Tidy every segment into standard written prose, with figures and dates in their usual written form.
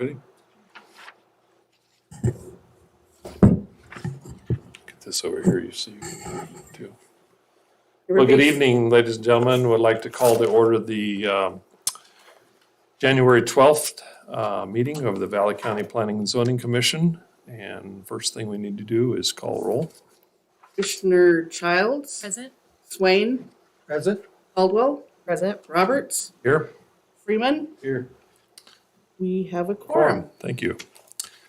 Ready? Get this over here, you see, too. Well, good evening, ladies and gentlemen. Would like to call to order the January 12th meeting of the Valley County Planning and Zoning Commission. And first thing we need to do is call roll. Commissioner Childs, Present. Swain, Present. Caldwell, Present. Roberts, Here? Freeman. Here. We have a quorum. Thank you.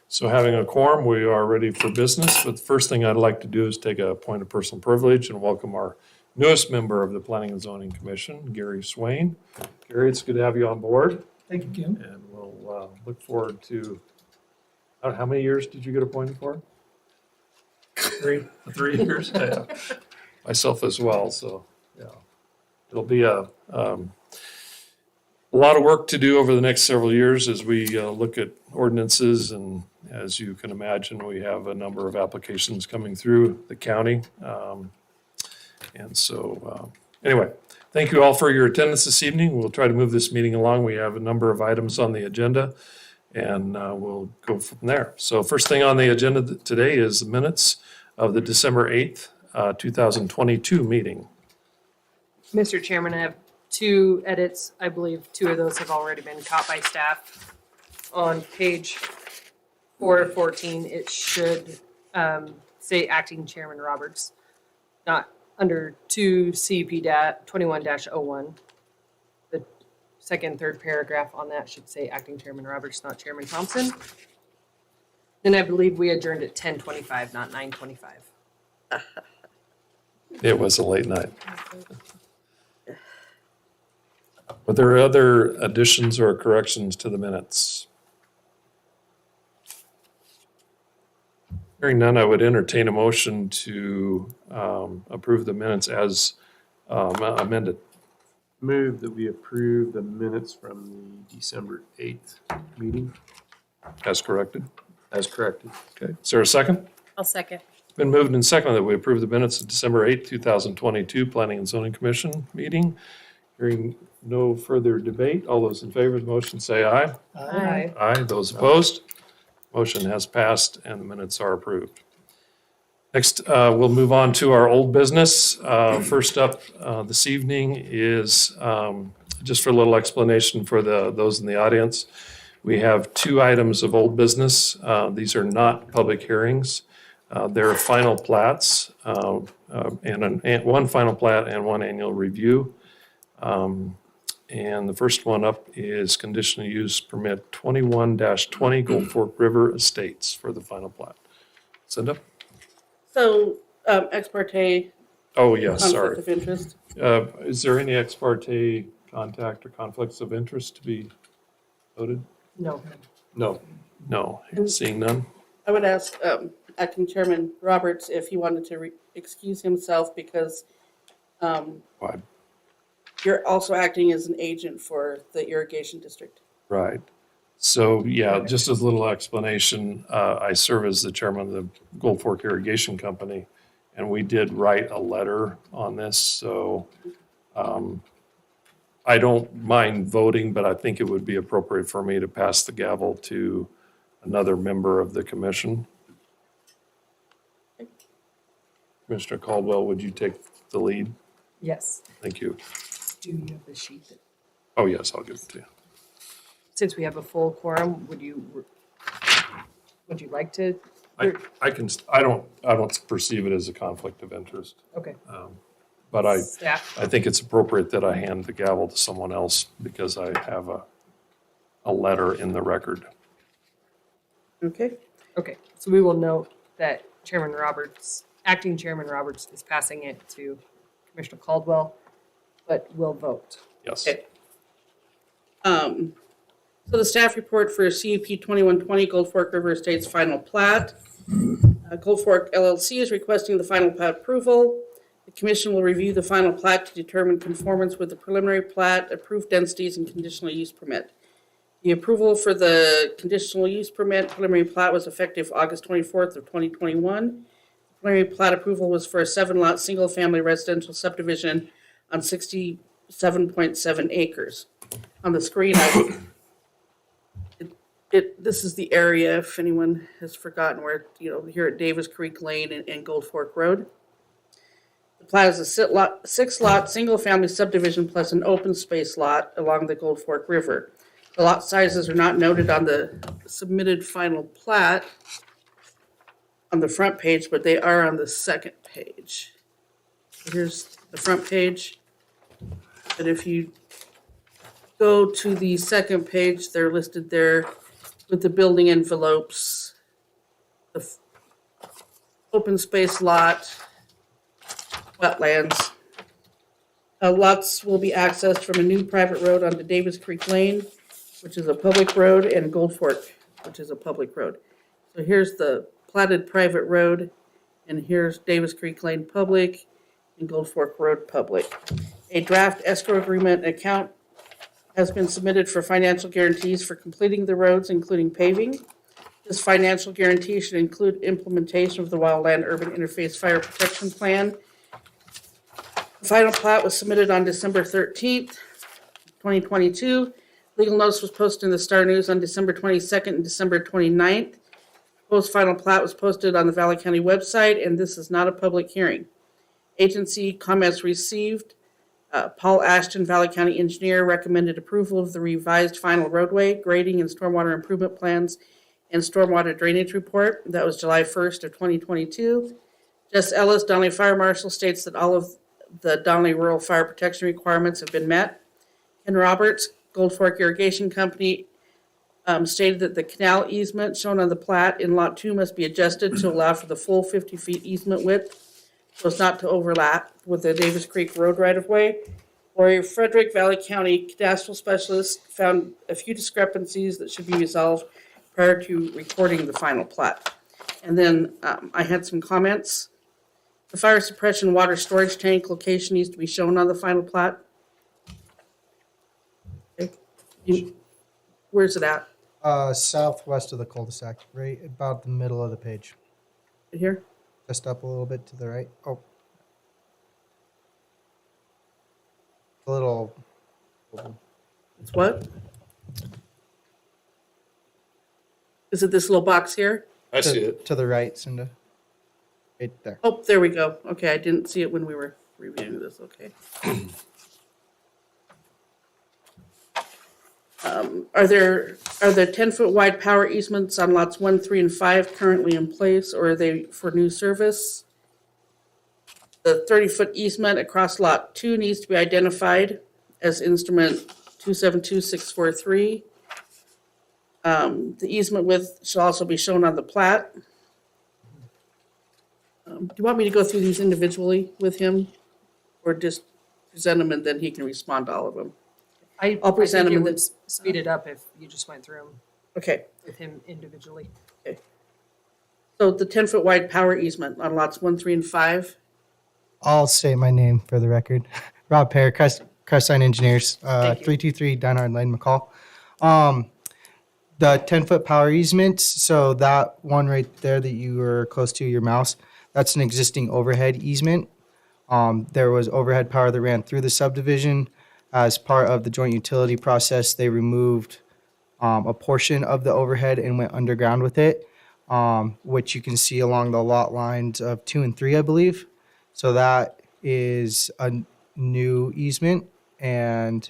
So having a quorum, we are ready for business. But the first thing I'd like to do is take a point of personal privilege and welcome our newest member of the Planning and Zoning Commission, Gary Swain. Gary, it's good to have you on board. Thank you, Kim. And we'll look forward to, how many years did you get appointed for? 3 years? Yeah. Myself as well, so, yeah. It'll be a lot of work to do over the next several years as we look at ordinances. And as you can imagine, we have a number of applications coming through the county. And so, anyway, thank you all for your attendance this evening. We'll try to move this meeting along. We have a number of items on the agenda, and we'll go from there. So first thing on the agenda today is the minutes of the December 8th, 2022 meeting. Mr. Chairman, I have 2 edits. I believe 2 of those have already been caught by staff. On page 414, it should say Acting Chairman Roberts, not under 2 CUP 21-01. The second, third paragraph on that should say Acting Chairman Roberts, not Chairman Thompson. Then I believe we adjourned at 10:25, not 9:25. It was a late night. Were there other additions or corrections to the minutes? Hearing none, I would entertain a motion to approve the minutes as amended. Move that we approve the minutes from the December 8th meeting As corrected. as corrected. Okay, is there a second? I'll second. It's been moved and seconded that we approve the minutes of December 8th, 2022 Planning and Zoning Commission meeting. Hearing no further debate, all those in favor of the motion say aye. Aye. Aye. Those opposed? Motion has passed and the minutes are approved. Next, we'll move on to our old business. First up this evening is, just for a little explanation for those in the audience, we have 2 items of old business. These are not public hearings. They're final plats, and one final plat and 1 annual review. And the first one up is conditional use permit 21-20 Gold Fork River Estates for the final plat. Cinda? So, ex parte, Oh, yes, sorry. conflict of interest. Is there any ex parte contact or conflicts of interest to be noted? No. No. No, seeing none. I would ask Acting Chairman Roberts if he wanted to excuse himself because Why? you're also acting as an agent for the irrigation district. Right. So, yeah, just as a little explanation, I serve as the chairman of the Gold Fork Irrigation Company, and we did write a letter on this, so I don't mind voting, but I think it would be appropriate for me to pass the gavel to another member of the commission. Commissioner Caldwell, would you take the lead? Yes. Thank you. Do you have the sheet? Oh, yes, I'll give it to you. Since we have a full quorum, would you like to? I don't perceive it as a conflict of interest. Okay. But I Staff. think it's appropriate that I hand the gavel to someone else because I have a letter in the record. Okay? Okay, so we will note that Chairman Roberts, Acting Chairman Roberts is passing it to Commissioner Caldwell, but will vote. Yes. Okay. So the staff report for CUP 21-20 Gold Fork River Estates final plat. Gold Fork LLC is requesting the final plat approval. The commission will review the final plat to determine conformance with the preliminary plat, approved densities, and conditional use permit. The approval for the conditional use permit preliminary plat was effective August 24th of 2021. Preliminary plat approval was for a 7-lot single-family residential subdivision on 67.7 acres. On the screen, this is the area, if anyone has forgotten where, here at Davis Creek Lane and Gold Fork Road. The plat is a 6-lot, single-family subdivision plus an open space lot along the Gold Fork River. The lot sizes are not noted on the submitted final plat on the front page, but they are on the second page. Here's the front page. But if you go to the second page, they're listed there with the building envelopes, the open space lot, wetlands. Lots will be accessed from a new private road onto Davis Creek Lane, which is a public road, and Gold Fork, which is a public road. So here's the platted private road, and here's Davis Creek Lane Public and Gold Fork Road Public. A draft escrow agreement account has been submitted for financial guarantees for completing the roads, including paving. This financial guarantee should include implementation of the Wildland Urban Interface Fire Protection Plan. The final plat was submitted on December 13th, 2022. Legal notice was posted in the Star News on December 22nd and December 29th. Proposed final plat was posted on the Valley County website, and this is not a public hearing. Agency comments received. Paul Ashton, Valley County Engineer, recommended approval of the revised final roadway, grading and stormwater improvement plans and stormwater drainage report. That was July 1st of 2022. Jess Ellis, Donnelly Fire Marshal, states that all of the Donnelly Rural Fire Protection requirements have been met. Ken Roberts, Gold Fork Irrigation Company, stated that the canal easement shown on the plat in Lot 2 must be adjusted to allow for the full 50 feet easement width, so as not to overlap with the Davis Creek Road right-of-way. Lori Frederick, Valley County Cadastral Specialist, found a few discrepancies that should be resolved prior to recording the final plat. And then I had some comments. The fire suppression water storage tank location needs to be shown on the final plat. Okay. Where's it at? Southwest of the cul-de-sac, right about the middle of the page. Right here? Just up a little bit to the right. Oh. A little. It's what? Is it this little box here? I see it. To the right, Cinda. Right there. Oh, there we go. Okay, I didn't see it when we were reviewing this, okay. Are there 10-foot wide power easements on lots 1, 3, and 5 currently in place, or are they for new service? The 30-foot easement across lot 2 needs to be identified as instrument 272643. The easement width shall also be shown on the plat. Do you want me to go through these individually with him, or just present them and then he can respond to all of them? I'll present think them it and would speed it up if you just went through them Okay, with him individually. so the 10-foot wide power easement on lots 1, 3, and 5. I'll state my name for the record. Rob Pear, Crestline Engineers, Thank you. 323 Dinard Lane, McCall. The 10-foot power easement, so that one right there that you were close to your mouse, that's an existing overhead easement. There was overhead power that ran through the subdivision. As part of the joint utility process, they removed a portion of the overhead and went underground with it, which you can see along the lot lines of 2 and 3, I believe. So that is a new easement, and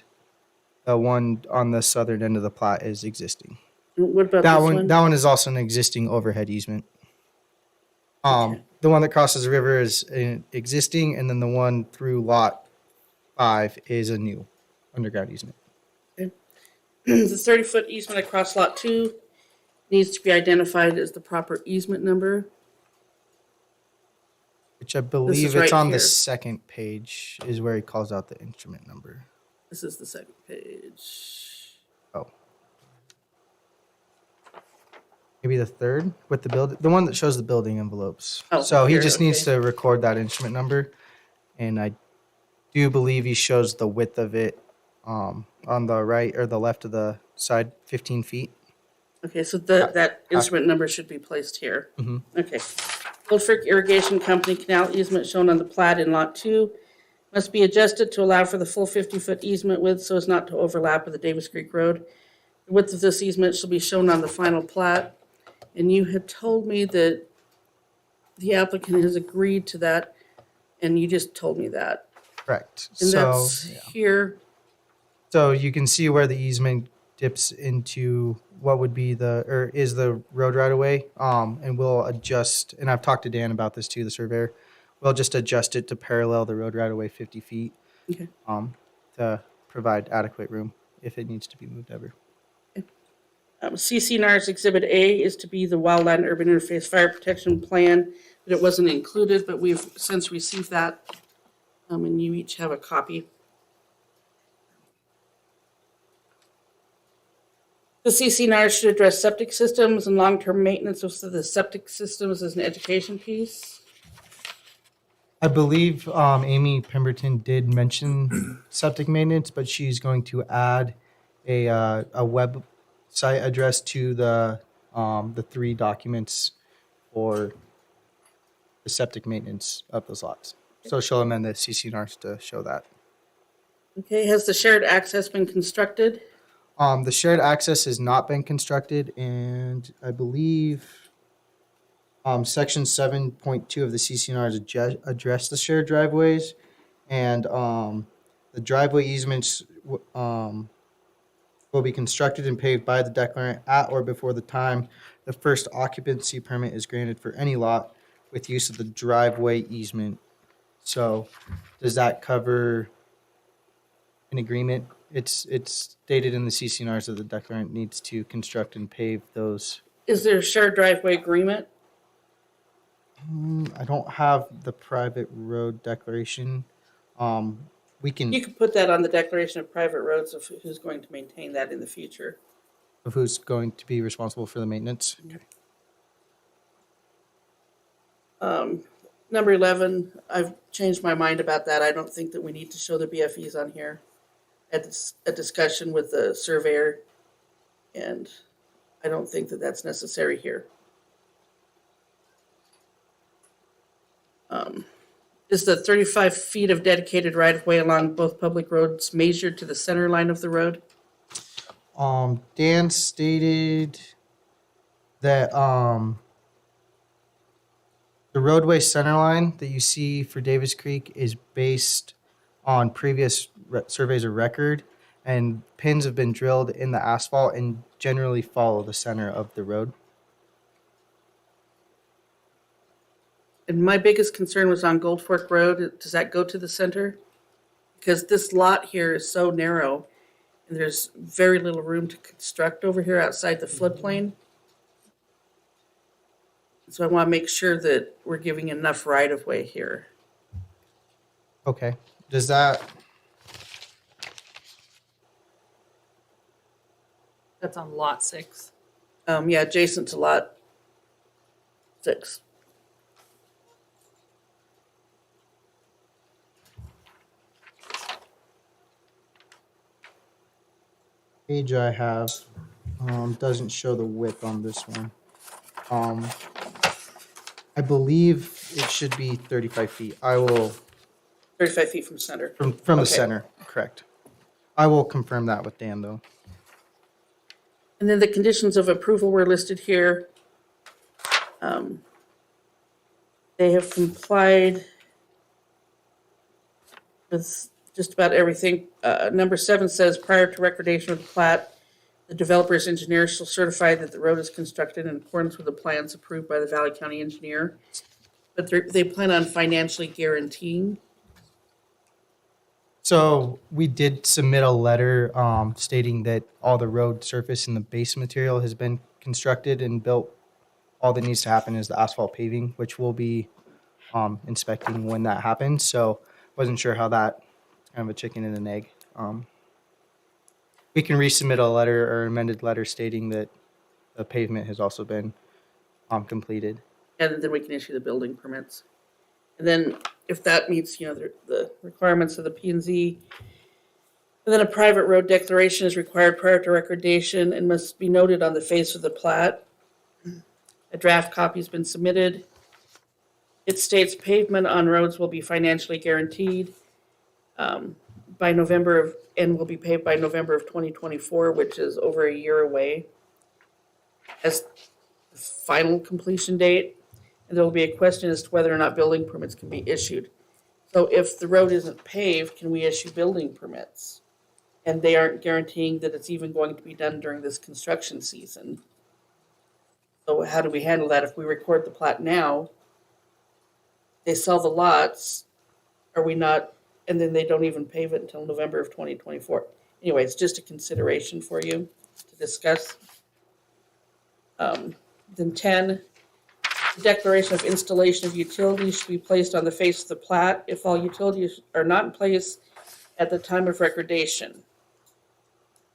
the one on the southern end of the plat is existing. What about That this one, one? that one is also an existing overhead easement. The one that crosses the river is existing, and then the one through lot 5 is a new underground easement. The 30-foot easement across lot 2 needs to be identified as the proper easement number. Which I believe is it's right on here. the second page is where he calls out the instrument number. This is the second page. Oh. Maybe the third with the build, the one that shows the building envelopes. Oh, So he here, just needs okay. to record that instrument number. And I do believe he shows the width of it on the right or the left of the side, 15 feet. Okay, so that instrument number should be placed here. Mhm. Okay. Gold Fork Irrigation Company canal easement shown on the plat in lot 2 must be adjusted to allow for the full 50-foot easement width so as not to overlap with the Davis Creek Road. The width of this easement shall be shown on the final plat. And you had told me that the applicant has agreed to that, and you just told me that. Correct. And So, that's here. so you can see where the easement dips into what would be is the road right away. And we'll adjust, and I've talked to Dan about this too, the surveyor. We'll just adjust it to parallel the road right away 50 feet. Okay. To provide adequate room if it needs to be moved ever. CCNR's Exhibit A is to be the Wildland Urban Interface Fire Protection Plan, but it wasn't included, but we've since received that. And you each have a copy. The CCNR should address septic systems and long-term maintenance of the septic systems as an education piece. I believe Amy Pemberton did mention septic maintenance, but she's going to add a website address to the 3 documents for the septic maintenance of those lots. So she'll amend the CCNRs to show that. Okay, has the shared access been constructed? The shared access has not been constructed, and I believe section 7.2 of the CCNRs address the shared driveways, and the driveway easements will be constructed and paved by the declarant at or before the time the first occupancy permit is granted for any lot with use of the driveway easement. So does that cover an agreement? It's stated in the CCNRs that the declarant needs to construct and pave those. Is there a shared driveway agreement? I don't have the private road declaration. We can, You could put that on the declaration of private roads of who's going to maintain that in the future. of who's going to be responsible for the maintenance. Number 11, I've changed my mind about that. I don't think that we need to show the BFEs on here. A discussion with the surveyor, and I don't think that that's necessary here. Is the 35 feet of dedicated right-of-way along both public roads measured to the center line of the road? Dan stated that the roadway center line that you see for Davis Creek is based on previous surveys of record, and pins have been drilled in the asphalt and generally follow the center of the road. And my biggest concern was on Gold Fork Road. Does that go to the center? Because this lot here is so narrow, and there's very little room to construct over here outside the floodplain. So I want to make sure that we're giving enough right-of-way here. Okay, does that, That's on lot 6. Yeah, adjacent to lot 6. page I have doesn't show the width on this one. I believe it should be 35 feet. I will, 35 feet from center. from the Okay. center, correct. I will confirm that with Dan, though. And then the conditions of approval were listed here. They have complied with just about everything. Number 7 says, prior to recordation of the plat, the developer's engineer shall certify that the road is constructed in accordance with the plans approved by the Valley County engineer. But they plan on financially guaranteeing. So we did submit a letter stating that all the road surface and the base material has been constructed and built. All that needs to happen is the asphalt paving, which we'll be inspecting when that happens. So wasn't sure how that, kind of a chicken and an egg. We can resubmit a letter or amended letter stating that the pavement has also been completed. And then we can issue the building permits. And then if that meets, the requirements of the P and Z, and then a private road declaration is required prior to recordation and must be noted on the face of the plat. A draft copy has been submitted. It states pavement on roads will be financially guaranteed. by November of, and will be paid by November of 2024, which is over a year away as the final completion date. And there will be a question as to whether or not building permits can be issued. So if the road isn't paved, can we issue building permits? And they aren't guaranteeing that it's even going to be done during this construction season. So how do we handle that if we record the plat now? They sell the lots, are we not, and then they don't even pave it until November of 2024. Anyway, it's just a consideration for you to discuss. Then 10, the declaration of installation of utilities should be placed on the face of the plat if all utilities are not in place at the time of recordation.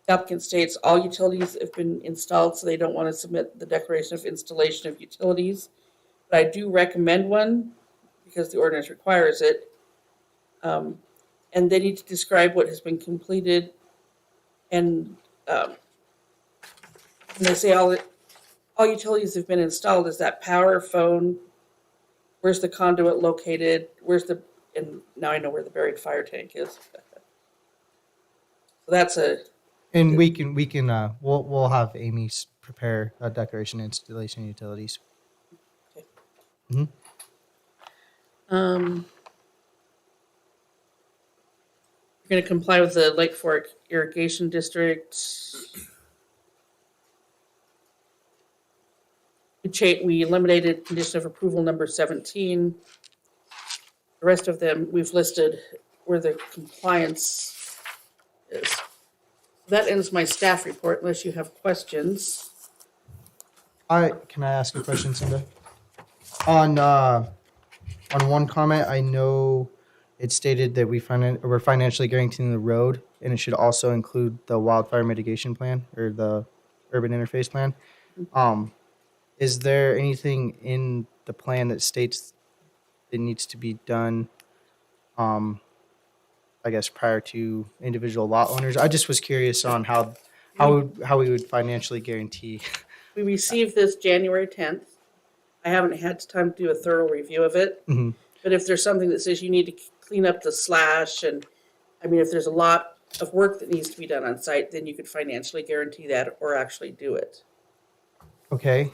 The applicant states all utilities have been installed, so they don't want to submit the declaration of installation of utilities. But I do recommend one because the ordinance requires it. And they need to describe what has been completed. And they say all utilities have been installed. Is that power, phone? Where's the conduit located? And now I know where the buried fire tank is. So that's And we'll have Amy prepare a declaration installation utilities. You're going to comply with the Lake Fork Irrigation District. We eliminated condition of approval number 17. The rest of them, we've listed where the compliance is. That ends my staff report unless you have questions. Can I ask a question, Cinda? On one comment, I know it stated that we're financially guaranteeing the road, and it should also include the wildfire mitigation plan or the urban interface plan. Is there anything in the plan that states it needs to be done, I guess, prior to individual lot owners? I just was curious on how we would financially guarantee. We received this January 10th. I haven't had time to do a thorough review of it. Mhm. But if there's something that says you need to clean up the slash, and I mean, if there's a lot of work that needs to be done on site, then you could financially guarantee that or actually do it. Okay.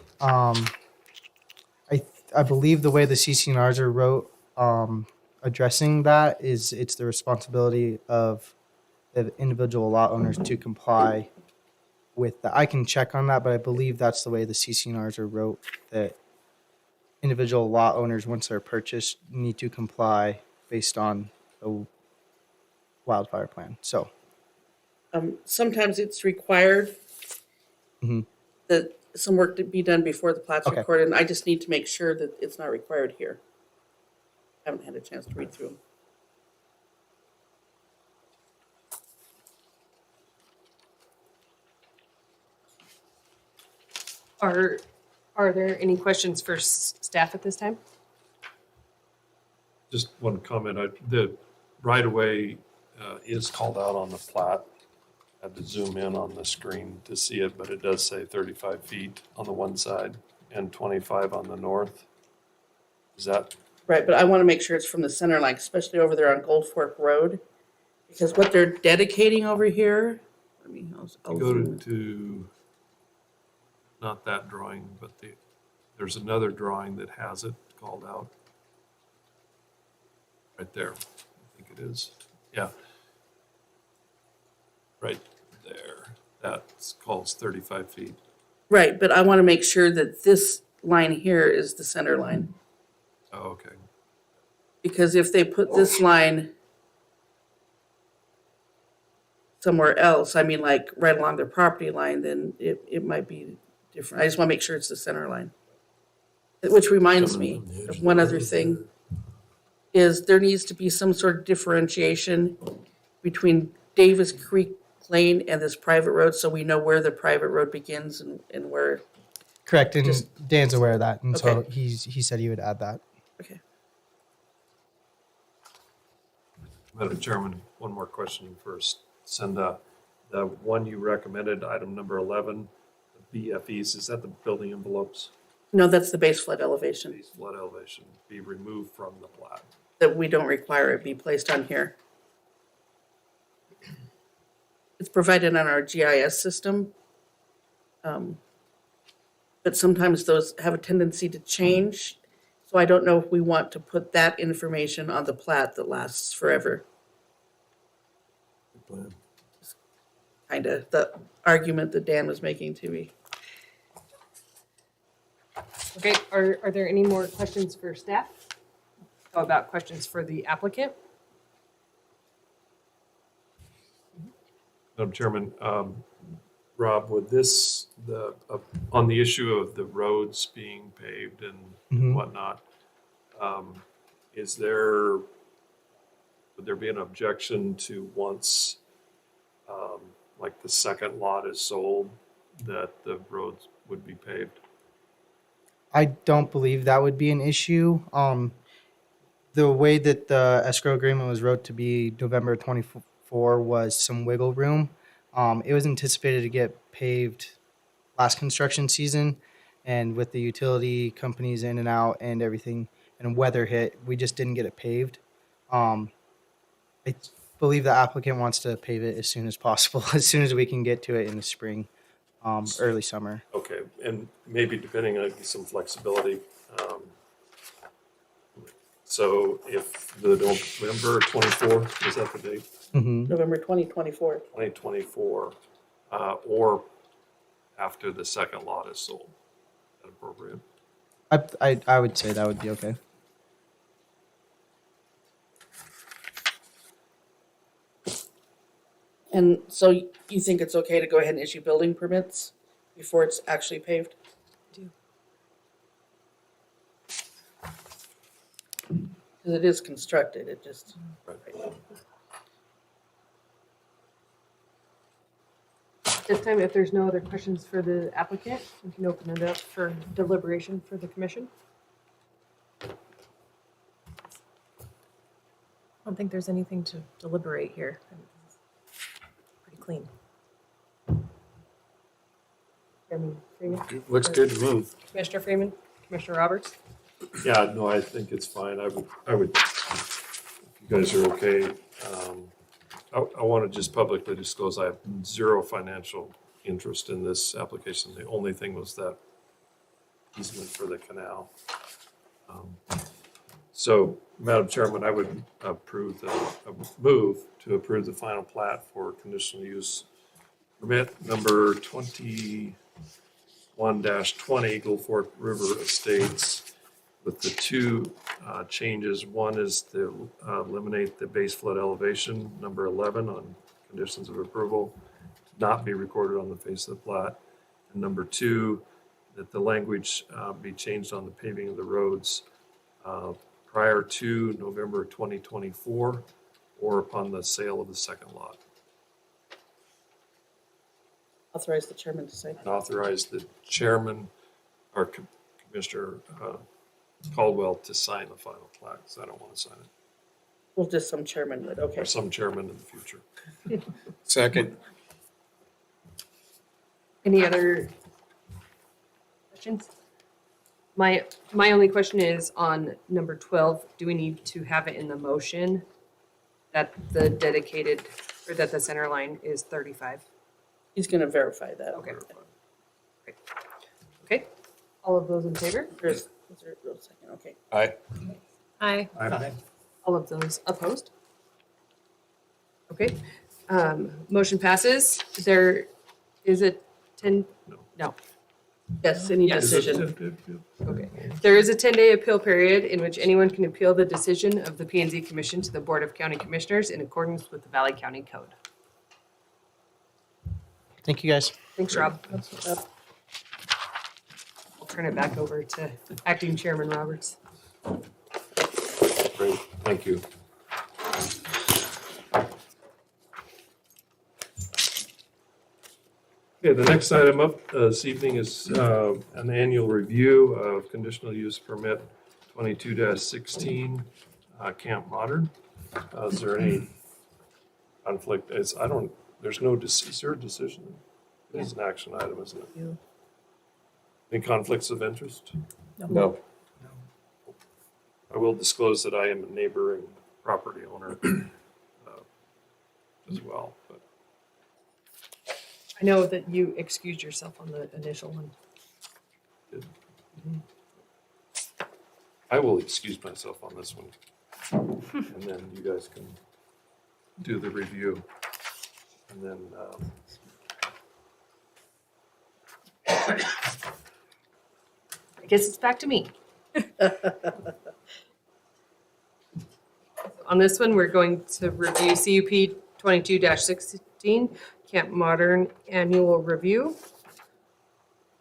I believe the way the CCNRs are wrote, addressing that is it's the responsibility of the individual lot owners to comply with that. I can check on that, but I believe that's the way the CCNRs are wrote, that individual lot owners, once they're purchased, need to comply based on the wildfire plan. So, Sometimes it's required Mhm. that some work to be done before the plat's Okay. recorded, and I just need to make sure that it's not required here. I haven't had a chance to read through them. Are there any questions for staff at this time? Just one comment, the right-of-way is called out on the plat. I had to zoom in on the screen to see it, but it does say 35 feet on the one side and 25 on the north. Is that, Right, but I want to make sure it's from the center line, especially over there on Gold Fork Road. Because what they're dedicating over here, I'll go zoom in. to, not that drawing, but there's another drawing that has it called out. Right there, I think it is, yeah. Right there, that calls 35 feet. Right, but I want to make sure that this line here is the center line. Oh, okay. Because if they put this line somewhere else, I mean, like right along their property line, then it might be different. I just want to make sure it's the center line. Which reminds me of one other thing, is there needs to be some sort of differentiation between Davis Creek Lane and this private road, so we know where the private road begins and where. correct, and Dan's aware of that, and so Okay. he said he would add that. Okay. Madam Chairman, one more question first. Cinda, the one you recommended, item number 11, the BFEs, is that the building envelopes? No, that's the base flood elevation, Base flood elevation be removed from the plat. that we don't require it be placed on here. It's provided on our GIS system. But sometimes those have a tendency to change. So I don't know if we want to put that information on the plat that lasts forever. Kind of the argument that Dan was making to me. Okay, are there any more questions for staff? How about questions for the applicant? Madam Chairman, Rob, would this, on the issue of the roads being paved and Mhm. whatnot, would there be an objection to once, like the second lot is sold, that the roads would be paved? I don't believe that would be an issue. The way that the escrow agreement was wrote to be November 24 was some wiggle room. It was anticipated to get paved last construction season, and with the utility companies in and out and everything, and weather hit, we just didn't get it paved. I believe the applicant wants to pave it as soon as possible, as soon as we can get to it in the spring, early summer. Okay, and maybe depending on some flexibility. So if the November 24, is that the date? Mhm. November 2024. 2024, or after the second lot is sold. Is that appropriate? I would say that would be okay. And so you think it's okay to go ahead and issue building permits before it's actually paved? Do. Because it is constructed, it just. This time, if there's no other questions for the applicant, we can open it up for deliberation for the commission. I don't think there's anything to deliberate here. Pretty clean. Chairman Freeman, Looks good to me. Commissioner Freeman, Commissioner Roberts. Yeah, no, I think it's fine. I would, if you guys are okay, I want to just publicly disclose, I have zero financial interest in this application. The only thing was that easement for the canal. So, Madam Chairman, I would move to approve the final plat for conditional use permit number 21-20 Eagle Fork River Estates with the two changes. One is to eliminate the base flood elevation, number 11, on conditions of approval, not be recorded on the face of the plat. And number 2, that the language be changed on the paving of the roads prior to November 2024 or upon the sale of the second lot. Authorize the chairman to sign. And authorize the chairman or Commissioner Caldwell to sign the final plat, because I don't want to sign it. Well, just some chairman would, okay. Or some chairman in the future. Second. Any other questions? My only question is on number 12, do we need to have it in the motion that the dedicated, or that the center line is 35? He's gonna verify that. Okay. Okay, all of those in favor? Is there a second? Okay. Aye. Hi. All of those opposed? Okay, motion passes. There is a 10, no, Yes, any Yes. decision. okay. There is a 10-day appeal period in which anyone can appeal the decision of the P and Z Commission to the Board of County Commissioners in accordance with the Valley County Code. Thank you, guys. Thanks, Rob. I'll turn it back over to Acting Chairman Roberts. Great, thank you. Okay, the next item up this evening is an annual review of conditional use permit 22-16 Camp Modern. Is there any conflict? There's no, is there a decision? It is an action item, isn't it? You. Any conflicts of interest? No. I will disclose that I am a neighboring property owner as well, but I know that you excused yourself on the initial one. I will excuse myself on this one. And then you guys can do the review. And then, I guess it's back to me. On this one, we're going to review CUP 22-16, Camp Modern Annual Review.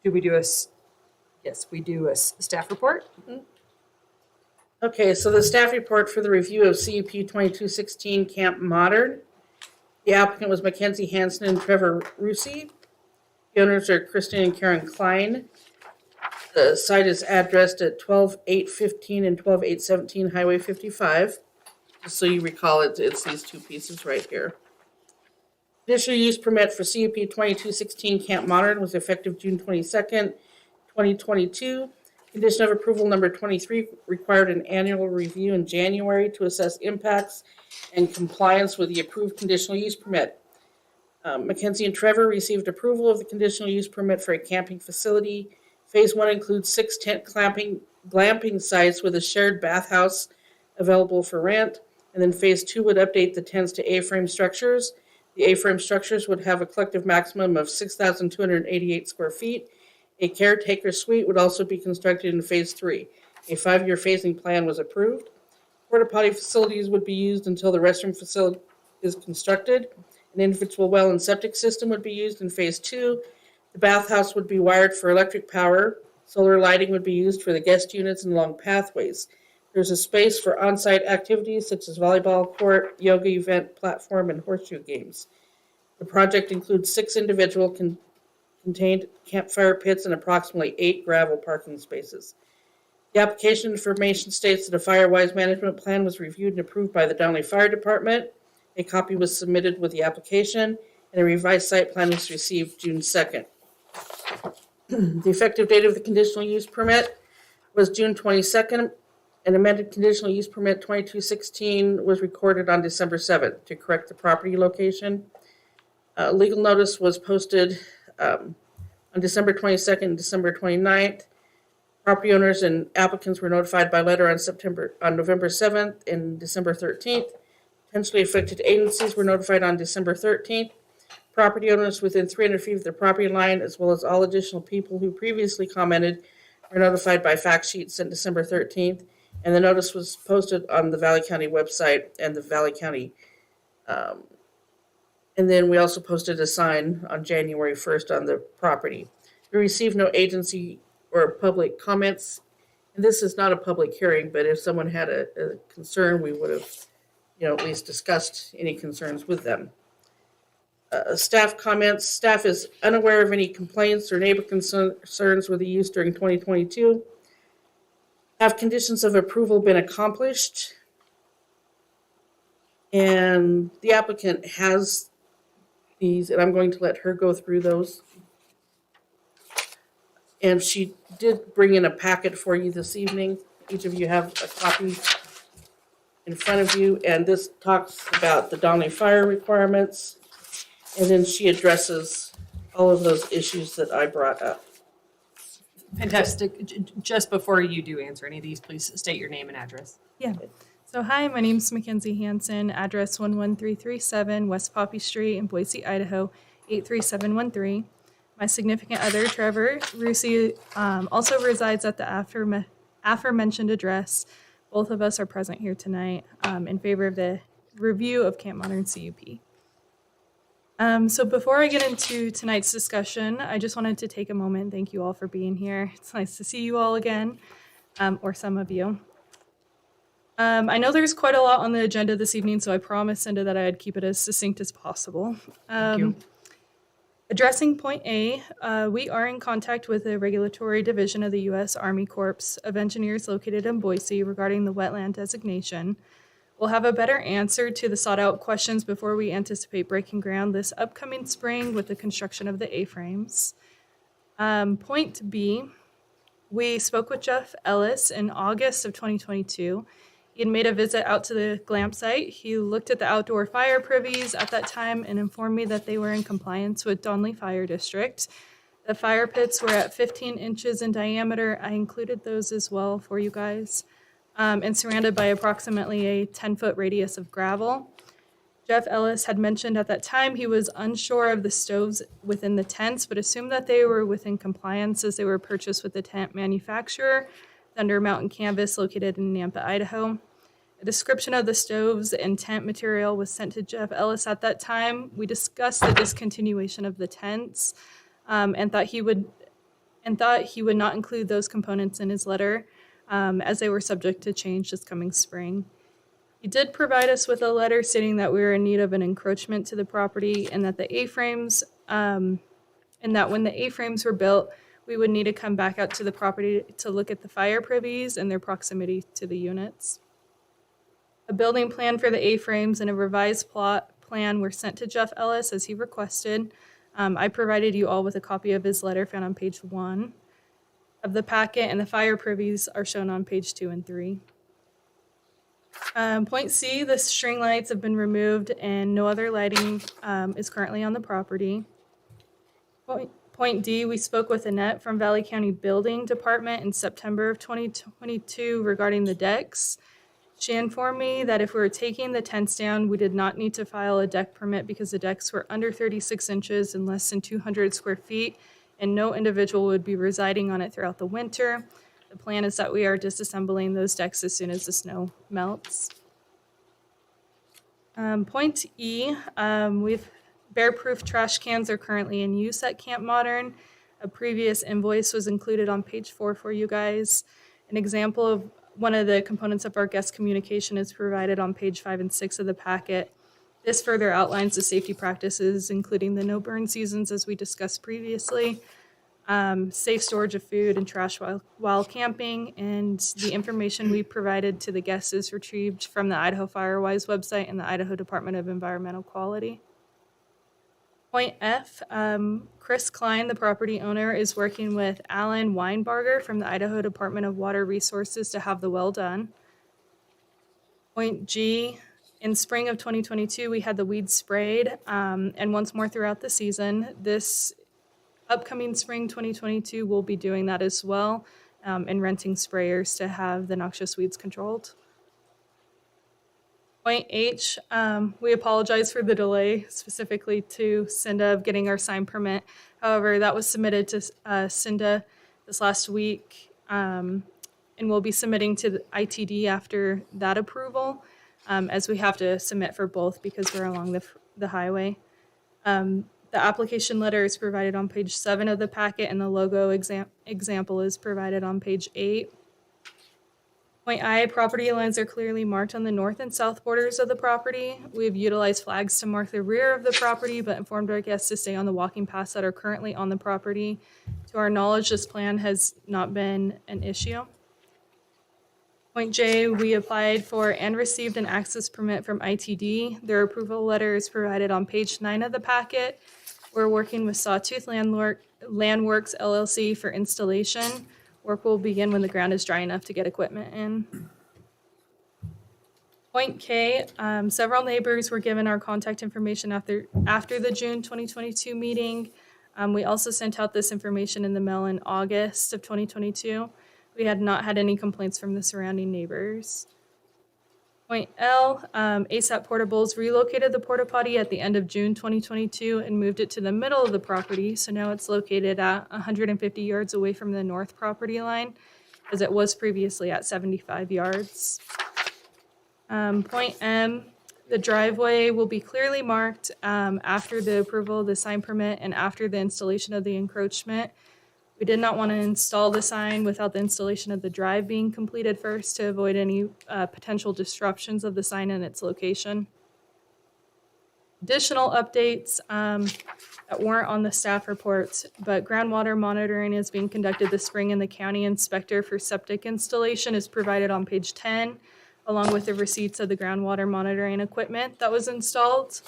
Do we do yes, we do a staff report. Okay, so the staff report for the review of CUP 2216 Camp Modern. The applicant was Mackenzie Hansen and Trevor Rusi. The owners are Kristen and Karen Klein. The site is addressed at 12815 and 12817 Highway 55. Just so you recall, it's these two pieces right here. Conditional use permit for CUP 2216 Camp Modern was effective June 22nd, 2022. Condition of approval number 23 required an annual review in January to assess impacts and compliance with the approved conditional use permit. Mackenzie and Trevor received approval of the conditional use permit for a camping facility. Phase 1 includes 6 tent glamping sites with a shared bathhouse available for rent. And then Phase 2 would update the tents to A-frame structures. The A-frame structures would have a collective maximum of 6,288 square feet. A caretaker suite would also be constructed in Phase 3. A 5-year phasing plan was approved. Porta potty facilities would be used until the restroom facility is constructed. An individual well and septic system would be used in Phase 2. The bathhouse would be wired for electric power. Solar lighting would be used for the guest units and along pathways. There's a space for on-site activities such as volleyball court, yoga event platform, and horseshoe games. The project includes 6 individual contained campfire pits and approximately 8 gravel parking spaces. The application information states that a fire-wise management plan was reviewed and approved by the Donnelly Fire Department. A copy was submitted with the application, and a revised site plan was received June 2nd. The effective date of the conditional use permit was June 22nd. An amended conditional use permit 2216 was recorded on December 7th to correct the property location. Legal notice was posted on December 22nd and December 29th. Property owners and applicants were notified by letter on November 7th and December 13th. Potentially affected agencies were notified on December 13th. Property owners within 300 feet of the property line, as well as all additional people who previously commented, were notified by fact sheet sent December 13th. And the notice was posted on the Valley County website and the Valley County. And then we also posted a sign on January 1st on the property. We received no agency or public comments. And this is not a public hearing, but if someone had a concern, we would have, at least discussed any concerns with them. Staff comments. Staff is unaware of any complaints or neighbor concerns with the use during 2022. Have conditions of approval been accomplished? And the applicant has these, and I'm going to let her go through those. And she did bring in a packet for you this evening. Each of you have a copy in front of you, and this talks about the Donnelly fire requirements. And then she addresses all of those issues that I brought up. Fantastic. Just before you do answer any of these, please state your name and address. Yeah. So hi, my name's Mackenzie Hansen, address 11337 West Poppy Street in Boise, Idaho, 83713. My significant other, Trevor Rusi, also resides at the aforementioned address. Both of us are present here tonight in favor of the review of Camp Modern CUP. So before I get into tonight's discussion, I just wanted to take a moment. Thank you all for being here. It's nice to see you all again, or some of you. I know there's quite a lot on the agenda this evening, so I promised Cinda that I'd keep it as succinct as possible. Thank you. Addressing point A, we are in contact with the Regulatory Division of the U.S. Army Corps of Engineers located in Boise regarding the wetland designation. We'll have a better answer to the sought-out questions before we anticipate breaking ground this upcoming spring with the construction of the A-frames. Point B, we spoke with Jeff Ellis in August of 2022. He had made a visit out to the glamp site. He looked at the outdoor fire privies at that time and informed me that they were in compliance with Donley Fire District. The fire pits were at 15 inches in diameter. I included those as well for you guys, and surrounded by approximately a 10-foot radius of gravel. Jeff Ellis had mentioned at that time he was unsure of the stoves within the tents, but assumed that they were within compliance as they were purchased with the tent manufacturer, Thunder Mountain Canvas, located in Nampa, Idaho. A description of the stoves and tent material was sent to Jeff Ellis at that time. We discussed the discontinuation of the tents, and thought he would not include those components in his letter, as they were subject to change this coming spring. He did provide us with a letter stating that we were in need of an encroachment to the property, and that the A-frames, and that when the A-frames were built, we would need to come back out to the property to look at the fire privies and their proximity to the units. A building plan for the A-frames and a revised plot plan were sent to Jeff Ellis as he requested. I provided you all with a copy of his letter found on page 1 of the packet, and the fire privies are shown on page 2 and 3. Point C, the string lights have been removed and no other lighting is currently on the property. Point D, we spoke with Annette from Valley County Building Department in September of 2022 regarding the decks. She informed me that if we were taking the tents down, we did not need to file a deck permit because the decks were under 36 inches and less than 200 square feet, and no individual would be residing on it throughout the winter. The plan is that we are disassembling those decks as soon as the snow melts. Point E, bear-proof trash cans are currently in use at Camp Modern. A previous invoice was included on page 4 for you guys. An example of one of the components of our guest communication is provided on page 5 and 6 of the packet. This further outlines the safety practices, including the no burn seasons as we discussed previously, safe storage of food and trash while camping, and the information we provided to the guests is retrieved from the Idaho Firewise website and the Idaho Department of Environmental Quality. Point F, Chris Klein, the property owner, is working with Alan Weinbarger from the Idaho Department of Water Resources to have the well done. Point G, in spring of 2022, we had the weeds sprayed, and once more throughout the season. This upcoming spring 2022, we'll be doing that as well, and renting sprayers to have the noxious weeds controlled. Point H, we apologize for the delay, specifically to Cinda of getting our sign permit. However, that was submitted to Cinda this last week, and we'll be submitting to the ITD after that approval, as we have to submit for both because we're along the highway. The application letter is provided on page 7 of the packet, and the logo example is provided on page 8. Point I, property lines are clearly marked on the north and south borders of the property. We've utilized flags to mark the rear of the property, but informed our guests to stay on the walking paths that are currently on the property. To our knowledge, this plan has not been an issue. Point J, we applied for and received an access permit from ITD. Their approval letter is provided on page 9 of the packet. We're working with Sawtooth Landworks LLC for installation. Work will begin when the ground is dry enough to get equipment in. Point K, several neighbors were given our contact information after the June 2022 meeting. We also sent out this information in the mail in August of 2022. We had not had any complaints from the surrounding neighbors. Point L, ASAP Portables relocated the porta potty at the end of June 2022 and moved it to the middle of the property. So now it's located at 150 yards away from the north property line, as it was previously at 75 yards. Point M, the driveway will be clearly marked after the approval of the sign permit and after the installation of the encroachment. We did not want to install the sign without the installation of the drive being completed first to avoid any potential disruptions of the sign and its location. Additional updates that weren't on the staff reports, but groundwater monitoring is being conducted this spring, and the county inspector for septic installation is provided on page 10, along with the receipts of the groundwater monitoring equipment that was installed.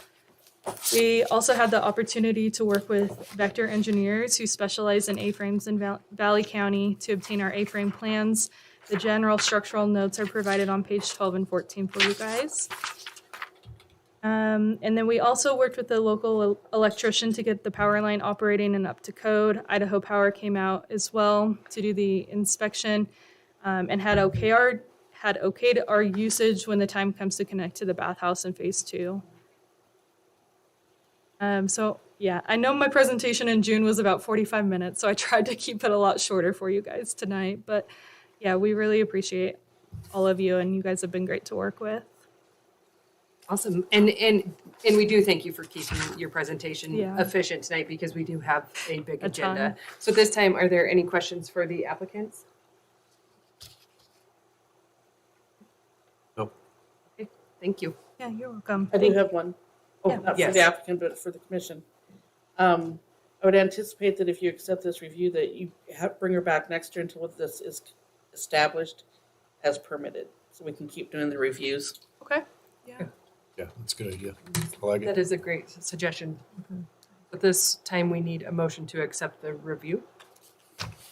We also had the opportunity to work with Vector Engineers who specialize in A-frames in Valley County to obtain our A-frame plans. The general structural notes are provided on page 12 and 14 for you guys. And then we also worked with the local electrician to get the power line operating and up to code. Idaho Power came out as well to do the inspection and had okayed our usage when the time comes to connect to the bathhouse in phase 2. So yeah, I know my presentation in June was about 45 minutes, so I tried to keep it a lot shorter for you guys tonight. But yeah, we really appreciate all of you, and you guys have been great to work with. Awesome. And we do thank you for keeping your presentation Yeah. efficient tonight because we do have a big A agenda. ton. So at this time, are there any questions for the applicants? No. Okay, thank you. Yeah, you're welcome. I do have one. Oh, Yeah. not for Yes. the applicant, but for the commission. I would anticipate that if you accept this review, that you bring her back next year until this is established as permitted, so we can keep doing the reviews. Okay. Yeah. Yeah, that's a good idea. I like That it. is a great suggestion. At this time, we need a motion to accept the review.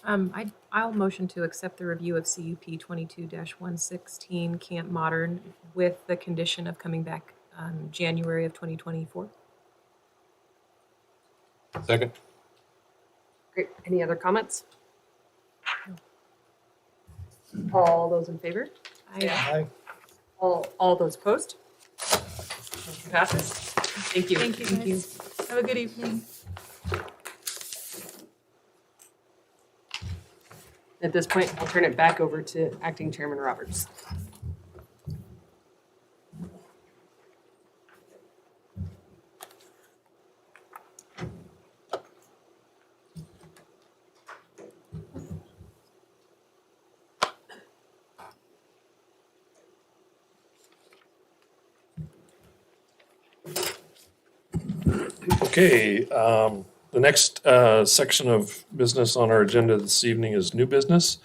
I'll motion to accept the review of CUP 22-116 Camp Modern with the condition of coming back January of 2024. Second? Great. Any other comments? All those in favor? I All those opposed? Motion passes. Thank you. Thank you, guys. Have a good evening. At this point, I'll turn it back over to Acting Chairman Roberts. Okay, the next section of business on our agenda this evening is new business.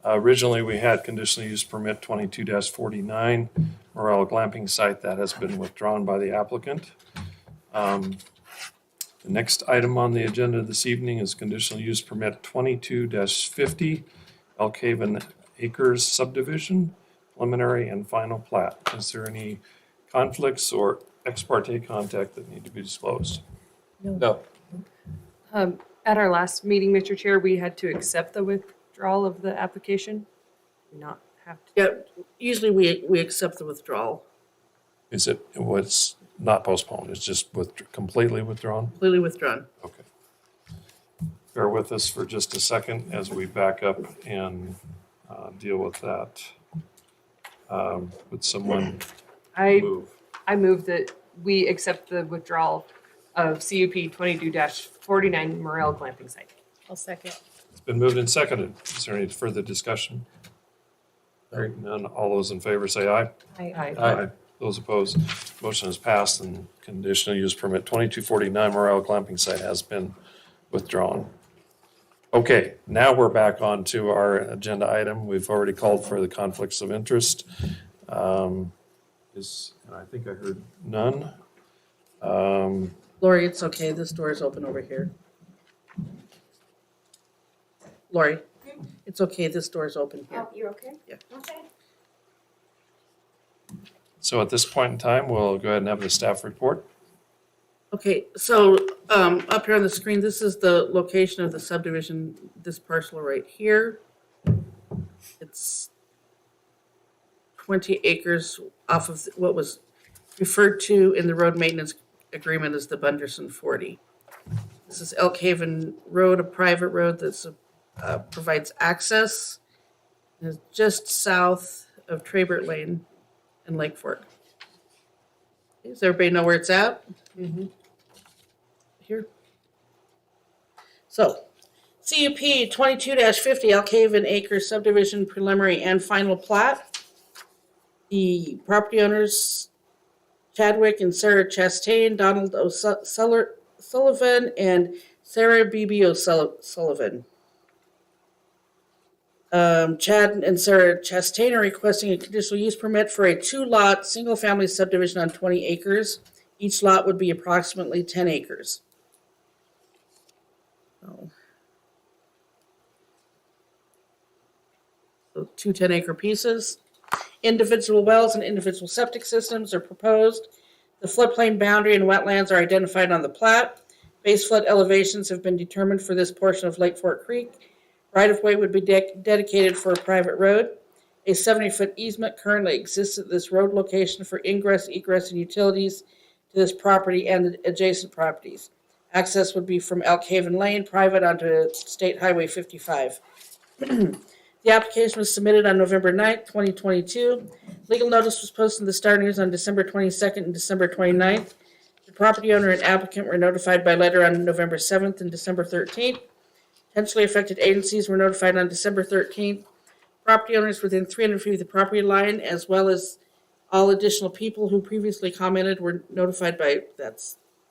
Originally, we had conditional use permit 22-49, Morel glamping site that has been withdrawn by the applicant. The next item on the agenda this evening is conditional use permit 22-50, Elk Haven Acres subdivision, preliminary and final plat. Is there any conflicts or ex parte contact that need to be disclosed? No. At our last meeting, Mr. Chair, we had to accept the withdrawal of the application. Not have to. Yeah, usually we accept the withdrawal, Is it was not postponed, it's just completely withdrawn? completely withdrawn. Okay. Bear with us for just a second as we back up and deal with that. Would someone I move? move that we accept the withdrawal of CUP 22-49 Morel glamping site. I'll second. It's been moved and seconded. Is there any further discussion? Hearing none, all those in favor say aye. Aye. Those opposed, motion is passed and conditional use permit 2249 Morel glamping site has been withdrawn. Okay, now we're back on to our agenda item. We've already called for the conflicts of interest. And I think I heard none. Lori, it's okay, this door is open over here. Lori, it's okay, this door is open here. Oh, you're okay? Yeah. Okay. So at this point in time, we'll go ahead and have the staff report. Okay, so up here on the screen, this is the location of the subdivision, this parcel right here. It's 20 acres off of what was referred to in the road maintenance agreement as the Bunderson 40. This is Elk Haven Road, a private road that provides access. It's just south of Trabert Lane and Lake Fork. Does everybody know where it's at? Here. So, CUP 22-50 Elk Haven Acres subdivision preliminary and final plat. The property owners, Chadwick and Sarah Chastain, Donald O'Sullivan, and Sarah B.B. O'Sullivan. Chad and Sarah Chastain are requesting a conditional use permit for a 2-lot, single-family subdivision on 20 acres. Each lot would be approximately 10 acres. So two 10-acre pieces. Individual wells and individual septic systems are proposed. The floodplain boundary and wetlands are identified on the plat. Base flood elevations have been determined for this portion of Lake Fork Creek. Right-of-way would be dedicated for a private road. A 70-foot easement currently exists at this road location for ingress, egress, and utilities to this property and the adjacent properties. Access would be from Elk Haven Lane, private onto State Highway 55. The application was submitted on November 9th, 2022. Legal notice was posted in the Star News on December 22nd and December 29th. The property owner and applicant were notified by letter on November 7th and December 13th. Potentially affected agencies were notified on December 13th. Property owners within 300 feet of the property line, as well as all additional people who previously commented, were notified by, that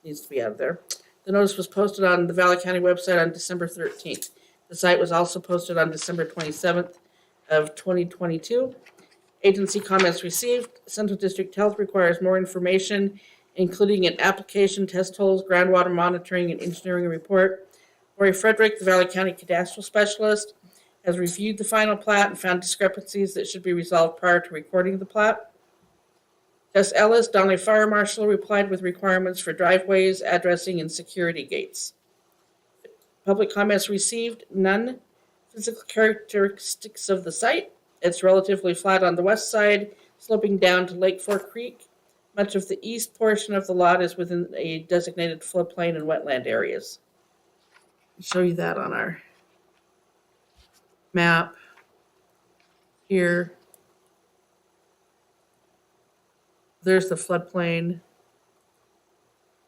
needs to be out of there. The notice was posted on the Valley County website on December 13th. The site was also posted on December 27th of 2022. Agency comments received. Central District Health requires more information, including an application, test holes, groundwater monitoring, and engineering report. Lori Frederick, the Valley County Cadastral Specialist, has reviewed the final plat and found discrepancies that should be resolved prior to recording the plat. Jess Ellis, Donley Fire Marshal, replied with requirements for driveways, addressing, and security gates. Public comments received, none. Physical characteristics of the site. It's relatively flat on the west side, sloping down to Lake Fork Creek. Much of the east portion of the lot is within a designated floodplain and wetland areas. I'll show you that on our map here. There's the floodplain,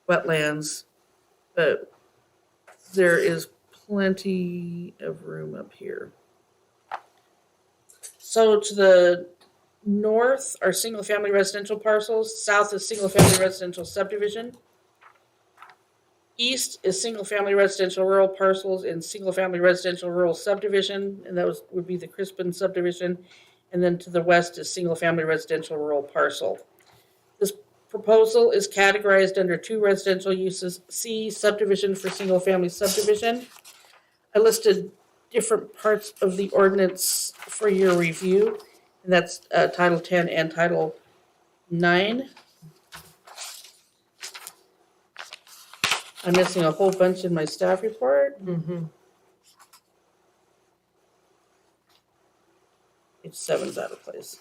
wetlands, but there is plenty of room up here. So to the north are single-family residential parcels. South is single-family residential subdivision. East is single-family residential rural parcels and single-family residential rural subdivision, and those would be the Crispin subdivision. And then to the west is single-family residential rural parcel. This proposal is categorized under two residential uses. C, subdivision for single-family subdivision. I listed different parts of the ordinance for your review, and that's Title 10 and Title 9. I'm missing a whole bunch in my staff report. Mm-hmm. Page 7's out of place.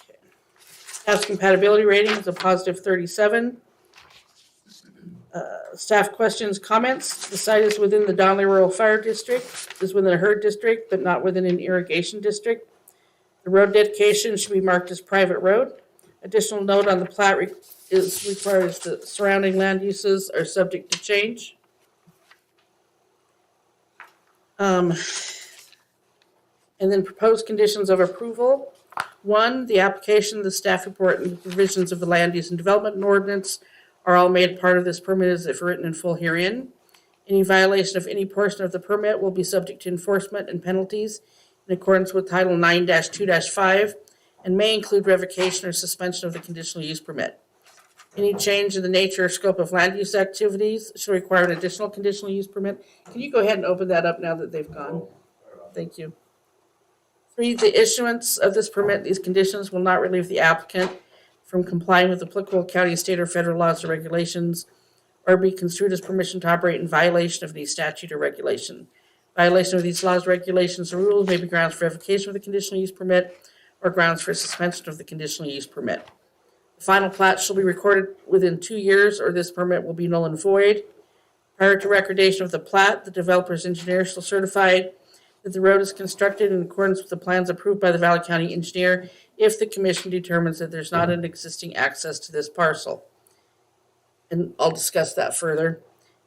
Okay. Staff's compatibility rating is a positive 37. Staff questions, comments. The site is within the Donley Rural Fire District, is within a HERD district, but not within an irrigation district. The road dedication should be marked as private road. Additional note on the plat is requires the surrounding land uses are subject to change. And then proposed conditions of approval. 1, the application, the staff report, and the provisions of the land use and development ordinance are all made part of this permit as if written in full herein. Any violation of any portion of the permit will be subject to enforcement and penalties in accordance with Title 9-2-5 and may include revocation or suspension of the conditional use permit. Any change in the nature or scope of land use activities shall require an additional conditional use permit. Can you go ahead and open that up now that they've gone? Thank you. 3, the issuance of this permit, these conditions will not relieve the applicant from complying with applicable county, state, or federal laws or regulations, or be construed as permission to operate in violation of any statute or regulation. Violation of these laws, regulations, or rules may be grounds for revocation of the conditional use permit or grounds for suspension of the conditional use permit. The final plat shall be recorded within 2 years, or this permit will be null and void. Prior to recordation of the plat, the developer's engineer shall certify that the road is constructed in accordance with the plans approved by the Valley County engineer if the commission determines that there's not an existing access to this parcel. And I'll discuss that further.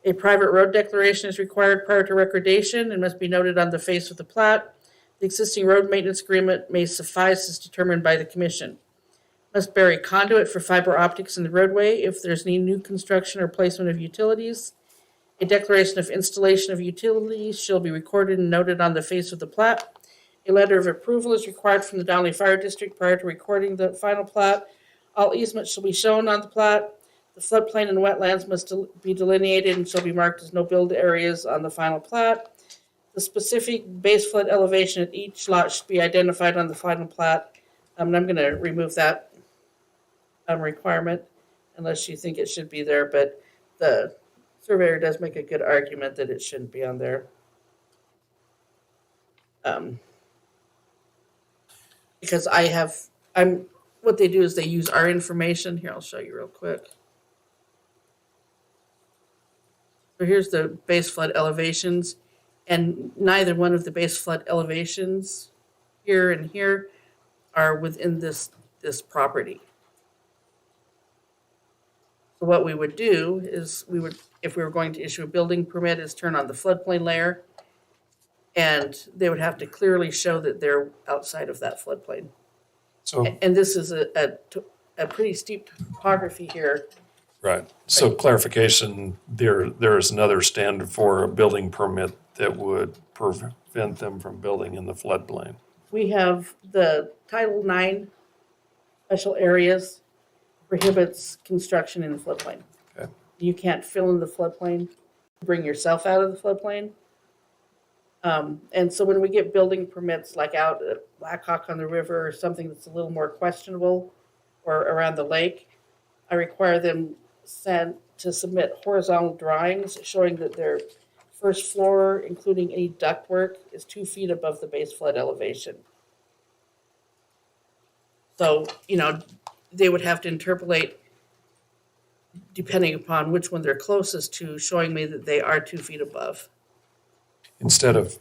A private road declaration is required prior to recordation and must be noted on the face of the plat. The existing road maintenance agreement may suffice as determined by the commission. Must bury conduit for fiber optics in the roadway if there's any new construction or placement of utilities. A declaration of installation of utilities shall be recorded and noted on the face of the plat. A letter of approval is required from the Donley Fire District prior to recording the final plat. All easements shall be shown on the plat. The floodplain and wetlands must be delineated and shall be marked as no build areas on the final plat. The specific base flood elevation at each lot should be identified on the final plat. And I'm gonna remove that requirement unless you think it should be there, but the surveyor does make a good argument that it shouldn't be on there. Because what they do is they use our information. Here, I'll show you real quick. So here's the base flood elevations, and neither one of the base flood elevations here and here are within this property. So what we would do is if we were going to issue a building permit, is turn on the floodplain layer, and they would have to clearly show that they're outside of that floodplain. So, And this is a pretty steep topography here. right. So clarification, there is another standard for a building permit that would prevent them from building in the floodplain. We have the Title IX special areas prohibits construction in the floodplain. Okay. You can't fill in the floodplain, bring yourself out of the floodplain. And so when we get building permits like out at Blackhawk on the river or something that's a little more questionable, or around the lake, I require them to submit horizontal drawings showing that their first floor, including any ductwork, is 2 feet above the base flood elevation. So, they would have to interpolate depending upon which one they're closest to, showing me that they are 2 feet above. Instead of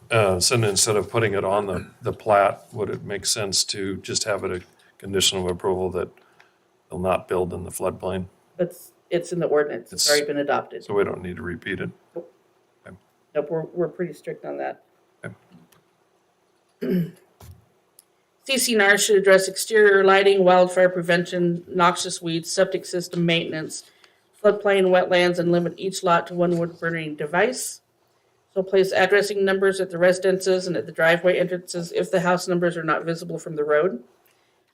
putting it on the plat, would it make sense to just have it a condition of approval that they'll not build in the floodplain? It's in the ordinance. It's already been adopted. So we don't need to repeat it. Nope, we're pretty strict on that. Okay. CCNR should address exterior lighting, wildfire prevention, noxious weeds, septic system maintenance, floodplain, wetlands, and limit each lot to one wood burning device. So place addressing numbers at the residences and at the driveway entrances if the house numbers are not visible from the road.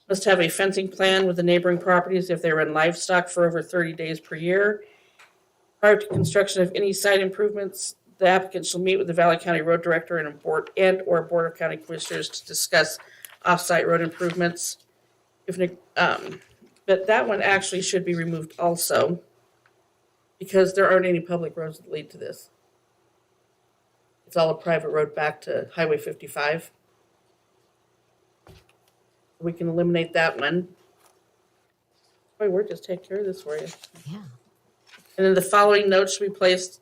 Must have a fencing plan with the neighboring properties if they run livestock for over 30 days per year. Prior to construction of any site improvements, the applicant shall meet with the Valley County Road Director and Board of County Commissioners to discuss off-site road improvements. But that one actually should be removed also, because there aren't any public roads that lead to this. It's all a private road back to Highway 55. We can eliminate that one. Boy, we're just taking care of this for you. Yeah. And then the following notes should be placed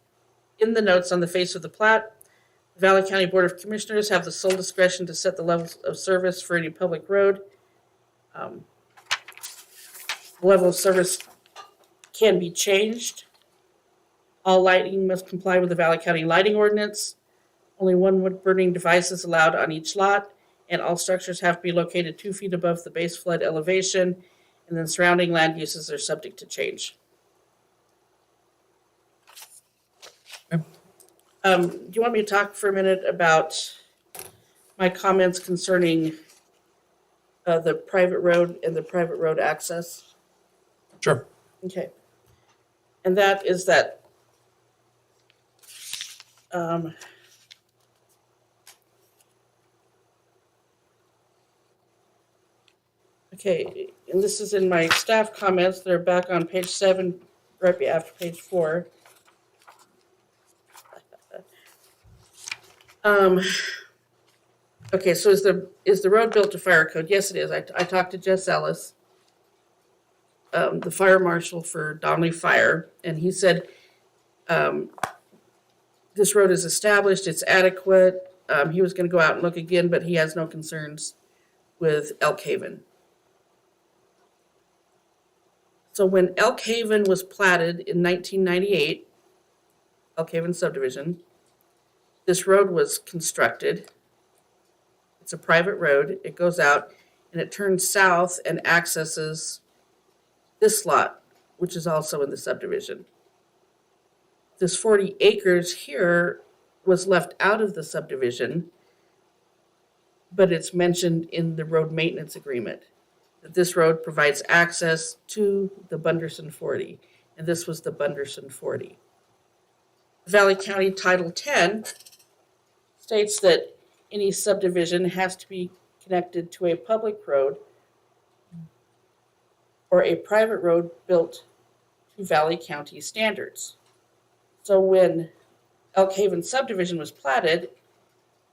in the notes on the face of the plat. The Valley County Board of Commissioners have the sole discretion to set the levels of service for any public road. The level of service can be changed. All lighting must comply with the Valley County lighting ordinance. Only one wood burning device is allowed on each lot, and all structures have to be located 2 feet above the base flood elevation, and then surrounding land uses are subject to change. Do you want me to talk for a minute about my comments concerning the private road and the private road access? Sure. Okay. And that is that okay, and this is in my staff comments. They're back on page 7, right after page 4. Okay, so is the road built to fire code? Yes, it is. I talked to Jess Ellis, the fire marshal for Donnelly Fire, and he said this road is established, it's adequate. He was going to go out and look again, but he has no concerns with Elk Haven. So when Elk Haven was platted in 1998, Elk Haven subdivision, this road was constructed. It's a private road. It goes out and it turns south and accesses this lot, which is also in the subdivision. This 40 acres here was left out of the subdivision, but it's mentioned in the road maintenance agreement that this road provides access to the Bunderson 40, and this was the Bunderson 40. Valley County Title 10 states that any subdivision has to be connected to a public road or a private road built to Valley County standards. So when Elk Haven subdivision was platted,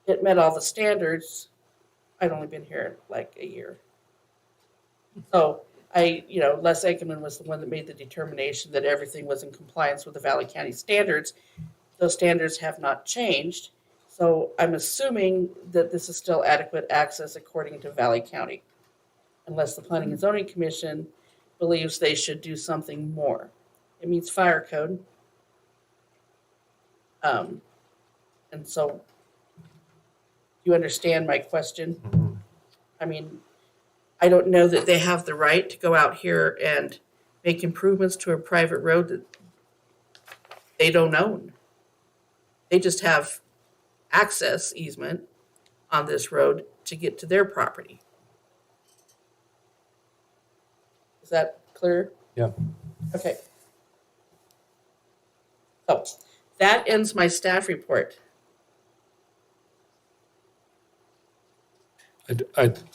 it met all the standards. I'd only been here like a year. So Les Eggman was the one that made the determination that everything was in compliance with the Valley County standards. Those standards have not changed. So I'm assuming that this is still adequate access according to Valley County, unless the Planning and Zoning Commission believes they should do something more. It meets fire code. And so, you understand my question? I mean, I don't know that they have the right to go out here and make improvements to a private road that they don't own. They just have access easement on this road to get to their property. Is that clear? Yeah. Okay. So that ends my staff report.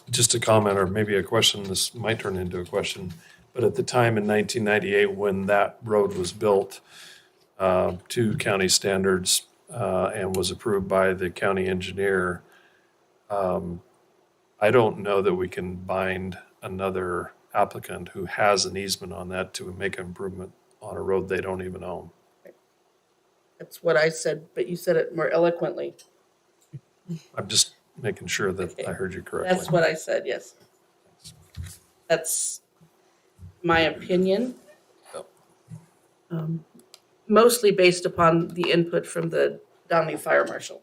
Just a comment or maybe a question, this might turn into a question, but at the time in 1998, when that road was built to county standards and was approved by the county engineer, I don't know that we can bind another applicant who has an easement on that to make an improvement on a road they don't even own. That's what I said, but you said it more eloquently. I'm just making sure that I heard you correctly. That's what I said, yes. That's my opinion. Yep. Mostly based upon the input from the Donley Fire Marshal.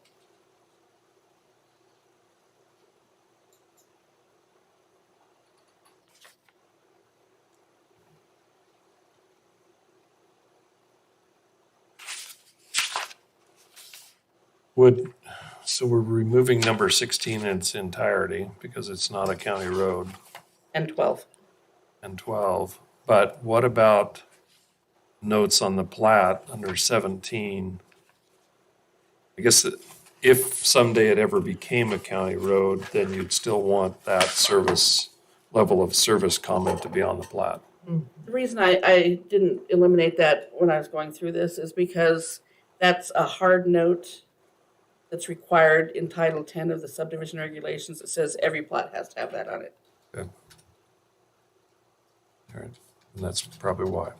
So we're removing number 16 in its entirety because it's not a county road, And 12. and 12. But what about notes on the plat under 17? I guess that if someday it ever became a county road, then you'd still want that level of service comment to be on the plat. The reason I didn't eliminate that when I was going through this is because that's a hard note that's required in Title 10 of the subdivision regulations. It says every plat has to have that on it. Okay. All right, and that's probably why.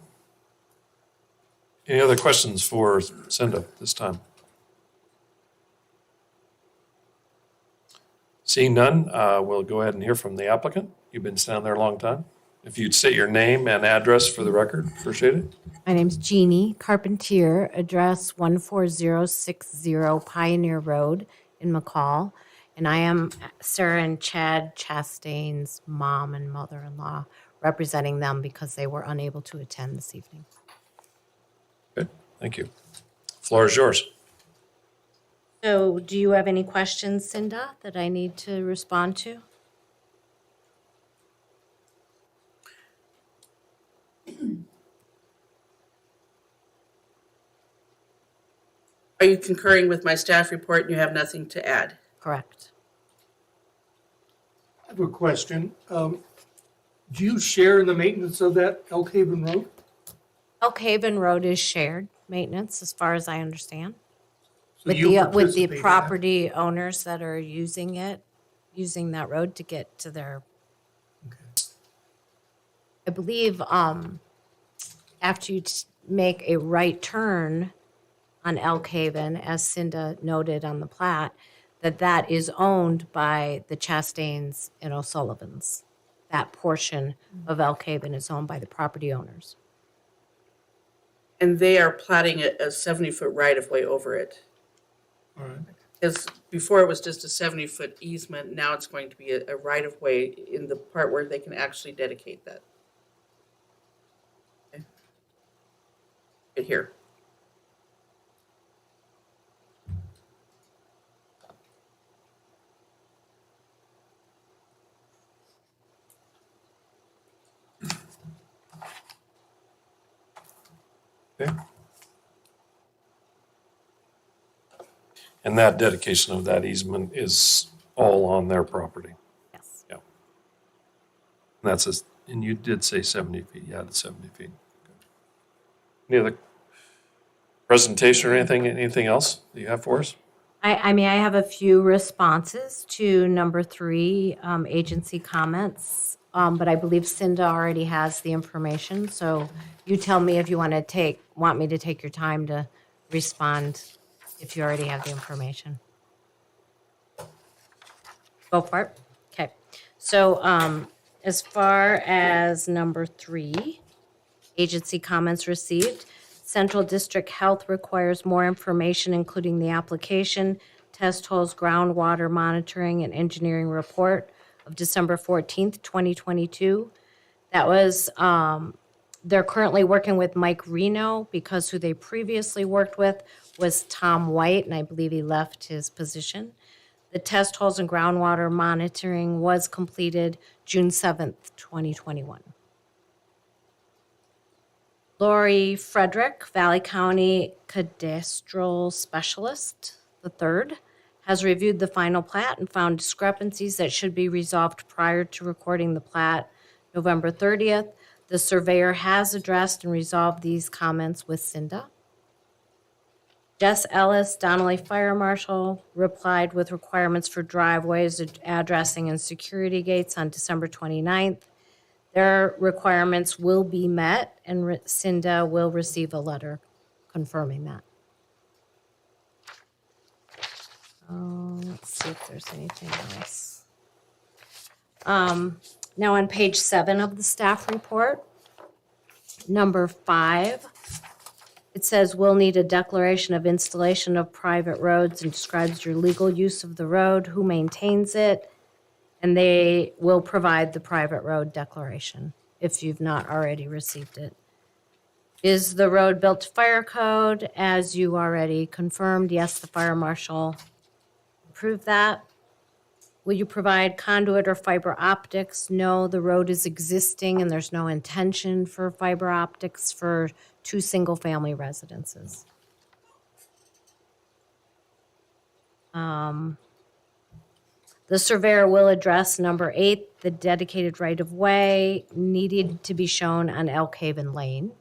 Any other questions for Cinda this time? Seeing none, we'll go ahead and hear from the applicant. You've been standing there a long time. If you'd state your name and address for the record, appreciate it. My name's Jeannie Carpentier, address 14060 Pioneer Road in McCall. And I am Sarah and Chad Chastain's mom and mother-in-law, representing them because they were unable to attend this evening. Good, thank you. Floor is yours. So do you have any questions, Cinda, that I need to respond to? Are you concurring with my staff report and you have nothing to add? Correct. I have a question. Do you share in the maintenance of that Elk Haven Road? Elk Haven Road is shared maintenance, as far as I understand. So With you the participate in that? property owners that are using that road to get to their, Okay. I believe, after you make a right turn on Elk Haven, as Cinda noted on the plat, that is owned by the Chastains and O'Sullivans. That portion of Elk Haven is owned by the property owners. And they are platting a 70-foot right-of-way over it. All right. Because before it was just a 70-foot easement, now it's going to be a right-of-way in the part where they can actually dedicate that. Okay. Right here. Okay. And that dedication of that easement is all on their property. Yes. And that's and you did say 70 feet. Yeah, it's 70 feet. Any other presentation or anything else that you have for us? I mean, I have a few responses to number 3, agency comments, but I believe Cinda already has the information, so you tell me if you want me to take your time to respond if you already have the information. Go for it. Okay. So as far as number 3, agency comments received, Central District Health requires more information, including the application, test holes, groundwater monitoring, and engineering report of December 14th, 2022. That was, they're currently working with Mike Reno because who they previously worked with was Tom White, and I believe he left his position. The test holes and groundwater monitoring was completed June 7th, 2021. Lori Frederick, Valley County Cadastral Specialist, the third, has reviewed the final plat and found discrepancies that should be resolved prior to recording the plat November 30th. The surveyor has addressed and resolved these comments with Cinda. Jess Ellis, Donnelly Fire Marshal, replied with requirements for driveways, addressing, and security gates on December 29th. Their requirements will be met, and Cinda will receive a letter confirming that. Let's see if there's anything else. Now on page 7 of the staff report, number 5, it says we'll need a declaration of installation of private roads and describes your legal use of the road, who maintains it, and they will provide the private road declaration if you've not already received it. Is the road built to fire code? As you already confirmed, yes, the fire marshal approved that. Will you provide conduit or fiber optics? No, the road is existing and there's no intention for fiber optics for 2 single-family residences. The surveyor will address number 8, the dedicated right-of-way needed to be shown on Elk Haven Lane.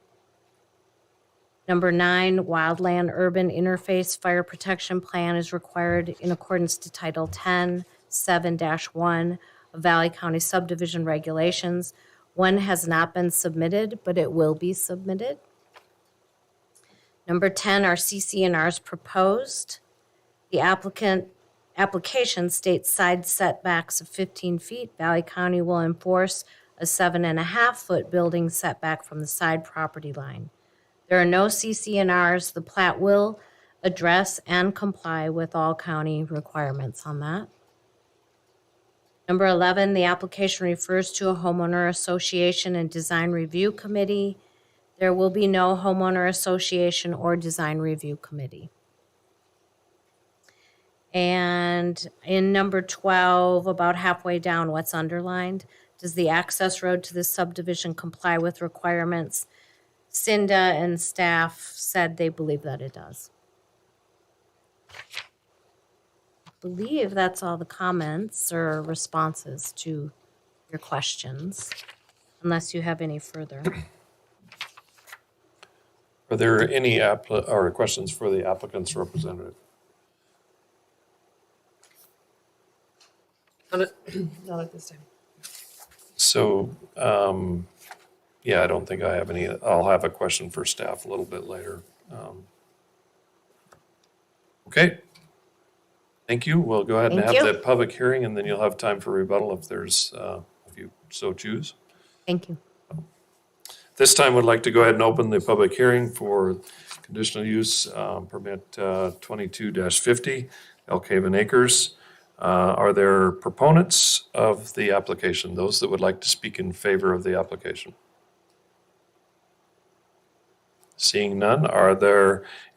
Number 9, wildland urban interface fire protection plan is required in accordance to Title 10, 7-1 of Valley County subdivision regulations. One has not been submitted, but it will be submitted. Number 10 are CC&Rs proposed. The application states side setbacks of 15 feet. Valley County will enforce a 7.5-foot building setback from the side property line. There are no CC&Rs. The plat will address and comply with all county requirements on that. Number 11, the application refers to a homeowner association and design review committee. There will be no homeowner association or design review committee. And in number 12, about halfway down, what's underlined, does the access road to this subdivision comply with requirements? Cinda and staff said they believe that it does. I believe that's all the comments or responses to your questions, unless you have any further. Are there any questions for the applicant's representative? Not at this time. So, yeah, I don't think I have any. I'll have a question for staff a little bit later. Okay. Thank you. We'll go ahead and Thank have you. the public hearing, and then you'll have time for rebuttal if you so choose. Thank you. This time, we'd like to go ahead and open the public hearing for conditional use permit 22-50, Elk Haven Acres. Are there proponents of the application, those that would like to speak in favor of the application? Seeing none,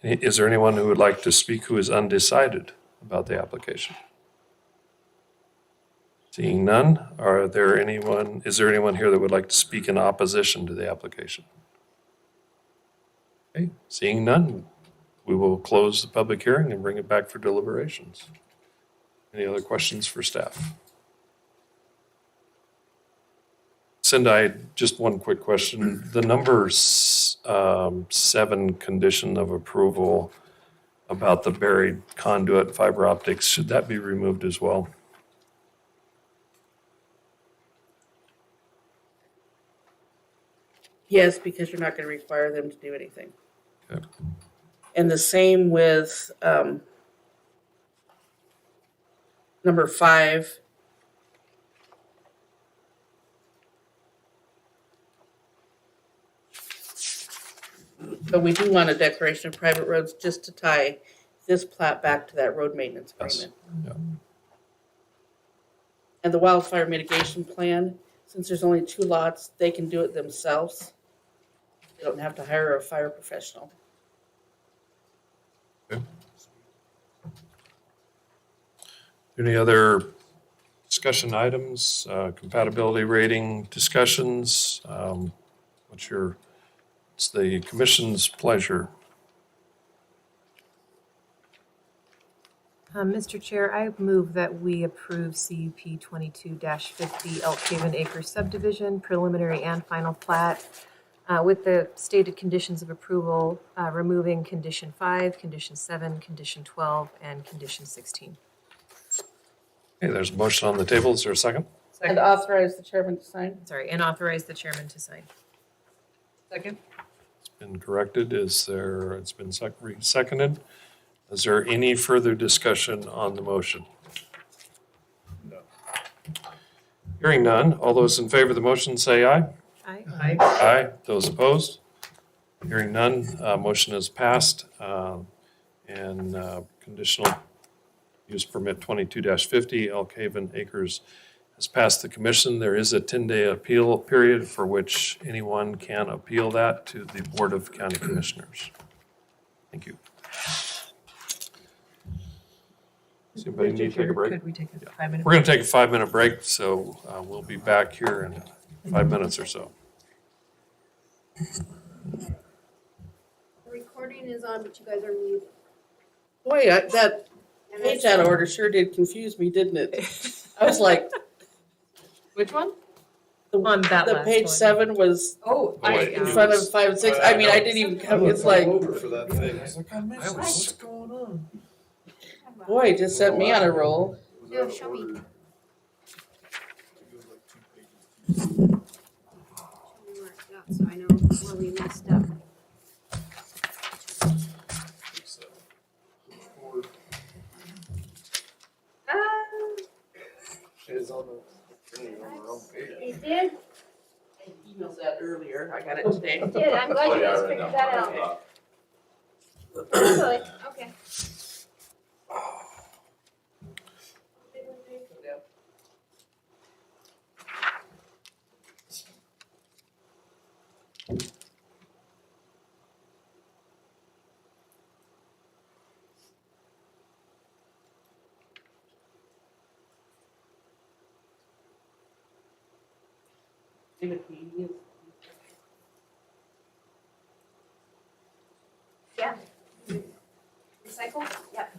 is there anyone who would like to speak who is undecided about the application? Seeing none, is there anyone here that would like to speak in opposition to the application? Okay, seeing none, we will close the public hearing and bring it back for deliberations. Any other questions for staff? Cindy, just one quick question. The number 7 condition of approval about the buried conduit fiber optics, should that be removed as well? Yes, because you're not going to require them to do anything. Okay. And the same with number 5. But we do want a declaration of private roads just to tie this plat back to that road maintenance Yes. agreement. Yeah. And the wildfire mitigation plan, since there's only 2 lots, they can do it themselves. They don't have to hire a fire professional. Any other discussion items, compatibility rating discussions? It's the commission's pleasure. Mr. Chair, I move that we approve CUP 22-50 Elk Haven Acres subdivision, preliminary and final plat, with the stated conditions of approval, removing condition 5, condition 7, condition 12, and condition 16. Okay, there's a motion on the table. Is there a second? And authorize the chairman to sign. Sorry, and authorize the chairman to sign. Second? It's been corrected. It's been seconded. Is there any further discussion on the motion? No. Hearing none. All those in favor of the motion say aye. Aye. Aye. Aye. Those opposed? Hearing none. Motion is passed. And conditional use permit 22-50 Elk Haven Acres has passed the commission. There is a 10-day appeal period for which anyone can appeal that to the Board of County Commissioners. Thank you. Does anybody need to take a break? Could we take a 5-minute? We're going to take a 5-minute break, so we'll be back here in 5 minutes or so. The recording is on, but you guys are muted. Boy, that page out of order sure did confuse me, didn't it? I was like, Which one? On that the last page one. 7 was Oh, wait. in front of 5 and 6. I mean, I didn't even come, it's like, For that thing. I was like, what's going on? boy, it just sent me on a roll. No, show me. Show me where it got, so I know where we messed up. It's on the. It did? I emailed that earlier. I got it today. It did. I'm glad you guys figured that out. Good, okay. Yeah. Recycle? Yep.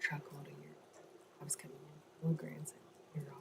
truck loading your, I was coming in, little grandson, your rock.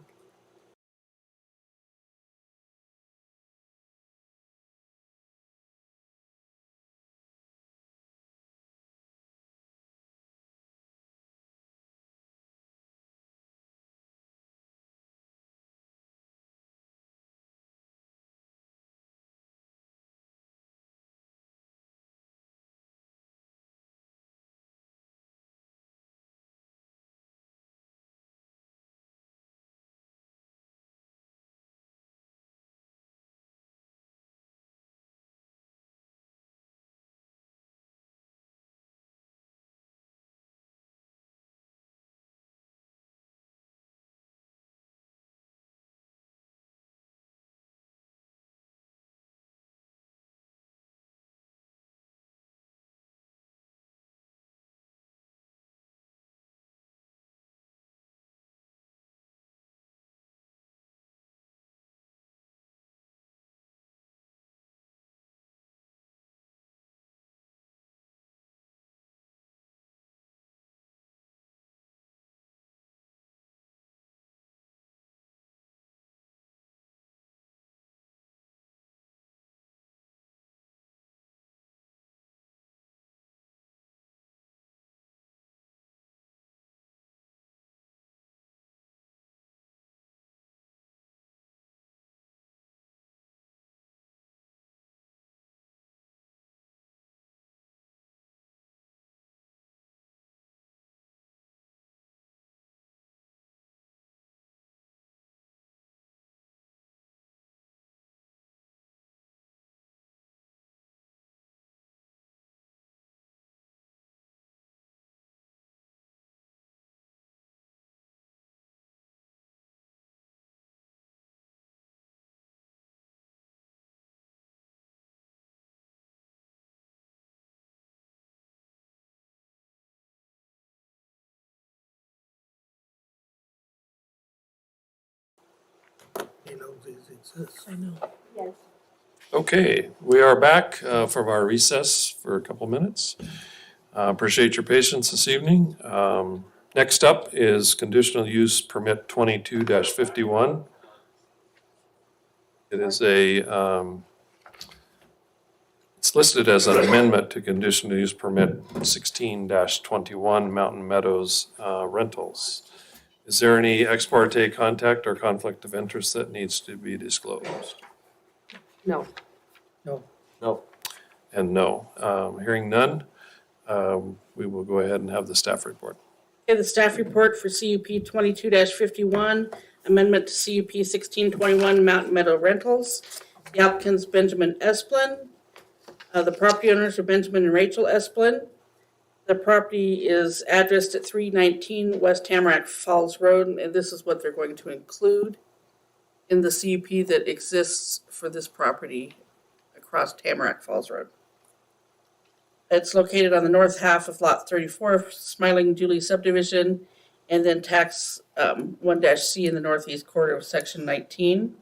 He knows these exist. I know. Okay, we are back from our recess for a couple minutes. Appreciate your patience this evening. Next up is conditional use permit 22-51. It is it's listed as an amendment to conditional use permit 16-21 Mountain Meadows Rentals. Is there any ex parte contact or conflict of interest that needs to be disclosed? No. No. And no. Hearing none, we will go ahead and have the staff report. Okay, the staff report for CUP 22-51, amendment to CUP 1621 Mountain Meadow Rentals. The applicant's Benjamin Esplin. The property owners are Benjamin and Rachel Esplin. The property is addressed at 319 West Tamarack Falls Road, and this is what they're going to include in the CUP that exists for this property across Tamarack Falls Road. It's located on the north half of Lot 34 of Smiling Julie subdivision, and then tax 1-C in the northeast quarter of Section 19.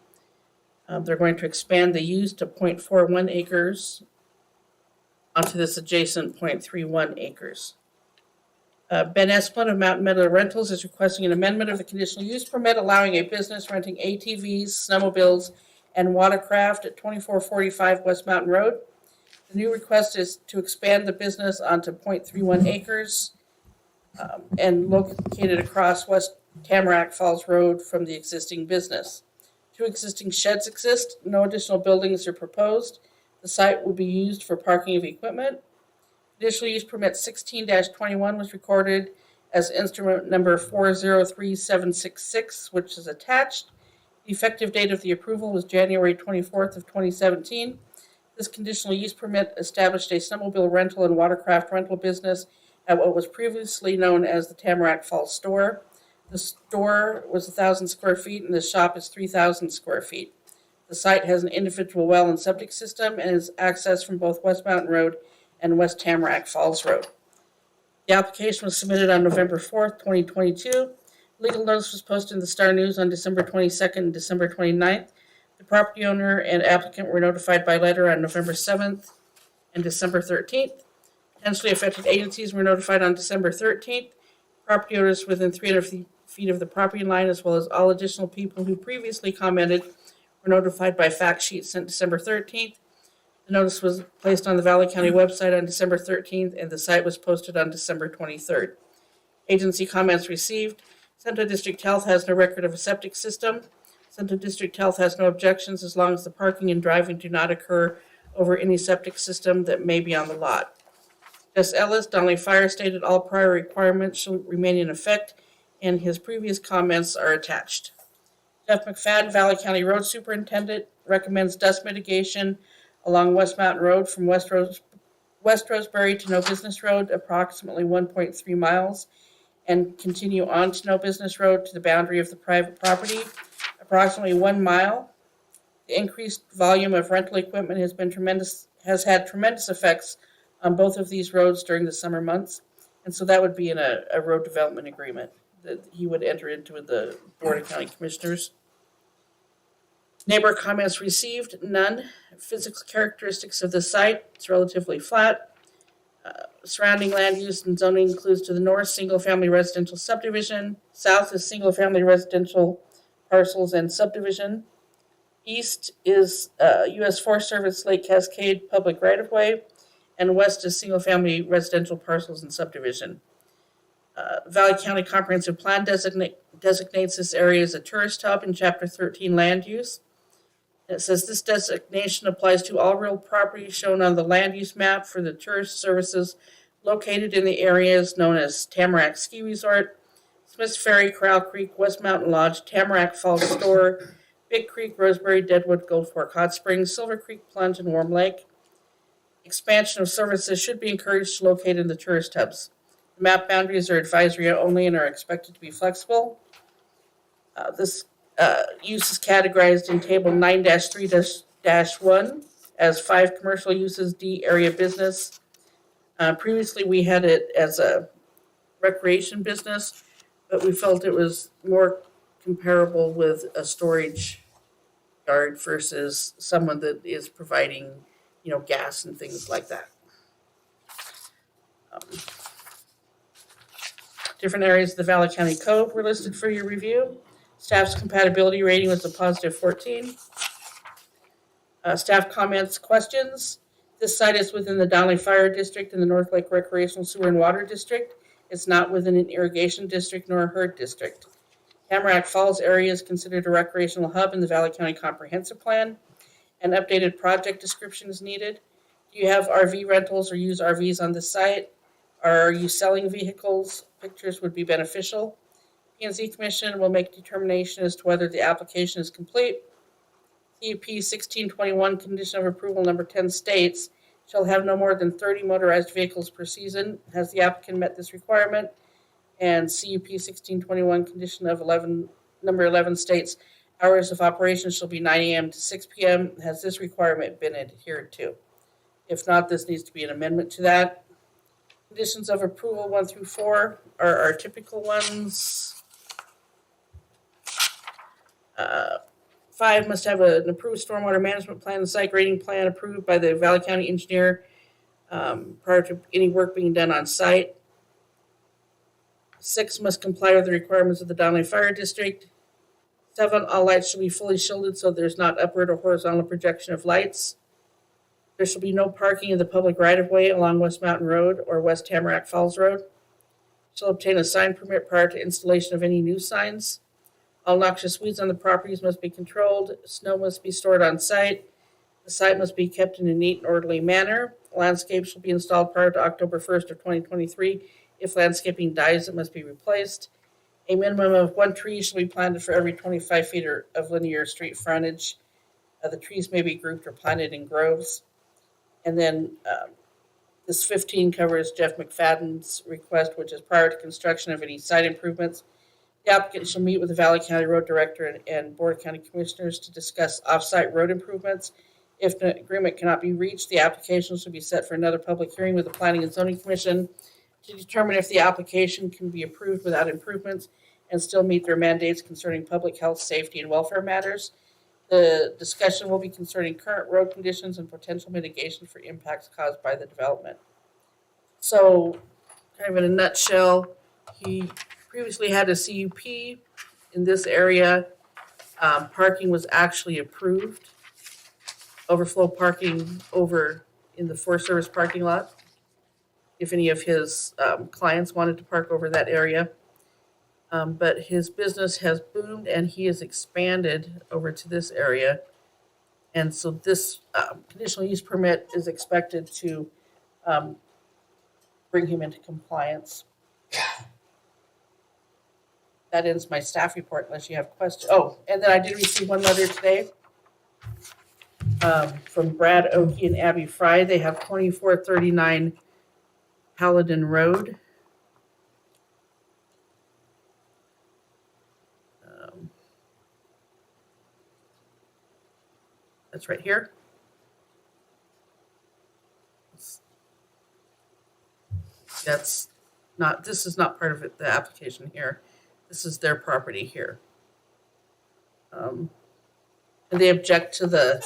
They're going to expand the use to 0.41 acres onto this adjacent 0.31 acres. Ben Esplin of Mountain Meadow Rentals is requesting an amendment of the conditional use permit allowing a business renting ATVs, snowmobiles, and watercraft at 2445 West Mountain Road. The new request is to expand the business onto 0.31 acres and located across West Tamarack Falls Road from the existing business. 2 existing sheds exist. No additional buildings are proposed. The site will be used for parking of equipment. Conditional use permit 16-21 was recorded as instrument number 403766, which is attached. The effective date of the approval was January 24th of 2017. This conditional use permit established a snowmobile rental and watercraft rental business at what was previously known as the Tamarack Falls Store. The store was 1,000 square feet and the shop is 3,000 square feet. The site has an individual well and septic system and is accessed from both West Mountain Road and West Tamarack Falls Road. The application was submitted on November 4th, 2022. Legal notice was posted in the Star News on December 22nd and December 29th. The property owner and applicant were notified by letter on November 7th and December 13th. Potentially affected agencies were notified on December 13th. property owners within 300 feet of the property line, as well as all additional people who previously commented, were notified by fact sheet sent December 13th. The notice was placed on the Valley County website on December 13th, and the site was posted on December 23rd. Agency comments received. Central District Health has no record of a septic system. Central District Health has no objections as long as the parking and driving do not occur over any septic system that may be on the lot. Jess Ellis, Donnelly Fire, stated all prior requirements shall remain in effect, and his previous comments are attached. Jeff McFadden, Valley County Road Superintendent, recommends dust mitigation along West Mountain Road from West Roseberry to No Business Road, approximately 1.3 miles, and continue on to No Business Road to the boundary of the private property, approximately 1 mile. The increased volume of rental equipment has had tremendous effects on both of these roads during the summer months, and so that would be in a road development agreement that he would enter into with the Board of County Commissioners. Neighbor comments received, none. Physical characteristics of the site, it's relatively flat. Surrounding land use and zoning includes to the north, single-family residential subdivision. South is single-family residential parcels and subdivision. East is U.S. Forest Service Lake Cascade public right-of-way. And west is single-family residential parcels and subdivision. Valley County Comprehensive Plan designates this area as a tourist hub in Chapter 13 land use. It says this designation applies to all real property shown on the land use map for the tourist services located in the areas known as Tamarack Ski Resort, Smith's Ferry, Corral Creek, West Mountain Lodge, Tamarack Falls Store, Big Creek, Roseberry, Deadwood, Gold Fork Hot Springs, Silver Creek Plunge, and Warm Lake. Expansion of services should be encouraged to locate in the tourist hubs. The map boundaries are advisory only and are expected to be flexible. This use is categorized in Table 9-3-1 as 5 commercial uses, D area business. Previously, we had it as a recreation business, but we felt it was more comparable with a storage yard versus someone that is providing, gas and things like that. Different areas of the Valley County Code were listed for your review. Staff's compatibility rating was a positive 14. Staff comments, questions. This site is within the Donnelly Fire District and the North Lake Recreational Sewer and Water District. It's not within an irrigation district nor a herd district. Tamarack Falls area is considered a recreational hub in the Valley County Comprehensive Plan. An updated project description is needed. Do you have RV rentals or use RVs on the site? Are you selling vehicles? Pictures would be beneficial. P&Z Commission will make determination as to whether the application is complete. CUP 1621 condition of approval number 10 states shall have no more than 30 motorized vehicles per season. Has the applicant met this requirement? And CUP 1621 condition of number 11 states hours of operation shall be 9 a.m. to 6 p.m. Has this requirement been adhered to? If not, this needs to be an amendment to that. Conditions of approval 1 through 4 are our typical ones. 5 must have an approved stormwater management plan and site grading plan approved by the Valley County engineer prior to any work being done on site. 6 must comply with the requirements of the Donnelly Fire District. 7, all lights shall be fully shielded so there's not upward or horizontal projection of lights. There shall be no parking in the public right-of-way along West Mountain Road or West Tamarack Falls Road. Shall obtain a sign permit prior to installation of any new signs. All noxious weeds on the properties must be controlled. Snow must be stored on site. The site must be kept in a neat and orderly manner. Landscapes shall be installed prior to October 1st of 2023. If landscaping dies, it must be replaced. A minimum of 1 tree shall be planted for every 25 feet of linear street frontage. The trees may be grouped or planted in groves. And then this 15 covers Jeff McFadden's request, which is prior to construction of any site improvements. The applicant shall meet with the Valley County Road Director and Board of County Commissioners to discuss off-site road improvements. If the agreement cannot be reached, the application shall be set for another public hearing with the Planning and Zoning Commission to determine if the application can be approved without improvements and still meet their mandates concerning public health, safety, and welfare matters. The discussion will be concerning current road conditions and potential mitigation for impacts caused by the development. So, kind of in a nutshell, He previously had a CUP in this area. Parking was actually approved. Overflow parking over in the Forest Service parking lot. If any of his clients wanted to park over that area. But his business has boomed and he has expanded over to this area. And so this conditional use permit is expected to bring him into compliance. That ends my staff report unless you have questions. Oh, and then I did receive one letter today from Brad Oakey and Abby Fry. They have 2439 Paladin Road. That's right here. That's not, this is not part of it, the application here. This is their property here. And they object to the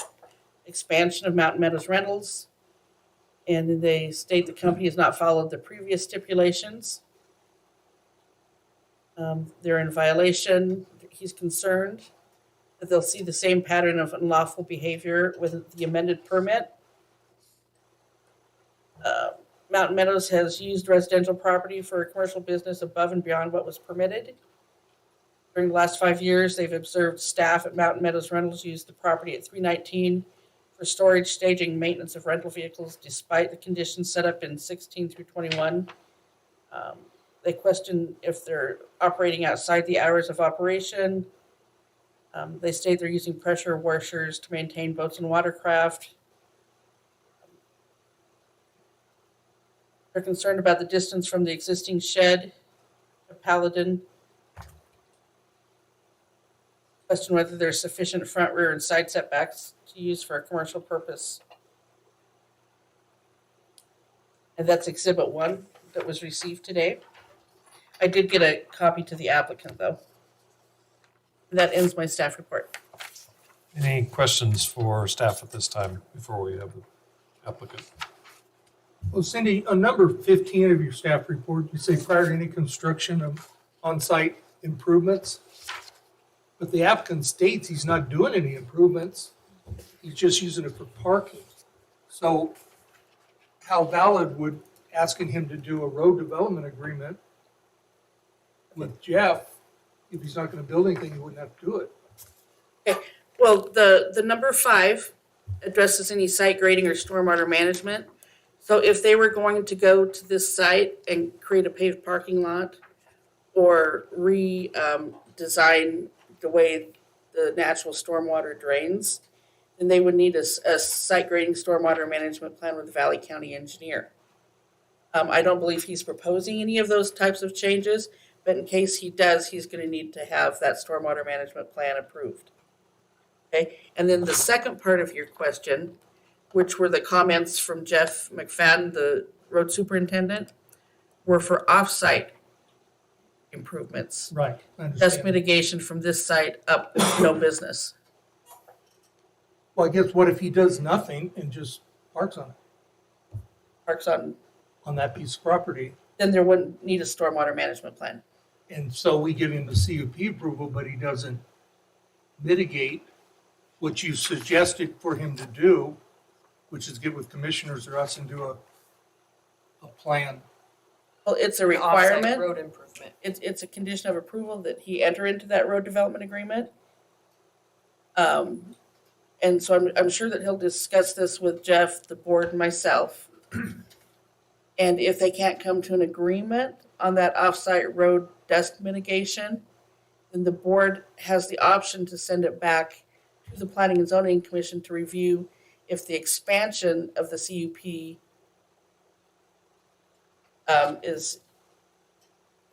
expansion of Mountain Meadows Rentals. And they state the company has not followed the previous stipulations. They're in violation. He's concerned that they'll see the same pattern of unlawful behavior with the amended permit. Mountain Meadows has used residential property for a commercial business above and beyond what was permitted. During the last 5 years, they've observed staff at Mountain Meadows Rentals use the property at 319 for storage, staging, maintenance of rental vehicles, despite the conditions set up in 16 through 21. They question if they're operating outside the hours of operation. They state they're using pressure washers to maintain boats and watercraft. They're concerned about the distance from the existing shed of Paladin. Question whether there's sufficient front, rear, and side setbacks to use for a commercial purpose. And that's Exhibit 1 that was received today. I did get a copy to the applicant, though. And that ends my staff report. Any questions for staff at this time before we have the applicant? Well, Cindy, on number 15 of your staff report, you say prior to any construction of on-site improvements. But the applicant states he's not doing any improvements. He's just using it for parking. So how valid would asking him to do a road development agreement with Jeff, if he's not going to build anything, he wouldn't have to do it? Okay, well, the number 5 addresses any site grading or stormwater management. So if they were going to go to this site and create a paved parking lot or redesign the way the natural stormwater drains, then they would need a site grading stormwater management plan with the Valley County engineer. I don't believe he's proposing any of those types of changes, but in case he does, he's going to need to have that stormwater management plan approved. Okay, and then the second part of your question, which were the comments from Jeff McFadden, the road superintendent, were for off-site improvements. Right. I Dust understand. mitigation from this site up, no business. Well, I guess what if he does nothing and just parks on it, Parks on, on that piece of property? then there wouldn't need a stormwater management plan. And so we give him the CUP approval, but he doesn't mitigate what you suggested for him to do, which is get with commissioners or us and do a plan. Well, it's a Off-site requirement. road improvement. It's a condition of approval that he enter into that road development agreement. And so I'm sure that he'll discuss this with Jeff, the board, and myself. And if they can't come to an agreement on that off-site road dust mitigation, then the board has the option to send it back to the Planning and Zoning Commission to review if the expansion of the CUP is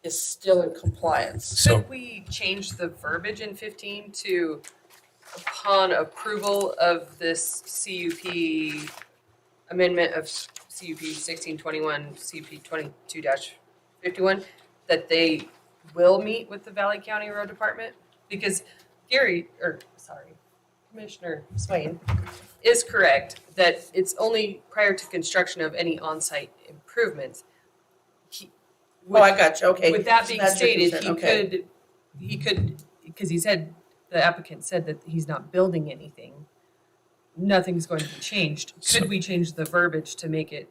still in compliance. So Could we change the verbiage in 15 to upon approval of this CUP amendment of CUP 1621, CUP 22-51, that they will meet with the Valley County Road Department? Because Commissioner Swain is correct that it's only prior to construction of any on-site improvements. Oh, I got you, okay. With that So being that's your stated, concern, okay. he could, because he said, the applicant said that he's not building anything. Nothing's going to be changed. Could we change the verbiage to make it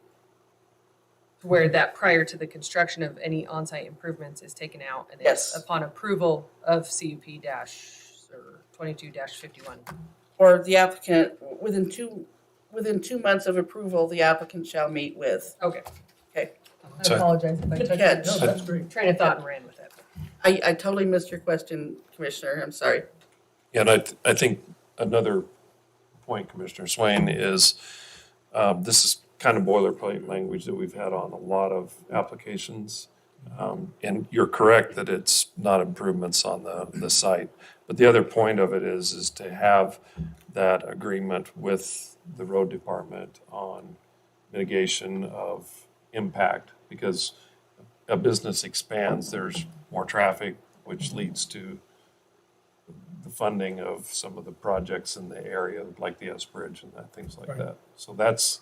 to where that prior to the construction of any on-site improvements is taken out? And Yes. it's upon approval of CUP dash, or 22-51. Or the applicant, within 2 months of approval, the applicant shall meet with. Okay. Okay. I Sorry. apologize if I Good took catch. No, that's great. train of thought and ran with it. I totally missed your question, Commissioner, I'm sorry. Yeah, and I think another point, Commissioner Swain, is this is kind of boilerplate language that we've had on a lot of applications. And you're correct that it's not improvements on the site. But the other point of it is to have that agreement with the road department on mitigation of impact. Because a business expands, there's more traffic, which leads to the funding of some of the projects in the area, like the S Bridge and things like Right. that. So that's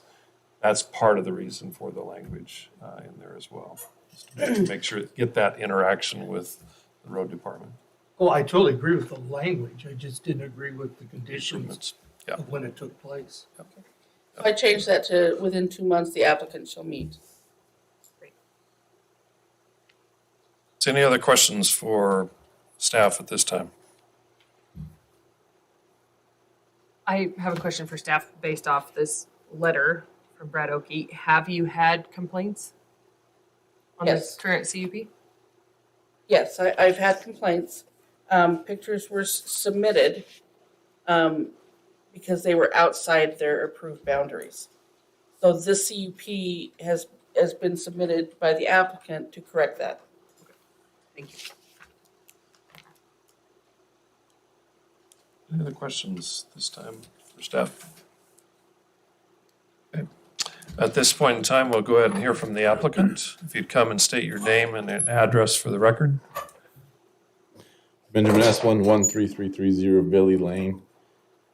part of the reason for the language in there as well. Is to make sure, get that interaction with the road department. Well, I totally agree with the language. I just didn't agree with the conditions Improvements. Yeah. of when it took place. So I changed that to within 2 months, the applicant shall meet. Is any other questions for staff at this time? I have a question for staff based off this letter from Brad Oakey. Have you had complaints on Yes. this current CUP? Yes, I've had complaints. Pictures were submitted because they were outside their approved boundaries. So this CUP has been submitted by the applicant to correct that. Thank you. Any other questions this time for staff? Okay. At this point in time, we'll go ahead and hear from the applicant. If you'd come and state your name and an address for the record. Benjamin S. 1133330 Billy Lane,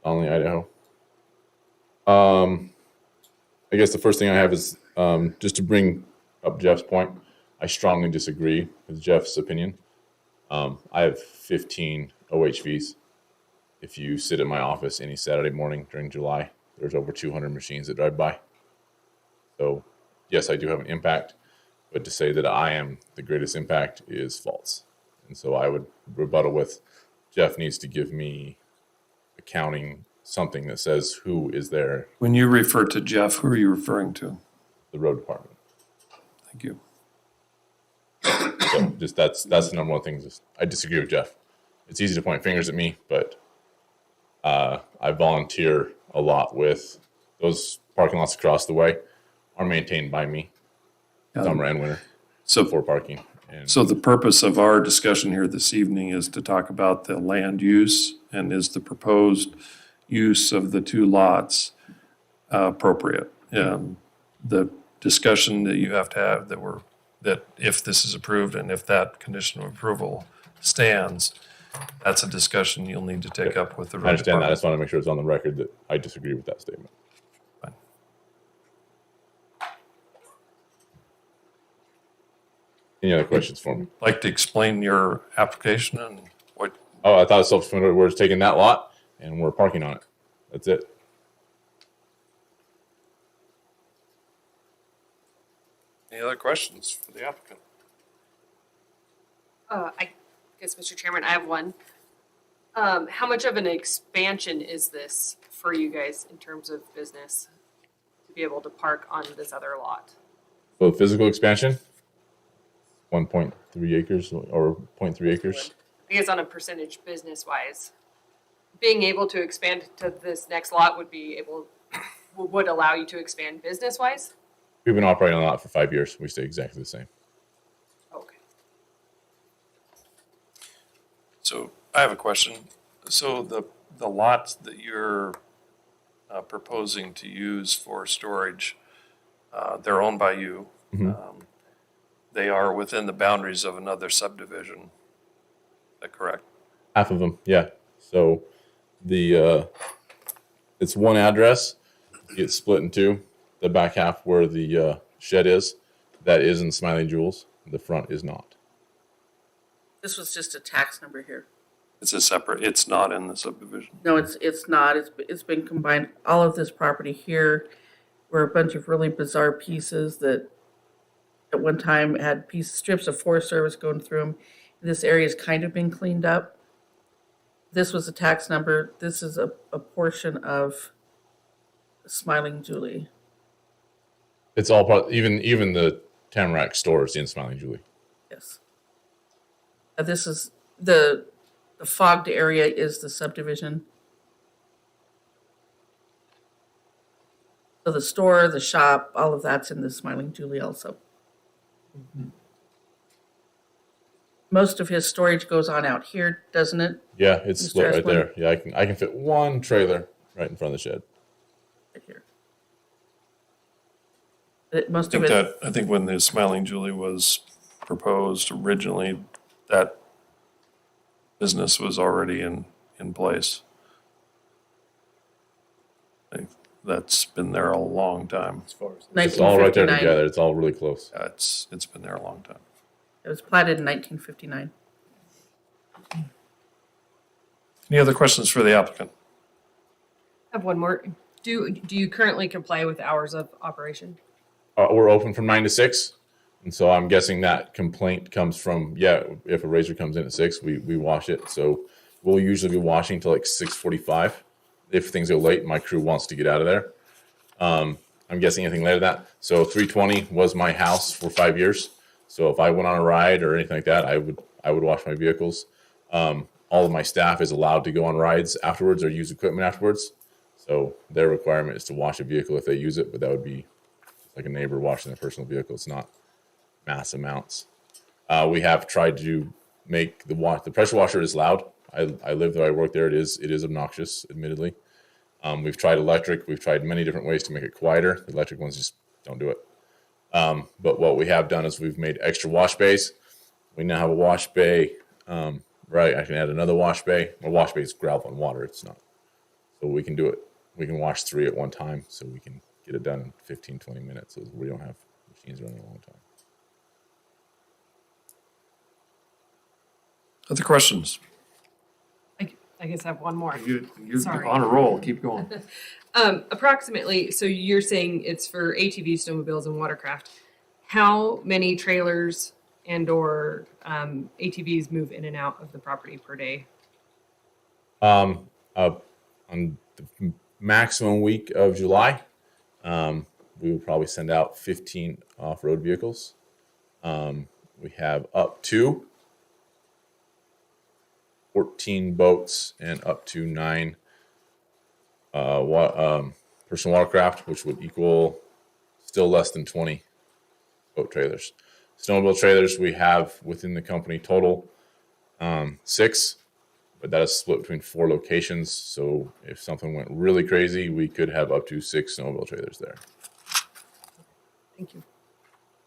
Only, Idaho. I guess the first thing I have is just to bring up Jeff's point. I strongly disagree with Jeff's opinion. I have 15 OHVs. If you sit at my office any Saturday morning during July, there's over 200 machines that drive by. So, yes, I do have an impact, but to say that I am the greatest impact is false. And so I would rebuttal with Jeff needs to give me accounting something that says who is there, When you refer to Jeff, who are you referring to? the road department. Thank you. So just that's the number one thing. Just, I disagree with Jeff. It's easy to point fingers at me, but I volunteer a lot with those parking lots across the way are maintained by me, summer and winter, So for parking. And So the purpose of our discussion here this evening is to talk about the land use and is the proposed use of the two lots appropriate? The discussion that you have to have that if this is approved and if that condition of approval stands, that's a discussion you'll need to take up with the I road understand that. I department. just want to make sure it's on the record that I disagree with that statement. Fine. Any other questions for me? Like to explain your application and what, Oh, I thought it was self-explanatory. We're just taking that lot and we're parking on it. That's it. any other questions for the applicant? I guess, Mr. Chairman, I have one. How much of an expansion is this for you guys in terms of business to be able to park on this other lot? So the physical expansion, 1.3 acres or 0.3 acres. I guess on a percentage business wise, being able to expand to this next lot would allow you to expand business wise? We've been operating on the lot for 5 years. We stay exactly the same. Okay. So I have a question. So the lots that you're proposing to use for storage, they're owned by you. Mhm. They are within the boundaries of another subdivision. Is that correct? Half of them, yeah. So the it's one address. It's split in two. The back half where the shed is, that is in Smiley Jewels. The front is not. This was just a tax number here. It's a separate, it's not in the subdivision. No, it's not. It's been combined. All of this property here were a bunch of really bizarre pieces that at one time had strips of Forest Service going through them. This area has kind of been cleaned up. This was a tax number. This is a portion of Smiling Julie. It's all part, even the Tamarack store is in Smiling Julie. Yes. This is the fogged area is the subdivision. So the store, the shop, all of that's in the Smiling Julie also. Most of his storage goes on out here, doesn't it? Yeah, it's Mr. split right Esplin? there. Yeah, I can fit one trailer right in front of the shed. Right here. Most I of think it, I think when the Smiling Julie was proposed originally, that business was already in place. I think that's been there a long time. As far as It's all right there 1959. together. It's all really close. Yeah, it's been there a long time. It was platted in 1959. Any other questions for the applicant? I have one more. Do you currently comply with hours of operation? We're open from 9 to 6. And so I'm guessing that complaint comes from, if a razor comes in at 6, we wash it. So we'll usually be washing till like 6:45. If things go late, my crew wants to get out of there. I'm guessing anything later than that. So 320 was my house for 5 years. So if I went on a ride or anything like that, I would wash my vehicles. All of my staff is allowed to go on rides afterwards or use equipment afterwards. So their requirement is to wash a vehicle if they use it, but that would be like a neighbor washing their personal vehicle. It's not mass amounts. We have tried to make the pressure washer is loud. I live there, I work there. It is obnoxious, admittedly. We've tried electric. We've tried many different ways to make it quieter. The electric ones just don't do it. But what we have done is we've made extra wash bays. We now have a wash bay. Right, I can add another wash bay. My wash bay is gravel and water. It's not. So we can do it. We can wash 3 at one time, so we can get it done in 15, 20 minutes. So we don't have machines running a long time. Other questions? I guess I have one more. You're Sorry. on a roll. Keep going. Approximately, so you're saying it's for ATVs, snowmobiles, and watercraft. How many trailers and or ATVs move in and out of the property per day? On the maximum week of July, we will probably send out 15 off-road vehicles. We have up to 14 boats and up to 9 personal watercraft, which would equal still less than 20 boat trailers. Snowmobile trailers we have within the company total 6, but that is split between 4 locations. So if something went really crazy, we could have up to 6 snowmobile trailers there. Thank you.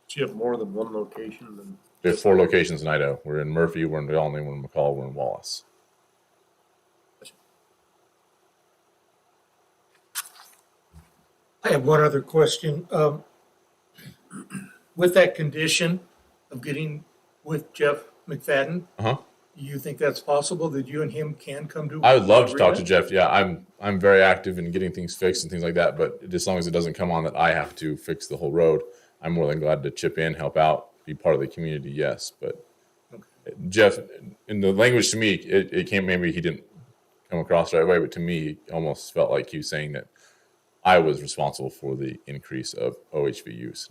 Do you have more than one location? Than We have 4 locations in Idaho. We're in Murphy, we're in Valney, we're in McCall, we're in Wallace. I have one other question. With that condition of getting with Jeff McFadden, Uh-huh. do you think that's possible that you and him can come to? I would love to talk to agreement? Jeff. Yeah, I'm very active in getting things fixed and things like that. But as long as it doesn't come on that I have to fix the whole road, I'm more than glad to chip in, help out, be part of the community. Yes, but Jeff, in the language to me, it came. Maybe he didn't come across the right way, but to me, it almost felt like he was saying that I was responsible for the increase of OHV use.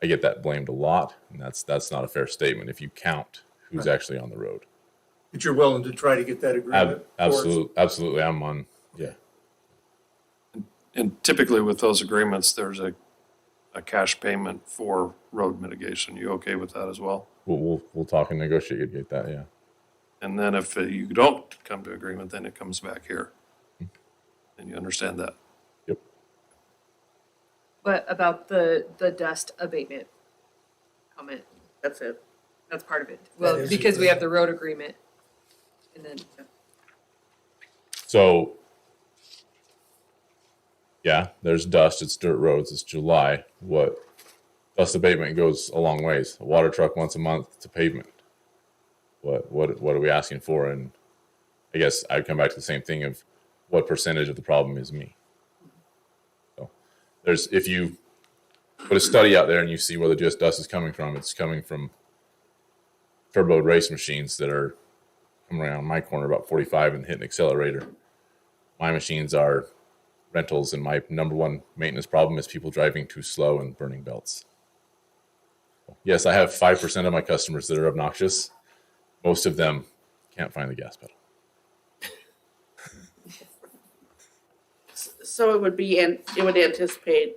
I get that blamed a lot, and that's not a fair statement if you count who's actually on the road. But you're willing to try to get that agreement? for us? Absolutely. I'm on. Yeah. And typically with those agreements, there's a cash payment for road mitigation. You okay with that as well? We'll talk and negotiate to get that. Yeah. And then if you don't come to agreement, then it comes back here. And you understand that. Yep. But about the dust abatement comment, That's it. that's part of it. That Well, is because we agreement. have the road agreement. And then, So, yeah, there's dust. It's dirt roads. It's July. What Dust abatement goes a long ways. A water truck once a month to pavement. What are we asking for? And I guess I'd come back to the same thing of what percentage of the problem is me. So if you put a study out there and you see where the dust is coming from, it's coming from turbo race machines that are coming around my corner about 45 and hitting accelerator. My machines are rentals, and my number one maintenance problem is people driving too slow and burning belts. Yes, I have 5% of my customers that are obnoxious. Most of them can't find the gas pedal. So it would be, and it would anticipate,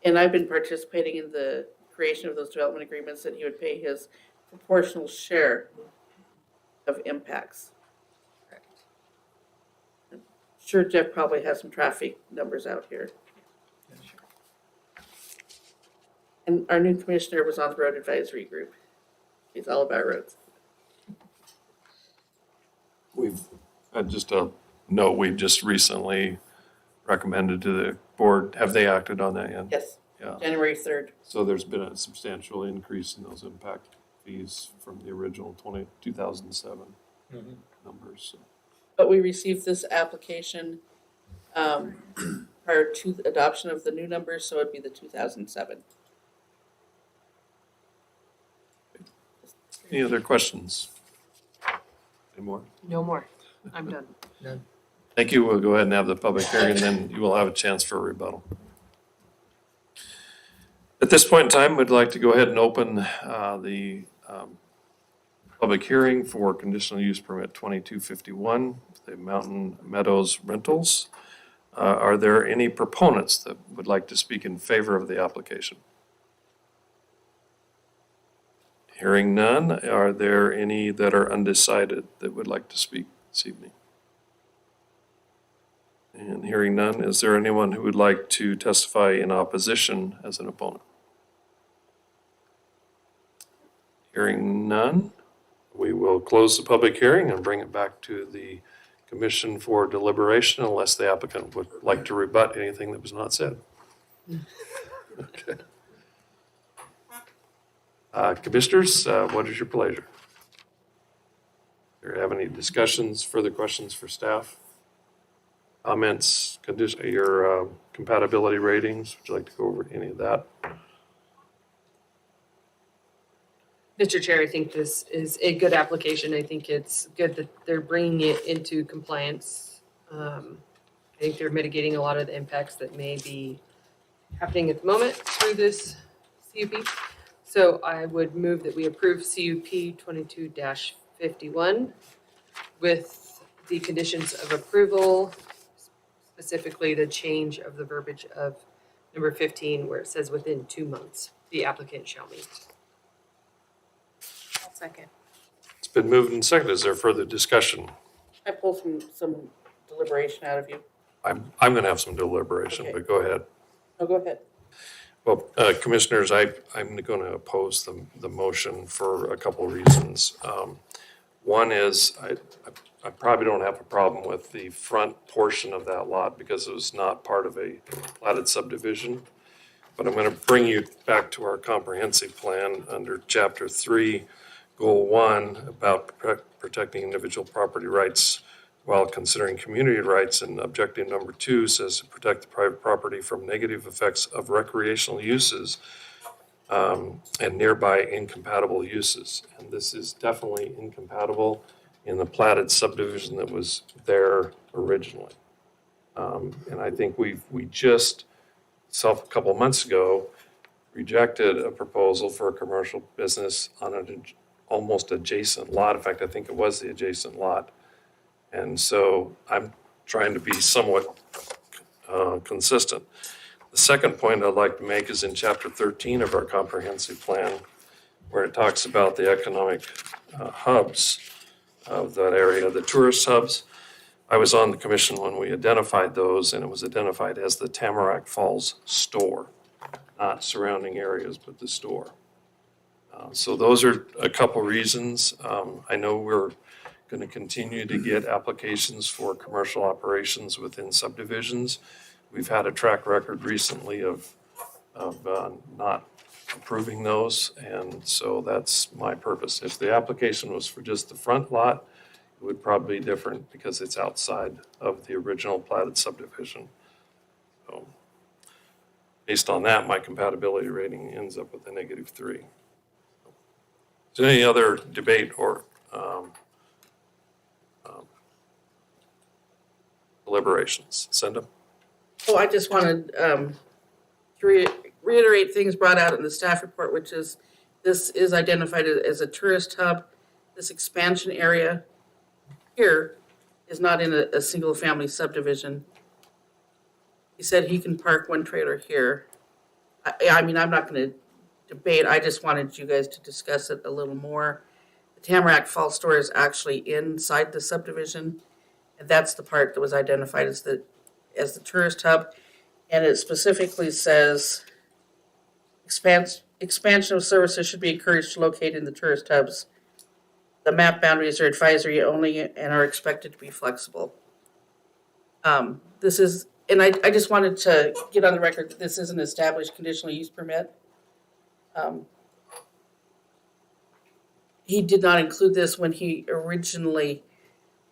and I've been participating in the creation of those development agreements, that he would pay his proportional share of impacts. Sure, Jeff probably has some traffic numbers out here. And our new commissioner was on the road advisory group. He's all about roads. We've, just a note, we've just recently recommended to the board, have they acted on that yet? Yes, Yeah, January 3rd. so there's been a substantial increase in those impact fees from the original 2007 numbers, so. But we received this application prior to the adoption of the new numbers, so it'd be the 2007. Any other questions? Any more? No more. I'm done. Thank you. We'll go ahead and have the public hearing, and then you will have a chance for a rebuttal. At this point in time, we'd like to go ahead and open the public hearing for conditional use permit 2251, the Mountain Meadows Rentals. Are there any proponents that would like to speak in favor of the application? Hearing none, are there any that are undecided that would like to speak this evening? And hearing none, is there anyone who would like to testify in opposition as an opponent? Hearing none, we will close the public hearing and bring it back to the commission for deliberation unless the applicant would like to rebut anything that was not said. Okay. Commissioners, what is your pleasure? Do you have any discussions, further questions for staff? Comments, your compatibility ratings? Would you like to go over any of that? Mr. Chair, I think this is a good application. I think it's good that they're bringing it into compliance. I think they're mitigating a lot of the impacts that may be happening at the moment through this CUP. So I would move that we approve CUP 22-51 with the conditions of approval, specifically the change of the verbiage of number 15 where it says within 2 months, the applicant shall meet. Second. It's been moved and seconded. Is there further discussion? I pulled some deliberation out of you. I'm going to have some deliberation, Okay. but go ahead. Oh, go ahead. Well, commissioners, I'm going to oppose the motion for a couple of reasons. One is I probably don't have a problem with the front portion of that lot because it was not part of a platted subdivision. But I'm going to bring you back to our comprehensive plan under Chapter 3, Goal 1, about protecting individual property rights while considering community rights, and objective number 2 says to protect the private property from negative effects of recreational uses and nearby incompatible uses. And this is definitely incompatible in the platted subdivision that was there originally. And I think we just, a couple of months ago, rejected a proposal for a commercial business on an almost adjacent lot. In fact, I think it was the adjacent lot. And so I'm trying to be somewhat consistent. The second point I'd like to make is in Chapter 13 of our comprehensive plan, where it talks about the economic hubs of that area, the tourist hubs. I was on the commission when we identified those, and it was identified as the Tamarack Falls store, not surrounding areas, but the store. So those are a couple reasons. I know we're going to continue to get applications for commercial operations within subdivisions. We've had a track record recently of not approving those, and so that's my purpose. If the application was for just the front lot, it would probably be different because it's outside of the original platted subdivision. So based on that, my compatibility rating ends up with a -3. Is there any other debate or deliberations? Cinda? Oh, I just wanted to reiterate things brought out in the staff report, which is this is identified as a tourist hub. This expansion area here is not in a single-family subdivision. He said he can park one trailer here. I mean, I'm not going to debate. I just wanted you guys to discuss it a little more. The Tamarack Falls store is actually inside the subdivision, and that's the part that was identified as the tourist hub. And it specifically says expansion of services should be encouraged to locate in the tourist hubs. The map boundaries are advisory only and are expected to be flexible. This is, and I just wanted to get on the record that this is an established conditional use permit. He did not include this when he originally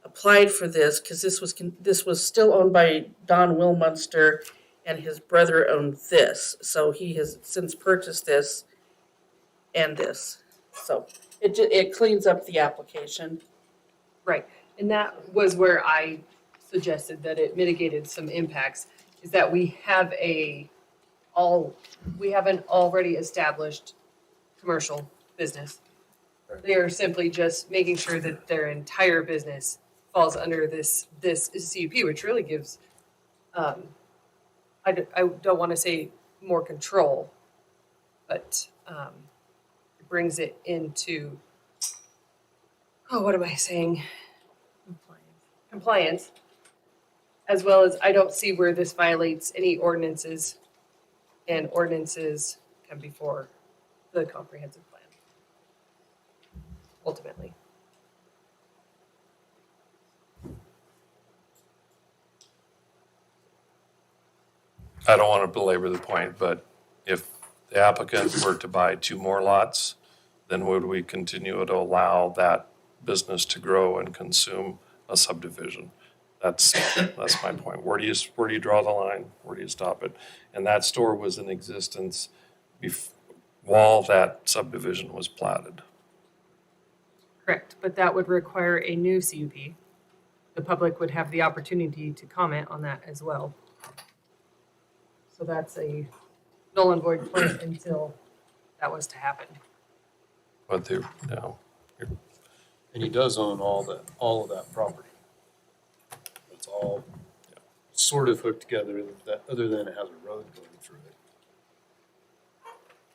applied for this because this was still owned by Don Wilmunster, and his brother owned this. So he has since purchased this and this. So it cleans up the application. Right, and that was where I suggested that it mitigated some impacts, is that we have an already established commercial business. They are simply just making sure that their entire business falls under this CUP, which really gives, I don't want to say more control, but it brings it into, what am I saying? Compliance. As well as I don't see where this violates any ordinances, and ordinances come before the comprehensive plan, ultimately. I don't want to belabor the point, but if the applicant were to buy 2 more lots, then would we continue to allow that business to grow and consume a subdivision? That's my point. Where do you draw the line? Where do you stop it? And that store was in existence while that subdivision was platted. Correct, but that would require a new CUP. The public would have the opportunity to comment on that as well. So that's a null and void point until that was to happen. But no. And he does own all of that property. It's all sort of hooked together, that other than it has a road going through it.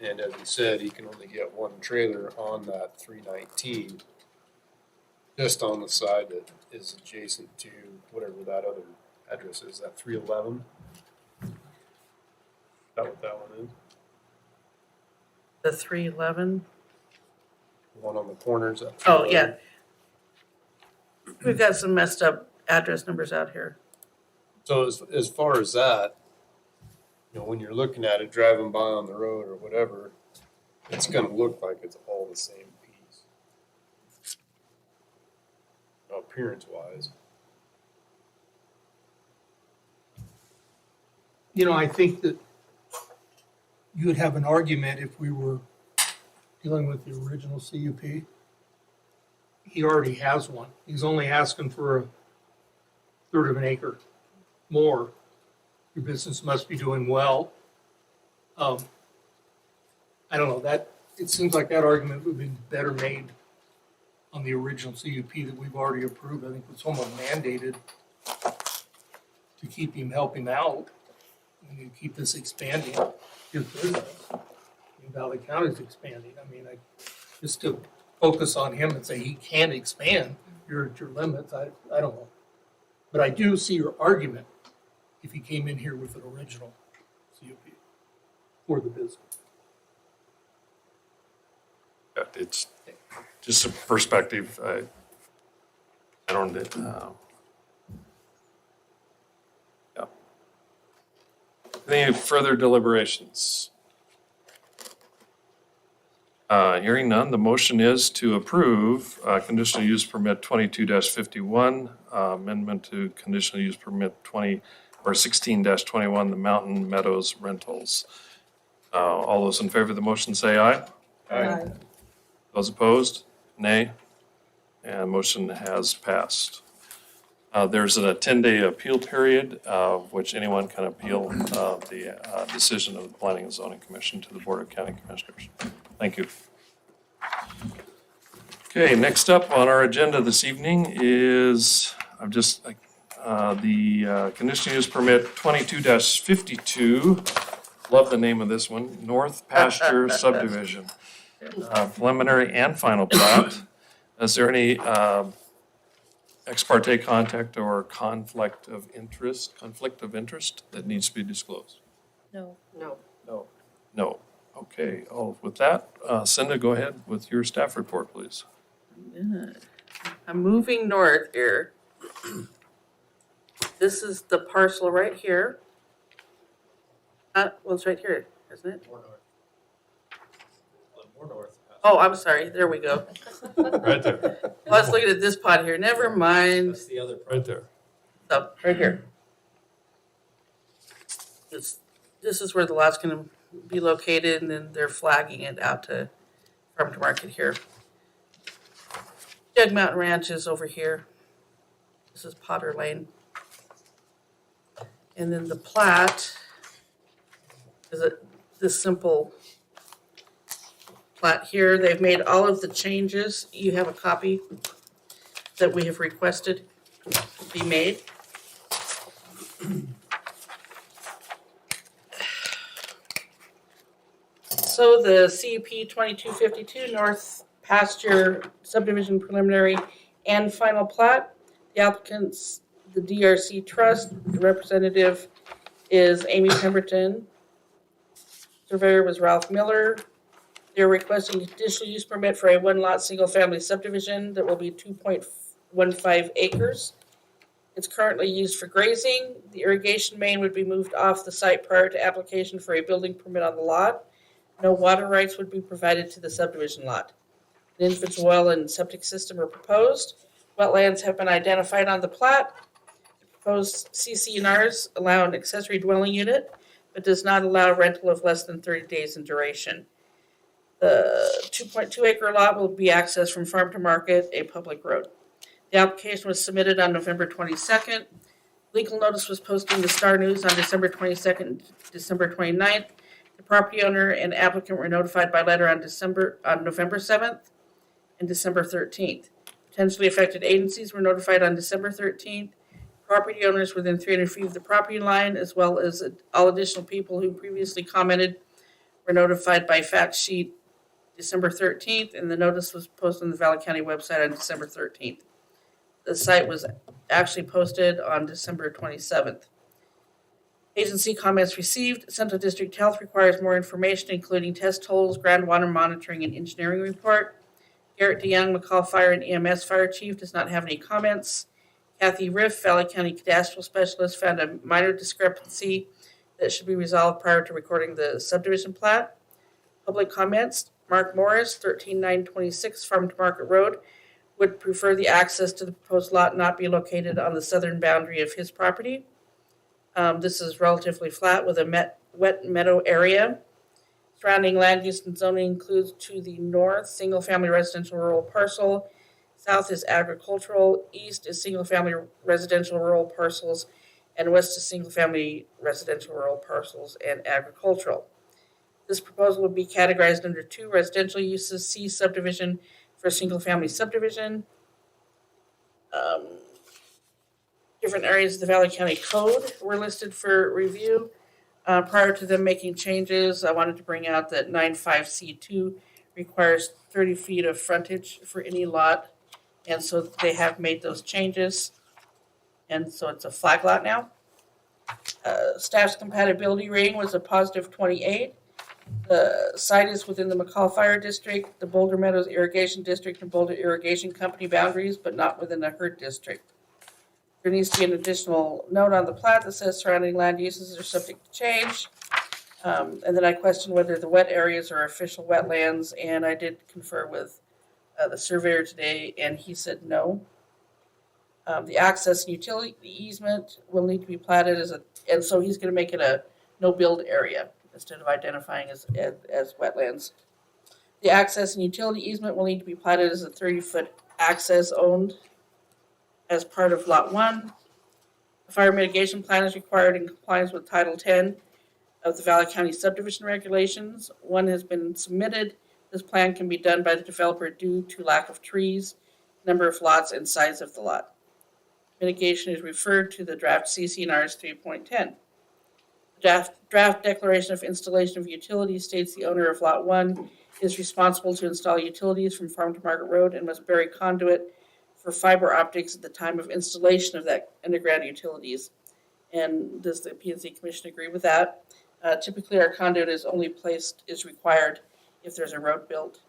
And as he said, he can only get one trailer on that 319, just on the side that is adjacent to whatever that other address is, that 311. Is that what that one is? The 311. The one on the corners. That Oh, 311? yeah. We've got some messed up address numbers out here. So as far as that, when you're looking at it, driving by on the road or whatever, it's going to look like it's all the same piece, appearance-wise. I think that you would have an argument if we were dealing with the original CUP. He already has one. He's only asking for a third of an acre more. Your business must be doing well. I don't know, it seems like that argument would be better made on the original CUP that we've already approved. I think it's almost mandated to keep him, help him out, and to keep this expanding his business. Valley County's expanding. I mean, just to focus on him and say he can't expand, you're at your limits, I don't know. But I do see your argument if he came in here with an original CUP for the business. It's just a perspective. I don't. Yeah. Any further deliberations? Hearing none, the motion is to approve conditional use permit 22-51, amendment to conditional use permit 16-21, the Mountain Meadows Rentals. All those in favor of the motion say aye. Aye. Those opposed, nay. And motion has passed. There's a 10-day appeal period, which anyone can appeal the decision of the Planning and Zoning Commission to the Board of County Commissioners. Thank you. Okay, next up on our agenda this evening is, the conditional use permit 22-52. Love the name of this one, North Pasture Subdivision. Preliminary and final plat. Is there any ex parte contact or conflict of interest that needs to be disclosed? No. No. Okay, with that, Cinda, go ahead with your staff report, please. Good. I'm moving north here. This is the parcel right here. Well, it's right here, isn't it? More north. Oh, I'm sorry. There we go. Right there, I was looking at this pot here. Never mind. That's the other. right there. Oh, right here. This is where the lot's gonna be located, and then they're flagging it out to farm to market here. Jug Mountain Ranch is over here. This is Potter Lane. And then the plat is this simple plat here. They've made all of the changes. You have a copy that we have requested be made. So the CUP 2252 North Pasture Subdivision Preliminary and Final Plat. The applicants, the DRC Trust, the representative is Amy Pemberton. Surveyor was Ralph Miller. They're requesting a conditional use permit for a one-lot, single-family subdivision that will be 2.15 acres. It's currently used for grazing. The irrigation main would be moved off the site prior to application for a building permit on the lot. No water rights would be provided to the subdivision lot. An individual well and septic system are proposed. Wetlands have been identified on the plat. Proposed CC&Rs allow an accessory dwelling unit, but does not allow rental of less than 30 days in duration. The 2.2 acre lot will be accessed from farm to market, a public road. The application was submitted on November 22nd. Legal notice was posted in the Star News on December 22nd, December 29th. The property owner and applicant were notified by letter on November 7th and December 13th. Potentially affected agencies were notified on December 13th. Property owners within 300 feet of the property line, as well as all additional people who previously commented, were notified by fact sheet December 13th, and the notice was posted on the Valley County website on December 13th. The site was actually posted on December 27th. Agency comments received. Central District Health requires more information, including test holes, groundwater monitoring, and engineering report. Garrett DeYoung, McCall Fire and EMS Fire Chief, does not have any comments. Kathy Riff, Valley County Cadastral Specialist, found a minor discrepancy that should be resolved prior to recording the subdivision plat. Public comments. Mark Morris, 13926 Farm to Market Road, would prefer the access to the proposed lot not be located on the southern boundary of his property. This is relatively flat with a wet meadow area. Surrounding land use and zoning includes to the north, single-family residential rural parcel. South is agricultural. East is single-family residential rural parcels. And west is single-family residential rural parcels and agricultural. This proposal would be categorized under 2 residential uses, C subdivision for single-family subdivision. Different areas of the Valley County Code were listed for review. Prior to them making changes, I wanted to bring out that 95C2 requires 30 feet of frontage for any lot. And so they have made those changes. And so it's a flag lot now. Staff's compatibility rating was a positive 28. The site is within the McCall Fire District, the Boulder Meadows Irrigation District, and Boulder Irrigation Company boundaries, but not within the HERT district. There needs to be an additional note on the plat that says surrounding land uses are subject to change. And then I questioned whether the wet areas are official wetlands, and I did confer with the surveyor today, and he said no. The access and utility easement will need to be platted and so he's gonna make it a no-build area instead of identifying as wetlands. The access and utility easement will need to be platted as a 30-foot access owned as part of Lot 1. A fire mitigation plan is required in compliance with Title 10 of the Valley County subdivision regulations. One has been submitted. This plan can be done by the developer due to lack of trees, number of lots, and size of the lot. Mitigation is referred to the draft CCNRs 3.10. Draft declaration of installation of utilities states the owner of Lot 1 is responsible to install utilities from Farm to Market Road and must bury conduit for fiber optics at the time of installation of that underground utilities. And does the P&Z Commission agree with that? Typically, our conduit is required if there's a road built.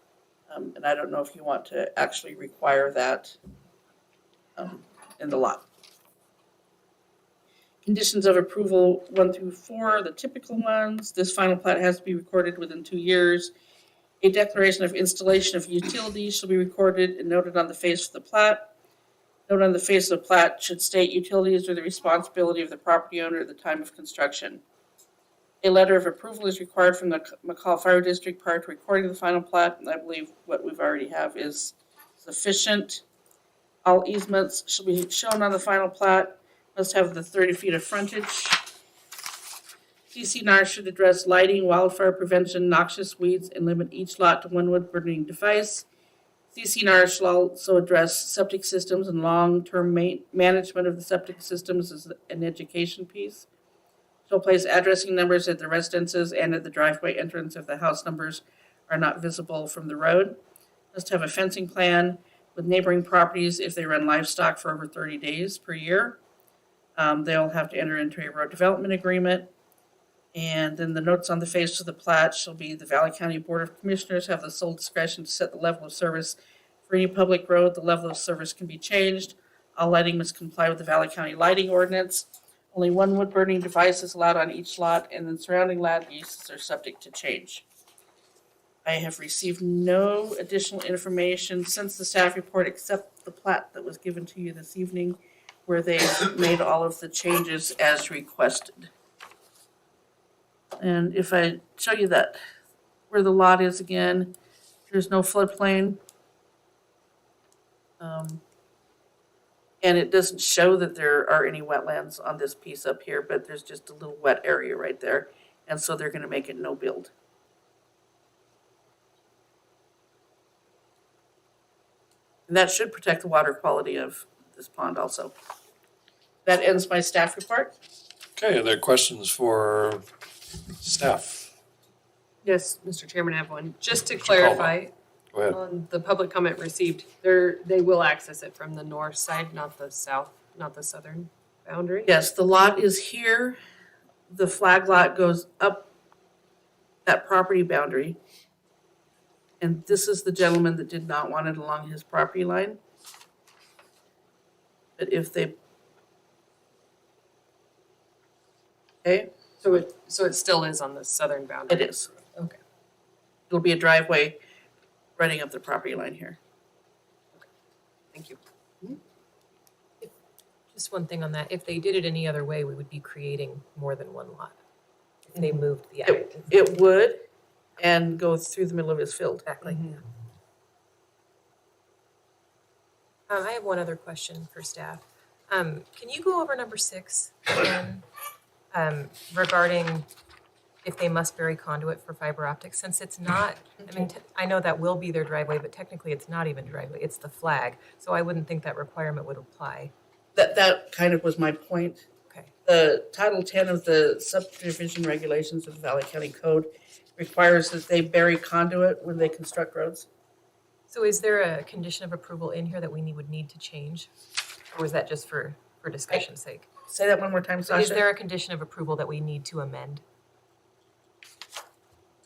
And I don't know if you want to actually require that in the lot. Conditions of approval 1 through 4, the typical ones. This final plat has to be recorded within 2 years. A declaration of installation of utilities shall be recorded and noted on the face of the plat. Note on the face of the plat should state utilities are the responsibility of the property owner at the time of construction. A letter of approval is required from the McCall Fire District prior to recording the final plat, and I believe what we've already have is sufficient. All easements shall be shown on the final plat, must have the 30 feet of frontage. CCNR should address lighting, wildfire prevention, noxious weeds, and limit each lot to 1 wood burning device. CCNR shall also address septic systems and long-term management of the septic systems as an education piece. Shall place addressing numbers at the residences and at the driveway entrance if the house numbers are not visible from the road. Must have a fencing plan with neighboring properties if they run livestock for over 30 days per year. They'll have to enter into a road development agreement. And then the notes on the face of the plat shall be the Valley County Board of Commissioners have the sole discretion to set the level of service for any public road. The level of service can be changed. All lighting must comply with the Valley County lighting ordinance. Only 1 wood burning device is allowed on each lot, and then surrounding land uses are subject to change. I have received no additional information since the staff report except the plat that was given to you this evening, where they made all of the changes as requested. And if I show you that, where the lot is again, there's no floodplain. And it doesn't show that there are any wetlands on this piece up here, but there's just a little wet area right there. And so they're gonna make it no build. And that should protect the water quality of this pond also. That ends my staff report. Okay, are there questions for staff? Yes, Mr. Chairman, I have one. Just to Mr. Caldwell. clarify, Go ahead. on the public comment received, they will access it from the north side, not the south, not the southern boundary? Yes, the lot is here. The flag lot goes up that property boundary. And this is the gentleman that did not want it along his property line. But if they. Okay, So it still is on the southern boundary? it is. Okay. It'll be a driveway running up the property line here. Thank you. Just one thing on that, if they did it any other way, we would be creating more than one lot. If they moved the. It would, and go through the middle of his field. Exactly. I have one other question for staff. Can you go over number 6 again, regarding if they must bury conduit for fiber optics? Since it's not, I mean, I know that will be their driveway, but technically it's not even driveway, it's the flag. So I wouldn't think that requirement would apply. That kind of was my point. Okay. The Title 10 of the subdivision regulations of the Valley County Code requires that they bury conduit when they construct roads. So is there a condition of approval in here that we would need to change? Or was that just for discussion's sake? Say that one more time, So is Sasha. there a condition of approval that we need to amend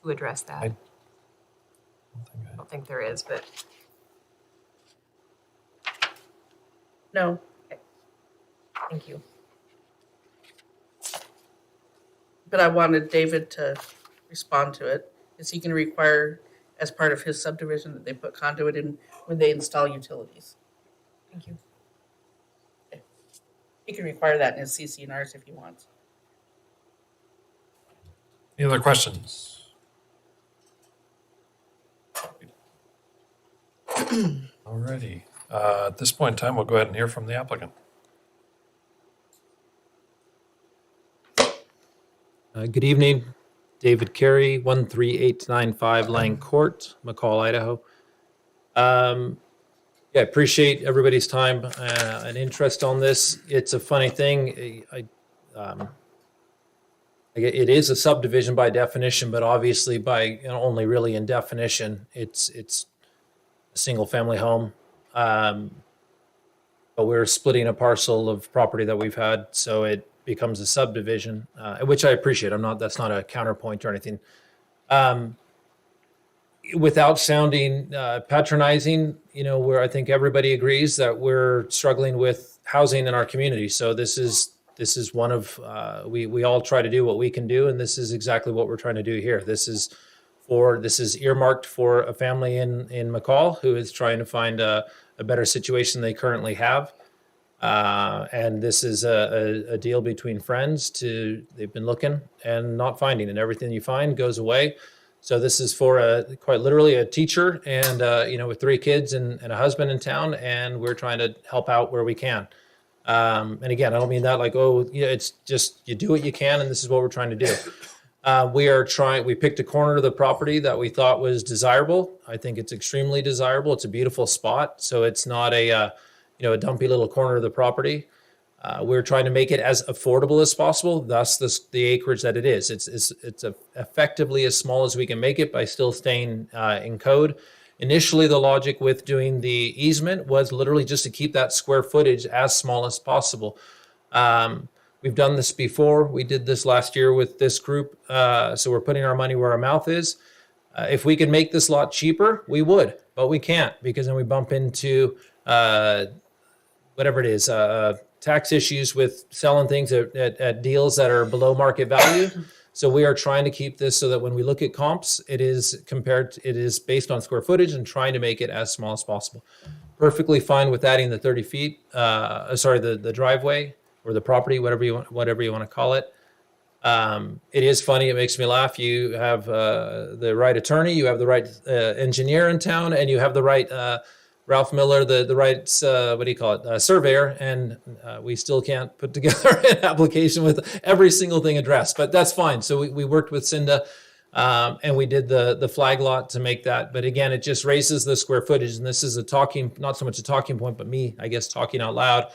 to address that? I don't think there is, but No. thank you. but I wanted David to respond to it. Is he gonna require, as part of his subdivision, that they put conduit in when they install utilities? Thank you. He can require that in his CCNRs if he wants. Any other questions? Alrighty. At this point in time, we'll go ahead and hear from the applicant. Good evening, David Carey, 13895 Lang Court, McCall, Idaho. Yeah, appreciate everybody's time and interest on this. It's a funny thing. It is a subdivision by definition, but obviously by only really in definition, it's a single family home. But we're splitting a parcel of property that we've had, so it becomes a subdivision, which I appreciate. That's not a counterpoint or anything. Without sounding patronizing, where I think everybody agrees that we're struggling with housing in our community. So this is one of we all try to do what we can do, and this is exactly what we're trying to do here. This is earmarked for a family in McCall who is trying to find a better situation they currently have. And this is a deal between friends they've been looking and not finding, and everything you find goes away. So this is for quite literally a teacher and, with 3 kids and a husband in town, and we're trying to help out where we can. And again, I don't mean that like, it's just, you do what you can, and this is what we're trying to do. We picked a corner of the property that we thought was desirable. I think it's extremely desirable. It's a beautiful spot. So it's not a dumpy little corner of the property. We're trying to make it as affordable as possible. Thus the acreage that it is. It's effectively as small as we can make it by still staying in code. Initially, the logic with doing the easement was literally just to keep that square footage as small as possible. We've done this before. We did this last year with this group. So we're putting our money where our mouth is. If we could make this lot cheaper, we would, but we can't, because then we bump into whatever it is, tax issues with selling things at deals that are below market value. So we are trying to keep this so that when we look at comps, it is based on square footage and trying to make it as small as possible. Perfectly fine with adding the 30 feet, the driveway or the property, whatever you want to call it. It is funny. It makes me laugh. You have the right attorney, you have the right engineer in town, and you have the right Ralph Miller, the right, surveyor, and we still can't put together an application with every single thing addressed, but that's fine. So we worked with Cinda, and we did the flag lot to make that. But again, it just raises the square footage, and this is not so much a talking point, but me, I guess, talking out loud.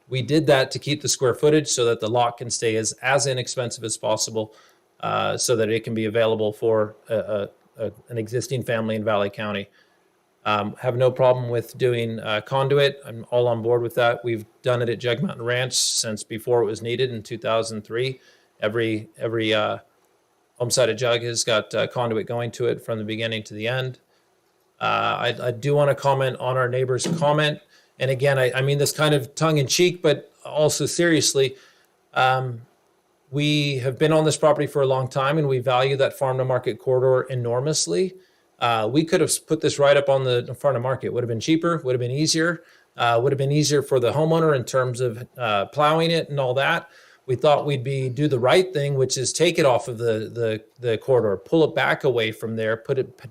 We did that to keep the square footage so that the lot can stay as inexpensive as possible, so that it can be available for an existing family in Valley County. Have no problem with doing conduit. I'm all on board with that. We've done it at Jug Mountain Ranch since before it was needed in 2003. Every home site at Jug has got conduit going to it from the beginning to the end. I do want to comment on our neighbor's comment. And again, I mean this kind of tongue in cheek, but also seriously. We have been on this property for a long time, and we value that farm to market corridor enormously. We could have put this right up on the farm to market. Would have been cheaper, would have been easier, would have been easier for the homeowner in terms of plowing it and all that. We thought we'd do the right thing, which is take it off of the corridor, pull it back away from there,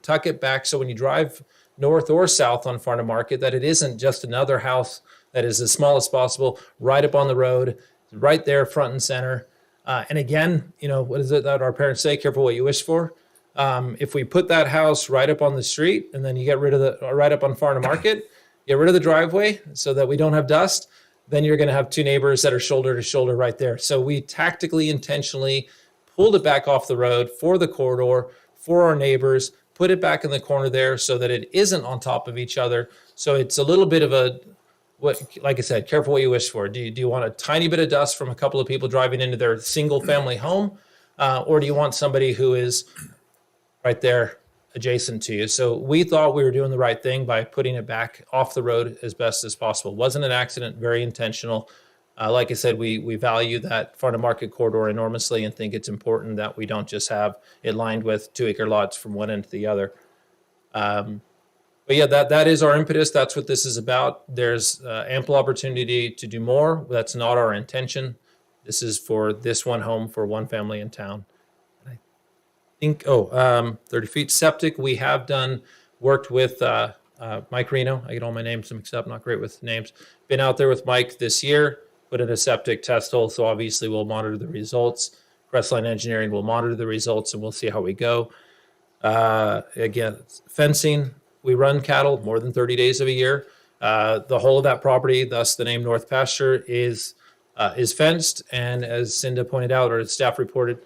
tuck it back so when you drive north or south on farm to market, that it isn't just another house that is as small as possible, right up on the road, right there, front and center. And again, what is it that our parents say? Careful what you wish for. If we put that house right up on the street and then you get rid of right up on farm to market, get rid of the driveway so that we don't have dust, then you're going to have 2 neighbors that are shoulder to shoulder right there. So we tactically, intentionally pulled it back off the road for the corridor, for our neighbors, put it back in the corner there so that it isn't on top of each other. So it's a little bit of like I said, careful what you wish for. Do you want a tiny bit of dust from a couple of people driving into their single family home? Or do you want somebody who is right there adjacent to you? So we thought we were doing the right thing by putting it back off the road as best as possible. It wasn't an accident, very intentional. Like I said, we value that front of market corridor enormously and think it's important that we don't just have it lined with 2-acre lots from one end to the other. But yeah, that is our impetus. That's what this is about. There's ample opportunity to do more. That's not our intention. This is for this one home for one family in town. I think, 30 feet septic. We have worked with Mike Reno. I get all my names mixed up, not great with names. Been out there with Mike this year, put in a septic test hole. So obviously we'll monitor the results. Crestline Engineering will monitor the results and we'll see how we go. Again, fencing. We run cattle more than 30 days of a year. The whole of that property, thus the name North Pasture, is fenced. And as Cinda pointed out, or staff report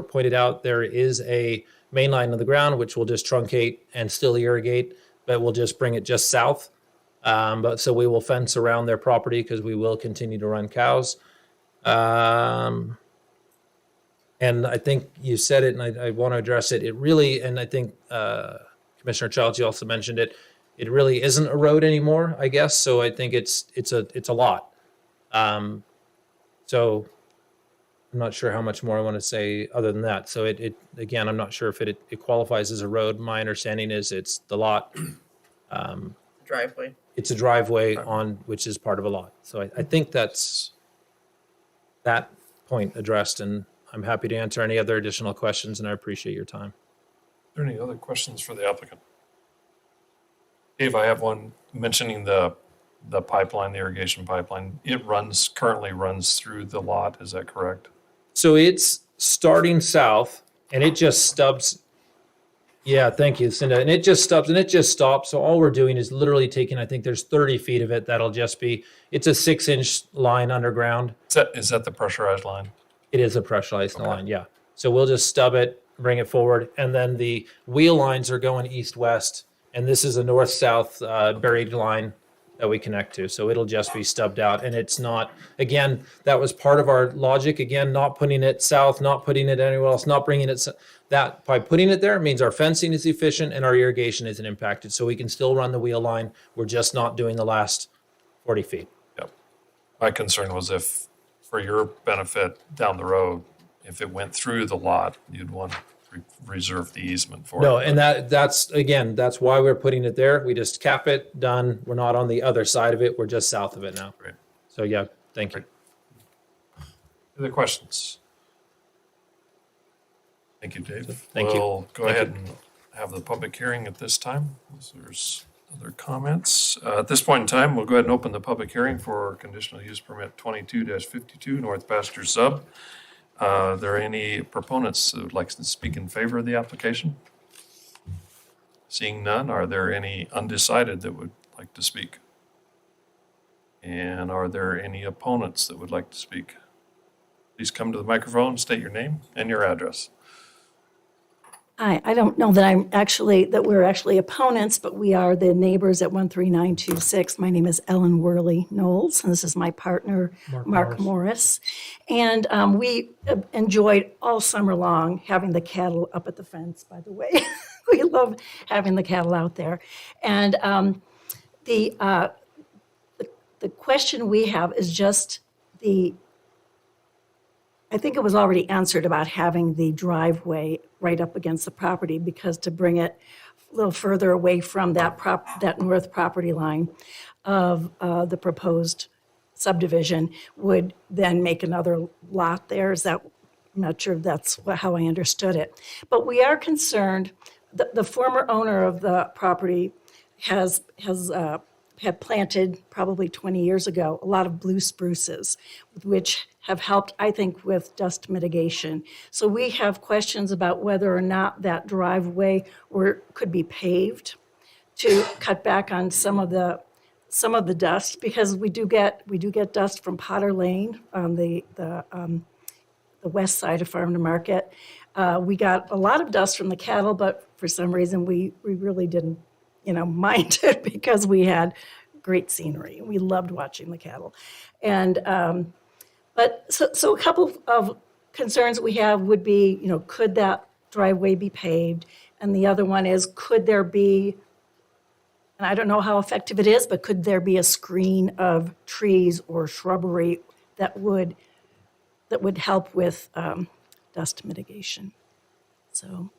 pointed out, there is a main line on the ground, which will just truncate and still irrigate, but we'll just bring it just south. But so we will fence around their property because we will continue to run cows. And I think you said it, and I want to address it. It really, and I think Commissioner Childs, you also mentioned it. It really isn't a road anymore, I guess. So I think it's a lot. So I'm not sure how much more I want to say other than that. So it again, I'm not sure if it qualifies as a road. My understanding is it's the lot. Driveway. It's a driveway on which is part of a lot. So I think that's that point addressed, and I'm happy to answer any other additional questions, and I appreciate your time. Are there any other questions for the applicant? Dave, I have one mentioning the pipeline, the irrigation pipeline. It currently runs through the lot. Is that correct? So it's starting south and it just stubs. Yeah, thank you, Cinda. And it just stubs and it just stops. So all we're doing is literally taking, I think there's 30 feet of it. That'll just be, it's a 6-inch line underground. Is that the pressurized line? It is a pressurized line, yeah. So we'll just stub it, bring it forward. And then the wheel lines are going east-west. And this is a north-south buried line that we connect to. So it'll just be stubbed out. And it's not, again, that was part of our logic. Again, not putting it south, not putting it anywhere else, not bringing it, that by putting it there means our fencing is efficient and our irrigation isn't impacted. So we can still run the wheel line. We're just not doing the last 40 feet. Yep. My concern was if, for your benefit down the road, if it went through the lot, you'd want to reserve the easement for it. No, and that's again, that's why we're putting it there. We just cap it, done. We're not on the other side of it. We're just south of it now. Great. So yeah, thank you. Other questions? Thank you, Dave. Thank you. We'll go ahead and have the public hearing at this time. Unless there's other comments. At this point in time, we'll go ahead and open the public hearing for conditional use permit 22-52 North Pasture Sub. Are there any proponents that would like to speak in favor of the application? Seeing none, are there any undecided that would like to speak? And are there any opponents that would like to speak? Please come to the microphone, state your name and your address. Hi, I don't know that we're actually opponents, but we are the neighbors at 13926. My name is Ellen Worley Knowles, and this is my partner, Mark Morris. And we enjoyed all summer long having the cattle up at the fence, by the way. We love having the cattle out there. And the question we have is just I think it was already answered about having the driveway right up against the property, because to bring it a little further away from that north property line of the proposed subdivision would then make another lot there. I'm not sure if that's how I understood it. But we are concerned, the former owner of the property had planted probably 20 years ago a lot of blue spruces, which have helped, I think, with dust mitigation. So we have questions about whether or not that driveway could be paved to cut back on some of the dust, because we do get dust from Potter Lane on the west side of Farm to Market. We got a lot of dust from the cattle, but for some reason we really didn't mind it, because we had great scenery. We loved watching the cattle. And but so a couple of concerns we have would be, could that driveway be paved? And the other one is, could there be And I don't know how effective it is, but could there be a screen of trees or shrubbery that would help with dust mitigation? So,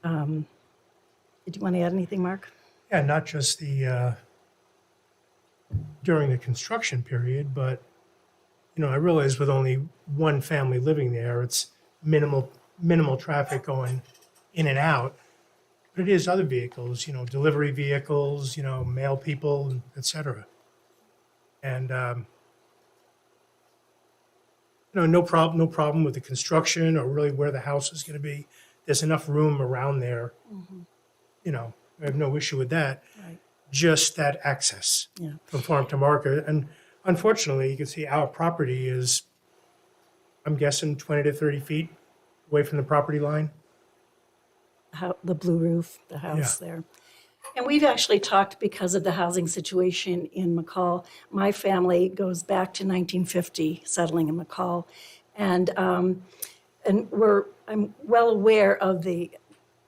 did you want to add anything, Mark? Yeah, not just during the construction period, but, I realize with only one family living there, it's minimal traffic going in and out. But it is other vehicles, delivery vehicles, mail people, et cetera. And, no problem with the construction or really where the house is going to be. There's enough room around there. I have no issue with that. Right. Just that access Yeah. from farm to market. And unfortunately, you can see our property is, I'm guessing 20 to 30 feet away from the property line. The blue roof, the house there. And we've actually talked because of the housing situation in McCall. My family goes back to 1950, settling in McCall. And I'm well aware of the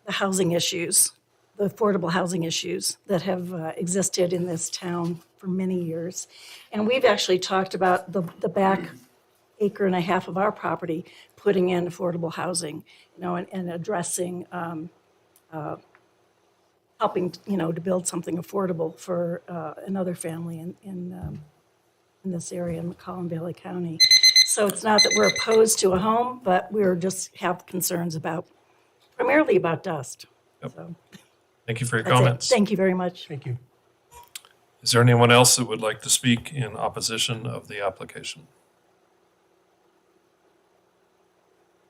housing issues, the affordable housing issues that have existed in this town for many years. And we've actually talked about the back acre and a half of our property, putting in affordable housing, and addressing, helping, to build something affordable for another family in this area in McCall and Bailey County. So it's not that we're opposed to a home, but we're just have concerns primarily about dust. Yep. So Thank you for your that's it. comments. Thank you very much. Thank you. Is there anyone else that would like to speak in opposition of the application?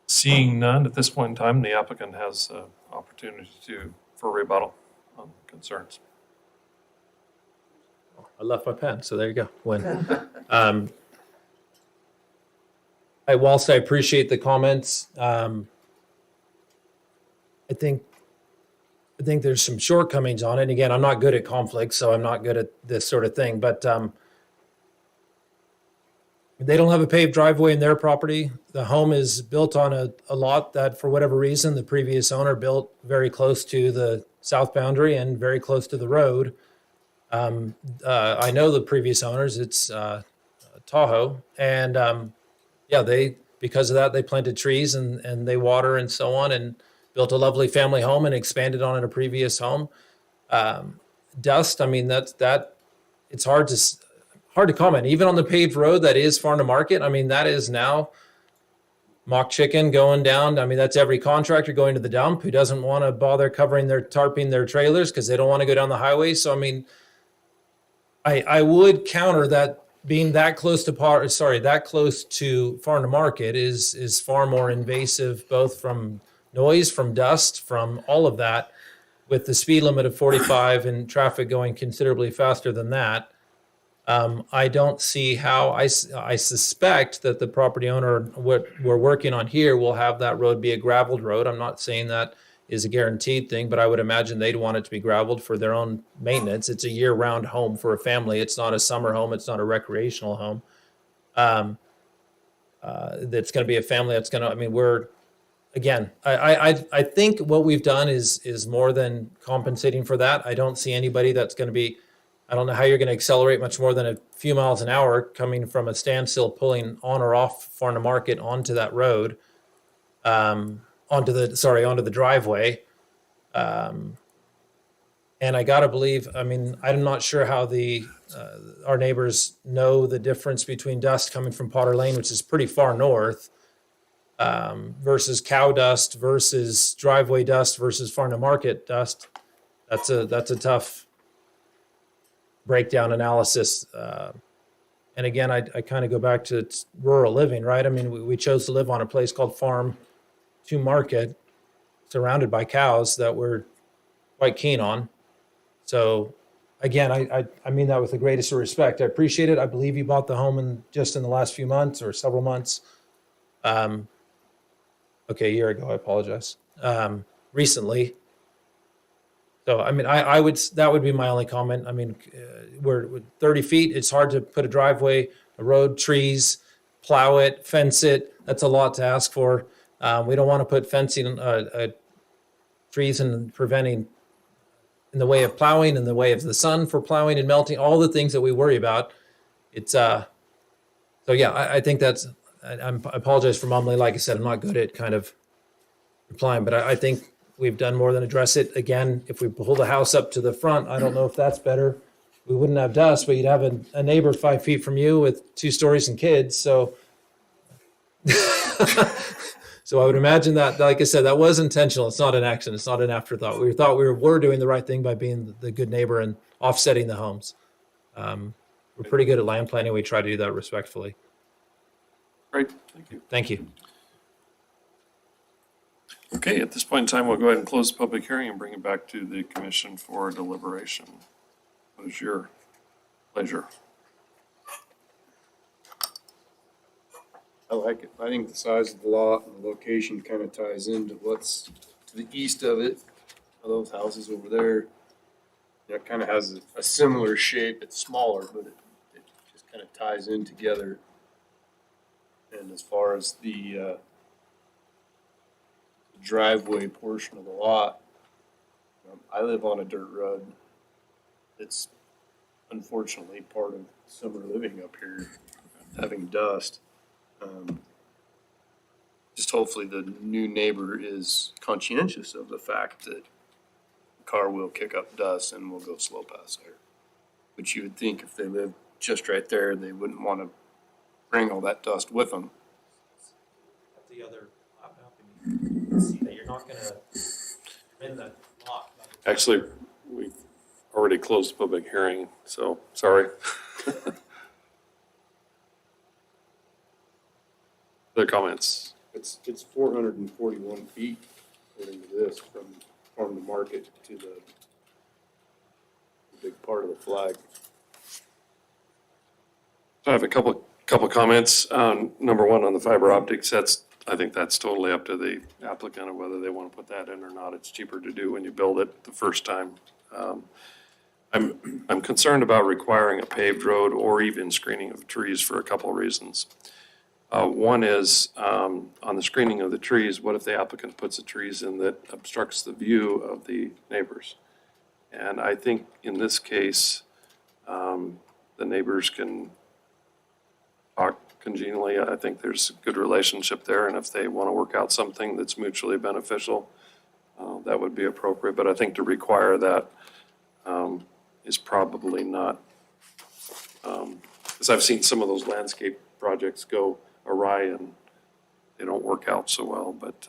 Seeing none, at this point in time, the applicant has an opportunity for rebuttal on concerns. I left my pen, so there you go. Whilst I appreciate the comments, I think there's some shortcomings on it. And again, I'm not good at conflict, so I'm not good at this sort of thing. But they don't have a paved driveway in their property. The home is built on a lot that, for whatever reason, the previous owner built very close to the south boundary and very close to the road. I know the previous owners. It's Tahoe, and because of that, they planted trees and they water and so on, and built a lovely family home and expanded on a previous home. Dust, I mean, it's hard to comment. Even on the paved road that is farm to market, I mean, that is now mock chicken going down. I mean, that's every contractor going to the dump who doesn't want to bother tarping their trailers because they don't want to go down the highway. So, I mean, I would counter that being that close to farm to market is far more invasive, both from noise, from dust, from all of that, with the speed limit of 45 and traffic going considerably faster than that. I don't see how. I suspect that the property owner, what we're working on here, will have that road be a graveled road. I'm not saying that is a guaranteed thing, but I would imagine they'd want it to be graveled for their own maintenance. It's a year-round home for a family. It's not a summer home. It's not a recreational home. That's going to be a family that's going to, I mean, I think what we've done is more than compensating for that. I don't see anybody that's going to be, I don't know how you're going to accelerate much more than a few miles an hour coming from a standstill, pulling on or off farm to market onto that road, onto the driveway. And I got to believe, I mean, I'm not sure how our neighbors know the difference between dust coming from Potter Lane, which is pretty far north, versus cow dust versus driveway dust versus farm to market dust. That's a tough breakdown analysis. And again, I kind of go back to rural living, right? I mean, we chose to live on a place called Farm to Market, surrounded by cows that we're quite keen on. So again, I mean that with the greatest of respect. I appreciate it. I believe you bought the home just in the last few months or several months. Okay, a year ago, I apologize. Recently. So, I mean, that would be my only comment. I mean, we're 30 feet. It's hard to put a driveway, a road, trees, plow it, fence it. That's a lot to ask for. We don't want to put fencing, trees and preventing in the way of plowing, in the way of the sun for plowing and melting, all the things that we worry about. It's so yeah, I think that's. I apologize for mumbling. Like I said, I'm not good at kind of replying, but I think we've done more than address it. Again, if we pull the house up to the front, I don't know if that's better. We wouldn't have dust, but you'd have a neighbor 5 feet from you with 2 stories and kids. So, so I would imagine that, like I said, that was intentional. It's not an accident. It's not an afterthought. We thought we were doing the right thing by being the good neighbor and offsetting the homes. We're pretty good at land planning. We try to do that respectfully. Great, thank you. Thank you. Okay, at this point in time, we'll go ahead and close the public hearing and bring it back to the commission for deliberation. What is your pleasure? I like it. I think the size of the lot and the location kind of ties into what's to the east of it. Those houses over there, it kind of has a similar shape. It's smaller, but it just kind of ties in together. And as far as the driveway portion of the lot, I live on a dirt road. It's unfortunately part of summer living up here, having dust. Just hopefully the new neighbor is conscientious of the fact that the car will kick up dust and will go slow past there. But you would think if they lived just right there, they wouldn't want to bring all that dust with them. The other lot map, see that you're not going to win the lot. Actually, we've already closed the public hearing, so sorry. Other comments? It's 441 feet according to this from farm to market to the big part of the flag. I have a couple comments. Number one, on the fiber optics, I think that's totally up to the applicant of whether they want to put that in or not. It's cheaper to do when you build it the first time. I'm concerned about requiring a paved road or even screening of trees for a couple of reasons. One is, on the screening of the trees, what if the applicant puts the trees in that obstructs the view of the neighbors? And I think in this case, the neighbors can talk congenially. I think there's a good relationship there, and if they want to work out something that's mutually beneficial, that would be appropriate. But I think to require that is probably not, because I've seen some of those landscape projects go awry and they don't work out so well. But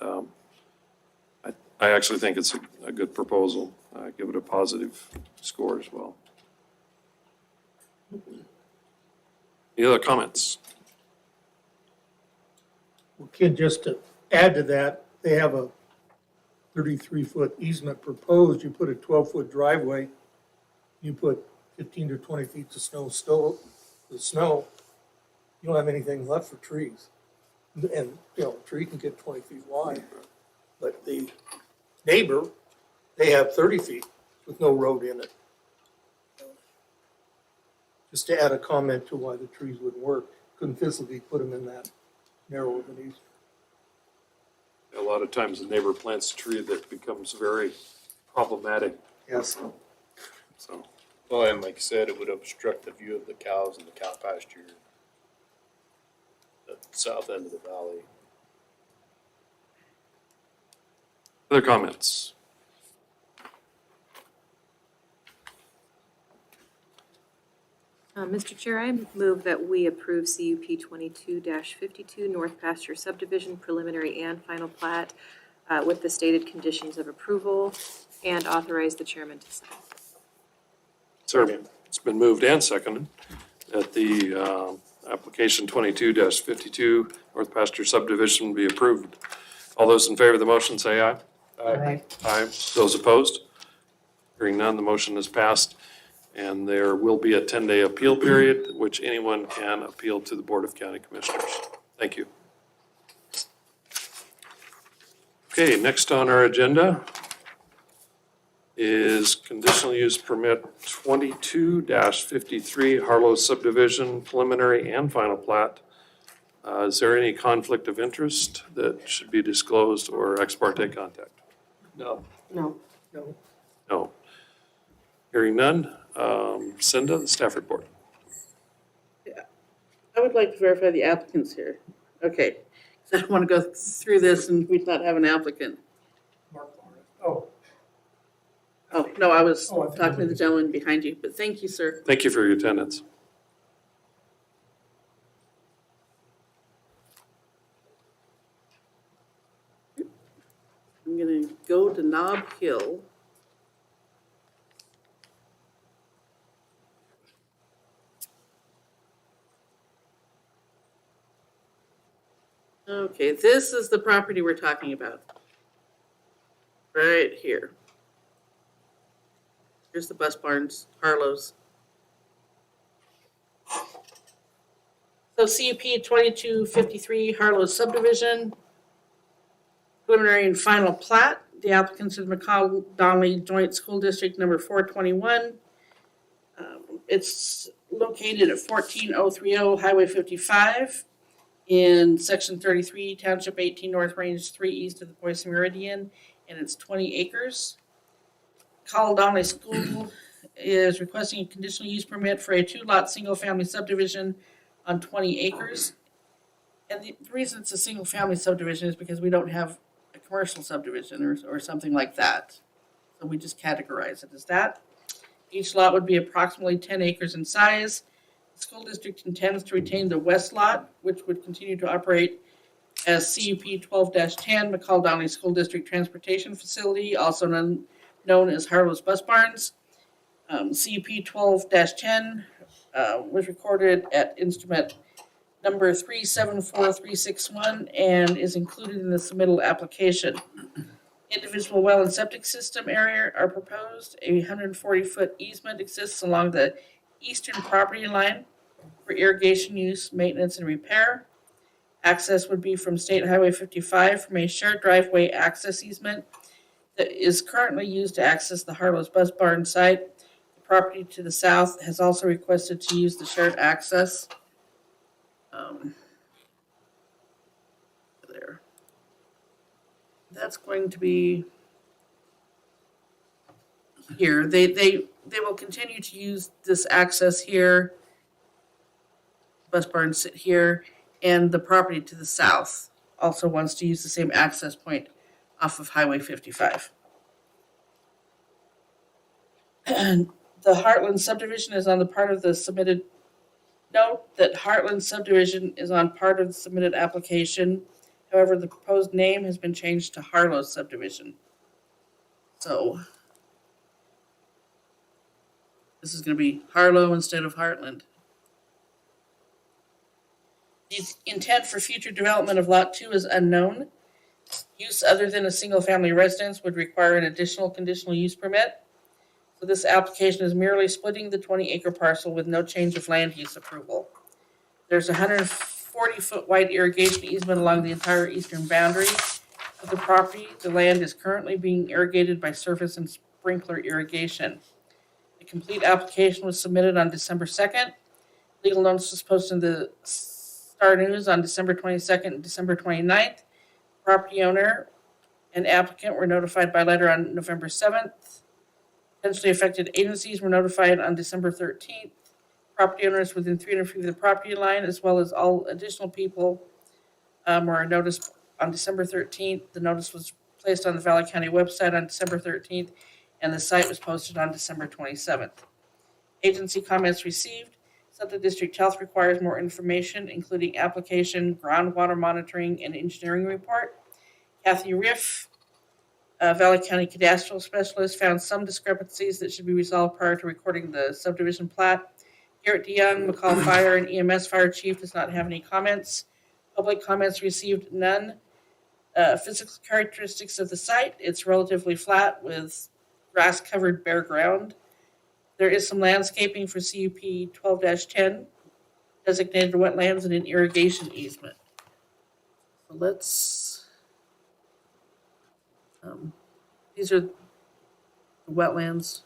I actually think it's a good proposal. I give it a positive score as well. Any other comments? Well, Ken, just to add to that, they have a 33-foot easement proposed. You put a 12-foot driveway, you put 15 to 20 feet of snow, you don't have anything left for trees. And, a tree can get 20 feet wide. But the neighbor, they have 30 feet with no road in it. Just to add a comment to why the trees wouldn't work, couldn't physically put them in that narrow of an easement. A lot of times the neighbor plants a tree that becomes very problematic. Yes. So, Well, and like you said, it would obstruct the view of the cows and the cow pasture, the south end of the valley. other comments? Mr. Chair, I move that we approve CUP 22-52 North Pasture Subdivision Preliminary and Final Plat with the stated conditions of approval and authorize the chairman to sign. Sir, it's been moved and seconded that the application 22-52 North Pasture Subdivision be approved. All those in favor of the motion say aye. Aye. Aye. Those opposed? Hearing none, the motion is passed. And there will be a 10-day appeal period, which anyone can appeal to the Board of County Commissioners. Thank you. Okay, next on our agenda is conditional use permit 22-53 Harlow subdivision preliminary and final plat. Is there any conflict of interest that should be disclosed or ex parte contact? No. No. No. No. Hearing none. Cinda, the staff report. I would like to verify the applicants here. Okay, so I don't want to go through this and we not have an applicant. Mark Lawrence. Oh, Oh, no, I was Oh, I think talking to we the did. gentleman behind you, but thank you, sir. Thank you for your attendance. I'm gonna go to Nob Hill. Okay, this is the property we're talking about. Right here. Here's the bus barns, Harlow's. So CUP 2253 Harlow's subdivision. Preliminary and final plat. The applicants is McCall Donnelly Joint School District number 421. It's located at 14030 Highway 55 in Section 33, Township 18 North, Range 3 east of the Boise Meridian, and it's 20 acres. McCall Donnelly School is requesting a conditional use permit for a 2-lot single-family subdivision on 20 acres. And the reason it's a single-family subdivision is because we don't have a commercial subdivision or something like that. So we just categorize it as that. Each lot would be approximately 10 acres in size. The school district intends to retain the west lot, which would continue to operate as CUP 12-10 McCall Donnelly School District Transportation Facility, also known as Harlow's Bus Barns. CUP 12-10 was recorded at instrument number 374361 and is included in the submittal application. Individual well and septic system area are proposed. A 140-foot easement exists along the eastern property line for irrigation use, maintenance, and repair. Access would be from State Highway 55 from a shared driveway access easement that is currently used to access the Harlow's Bus Barn site. The property to the south has also requested to use the shared access. There. That's going to be here. They will continue to use this access here. Bus barns sit here, and the property to the south also wants to use the same access point off of Highway 55. And the Heartland subdivision is on the part of the submitted. Note that Heartland subdivision is on part of the submitted application. However, the proposed name has been changed to Harlow subdivision. So this is going to be Harlow instead of Heartland. The intent for future development of Lot 2 is unknown. Use other than a single-family residence would require an additional conditional use permit. So this application is merely splitting the 20-acre parcel with no change of land use approval. There's a 140-foot wide irrigation easement along the entire eastern boundary of the property. The land is currently being irrigated by surface and sprinkler irrigation. The complete application was submitted on December 2nd. Legal notice was posted in the Star News on December 22nd and December 29th. Property owner and applicant were notified by letter on November 7th. Potentially affected agencies were notified on December 13th. Property owners within 300 feet of the property line, as well as all additional people, were noticed on December 13th. The notice was placed on the Valley County website on December 13th, and the site was posted on December 27th. Agency comments received. Subject District Health requires more information, including application, groundwater monitoring, and engineering report. Kathy Riff, Valley County Cadastral Specialist, found some discrepancies that should be resolved prior to recording the subdivision plat. Garrett DeYoung, McCall Fire and EMS Fire Chief does not have any comments. Public comments received none. Physical characteristics of the site, it's relatively flat with grass-covered bare ground. There is some landscaping for CUP 12-10, designated wetlands and an irrigation easement. So let's these are the wetlands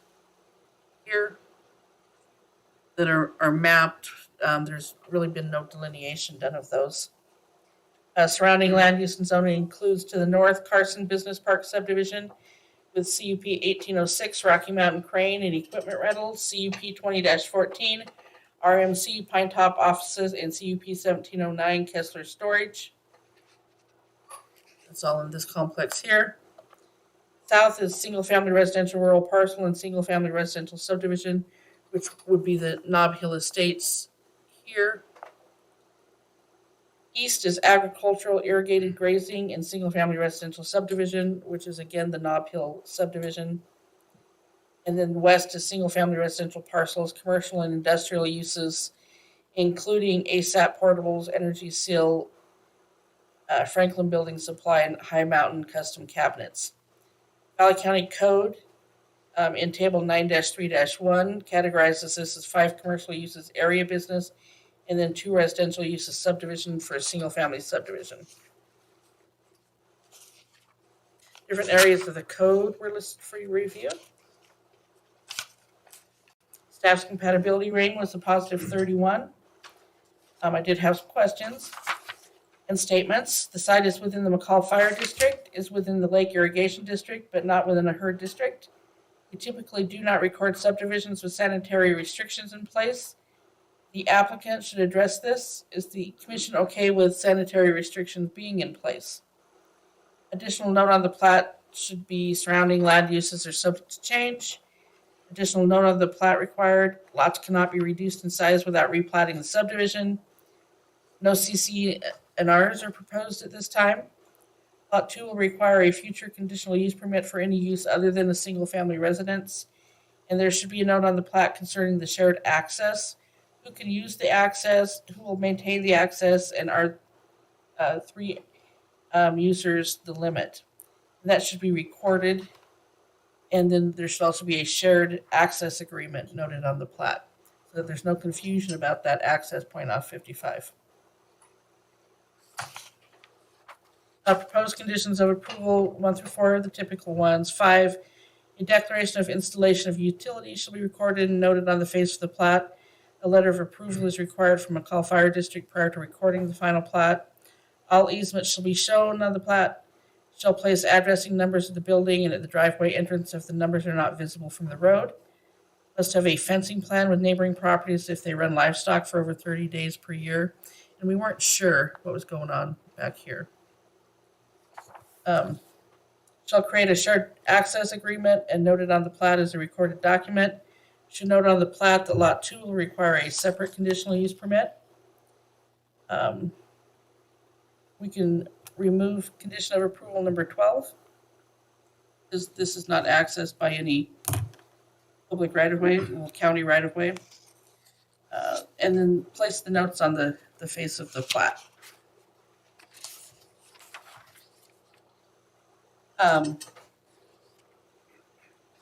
here that are mapped. There's really been no delineation done of those. Surrounding land use and zoning includes to the north Carson Business Park subdivision, with CUP 1806 Rocky Mountain Crane and Equipment Rental, CUP 20-14 RMC Pine Top Offices, and CUP 1709 Kessler Storage. That's all in this complex here. South is single-family residential rural parcel and single-family residential subdivision, which would be the Nob Hill Estates here. East is agricultural, irrigated grazing, and single-family residential subdivision, which is again the Nob Hill subdivision. And then west is single-family residential parcels, commercial and industrial uses, including ASAP Portables, Energy Seal, Franklin Building Supply, and High Mountain Custom Cabinets. Valley County Code in Table 9-3-1 categorizes this as 5 commercial uses area business and then 2 residential uses subdivision for a single-family subdivision. Different areas of the code were listed for your review. Staff's compatibility rating was a positive 31. I did have some questions and statements. The site is within the McCall Fire District, is within the Lake Irrigation District, but not within a HERD district. We typically do not record subdivisions with sanitary restrictions in place. The applicant should address this. Is the commission okay with sanitary restrictions being in place? Additional note on the plat should be surrounding land uses are subject to change. Additional note on the plat required, lots cannot be reduced in size without replatting the subdivision. No CC&Rs are proposed at this time. Lot 2 will require a future conditional use permit for any use other than a single-family residence. And there should be a note on the plat concerning the shared access. Who can use the access, who will maintain the access, and are 3 users the limit. And that should be recorded. And then there should also be a shared access agreement noted on the plat, so that there's no confusion about that access point off 55. Proposed conditions of approval 1 through 4 are the typical ones. 5, a declaration of installation of utilities shall be recorded and noted on the face of the plat. A letter of approval is required from McCall Fire District prior to recording the final plat. All easements shall be shown on the plat. Shall place addressing numbers of the building and at the driveway entrance if the numbers are not visible from the road. Must have a fencing plan with neighboring properties if they run livestock for over 30 days per year. And we weren't sure what was going on back here. Shall create a shared access agreement and noted on the plat as a recorded document. Should note on the plat that lot 2 will require a separate conditional use permit. We can remove condition of approval number 12. This is not accessed by any public right-of-way, county right-of-way. And then place the notes on the face of the plat.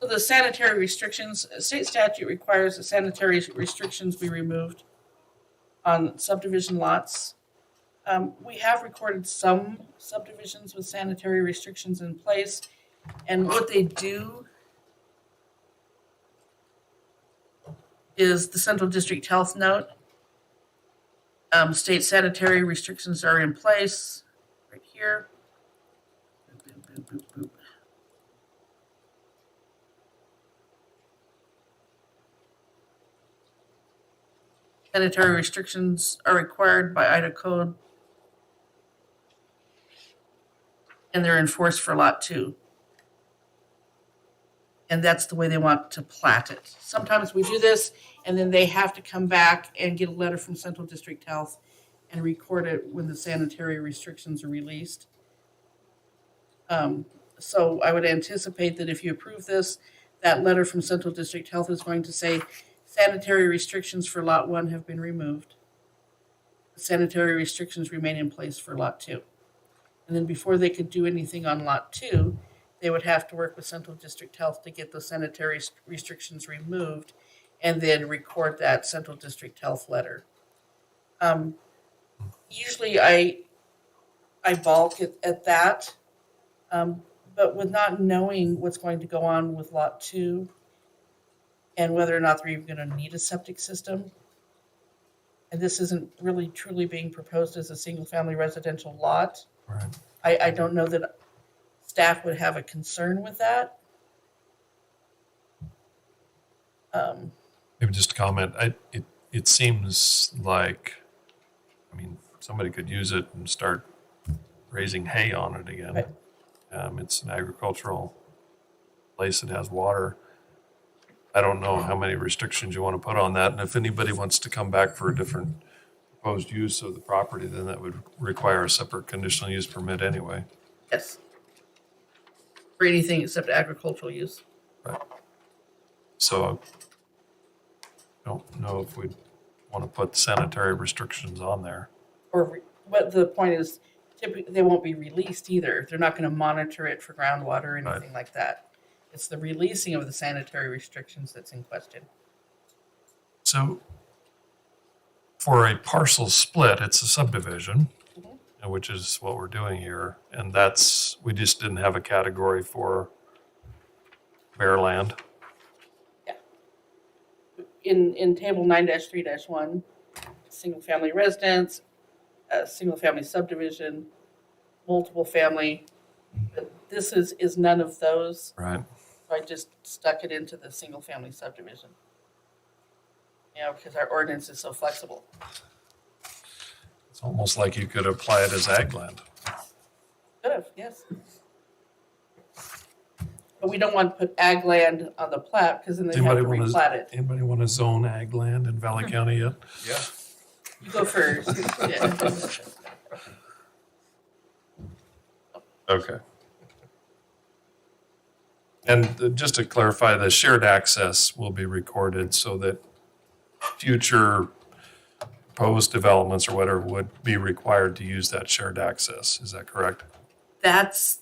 So the sanitary restrictions, state statute requires that sanitary restrictions be removed on subdivision lots. We have recorded some subdivisions with sanitary restrictions in place, and what they do is the Central District Health note. State sanitary restrictions are in place right here. Boop, boop, boop, boop. Sanitary restrictions are required by Idaho Code, and they're enforced for lot 2. And that's the way they want to plat it. Sometimes we do this, and then they have to come back and get a letter from Central District Health and record it when the sanitary restrictions are released. So I would anticipate that if you approve this, that letter from Central District Health is going to say sanitary restrictions for lot 1 have been removed. Sanitary restrictions remain in place for lot 2. And then before they could do anything on lot 2, they would have to work with Central District Health to get those sanitary restrictions removed and then record that Central District Health letter. Usually I balk at that, but with not knowing what's going to go on with lot 2 and whether or not they're even going to need a septic system, and this isn't really truly being proposed as a single-family residential lot, Right. I don't know that staff would have a concern with that. Maybe just a comment. It seems like, I mean, somebody could use it and start raising hay on it again. Right. It's an agricultural place that has water. I don't know how many restrictions you want to put on that. And if anybody wants to come back for a different proposed use of the property, then that would require a separate conditional use permit anyway. Yes. For anything except agricultural use. So I don't know if we'd want to put sanitary restrictions on there. But the point is, typically, they won't be released either. They're not going to monitor it for groundwater or anything like that. It's the releasing of the sanitary restrictions that's in question. So for a parcel split, it's a subdivision, which is what we're doing here. And we just didn't have a category for bare land. In table 9-3-1, single-family residence, single-family subdivision, multiple family. But this is none of those. Right. So I just stuck it into the single-family subdivision. Because our ordinance is so flexible. It's almost like you could apply it as ag land. Could have, yes. But we don't want to put ag land on the plat because then they have to replat it. Anybody want to zone ag land in Valley County yet? Yeah. You go first. Yeah. Okay. And just to clarify, the shared access will be recorded so that future proposed developments or whatever would be required to use that shared access. Is that correct? That's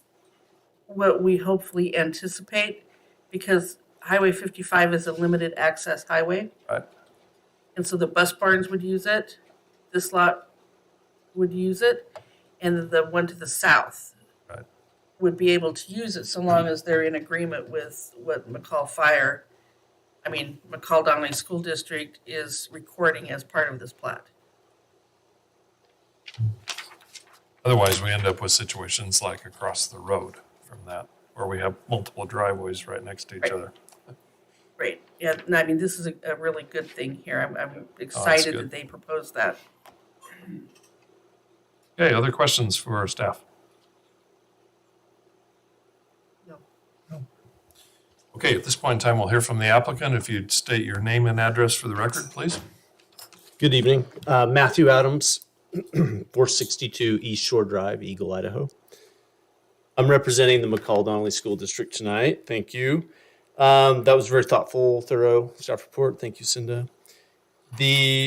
what we hopefully anticipate because Highway 55 is a limited access highway. Right. And so the bus barns would use it. This lot would use it. And the one to the south would be able to use it so long as they're in agreement with what McCall Donnelly School District is recording as part of this plat. Otherwise, we end up with situations like across the road from that, where we have multiple driveways right next to each other. Great. Yeah, no, I mean, this is a really good thing here. I'm excited good. that they proposed that. Okay, other questions for our staff? No. Okay, at this point in time, we'll hear from the applicant. If you'd state your name and address for the record, please. Good evening. Matthew Adams, 462 East Shore Drive, Eagle, Idaho. I'm representing the McCall Donnelly School District tonight. Thank you. That was a very thoughtful, thorough staff report. Thank you, Cinda.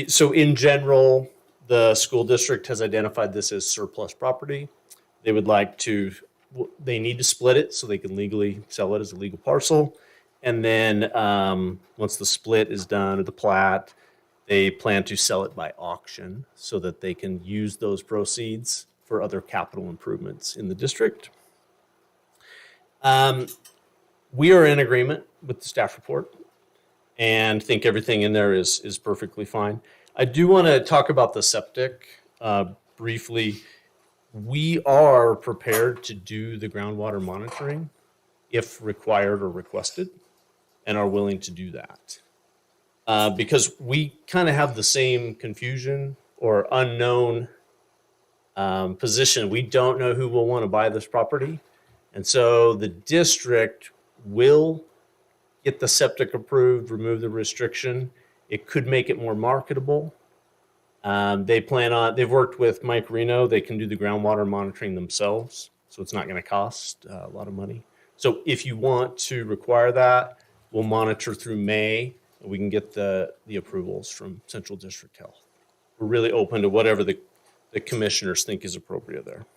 So in general, the school district has identified this as surplus property. They need to split it so they can legally sell it as a legal parcel. And then once the split is done or the plat, they plan to sell it by auction so that they can use those proceeds for other capital improvements in the district. We are in agreement with the staff report and think everything in there is perfectly fine. I do want to talk about the septic briefly. We are prepared to do the groundwater monitoring if required or requested and are willing to do that. Because we kind of have the same confusion or unknown position. We don't know who will want to buy this property. And so the district will get the septic approved, remove the restriction. It could make it more marketable. They've worked with Mike Reno. They can do the groundwater monitoring themselves. So it's not going to cost a lot of money. So if you want to require that, we'll monitor through May and we can get the approvals from Central District Health. We're really open to whatever the commissioners think is appropriate there.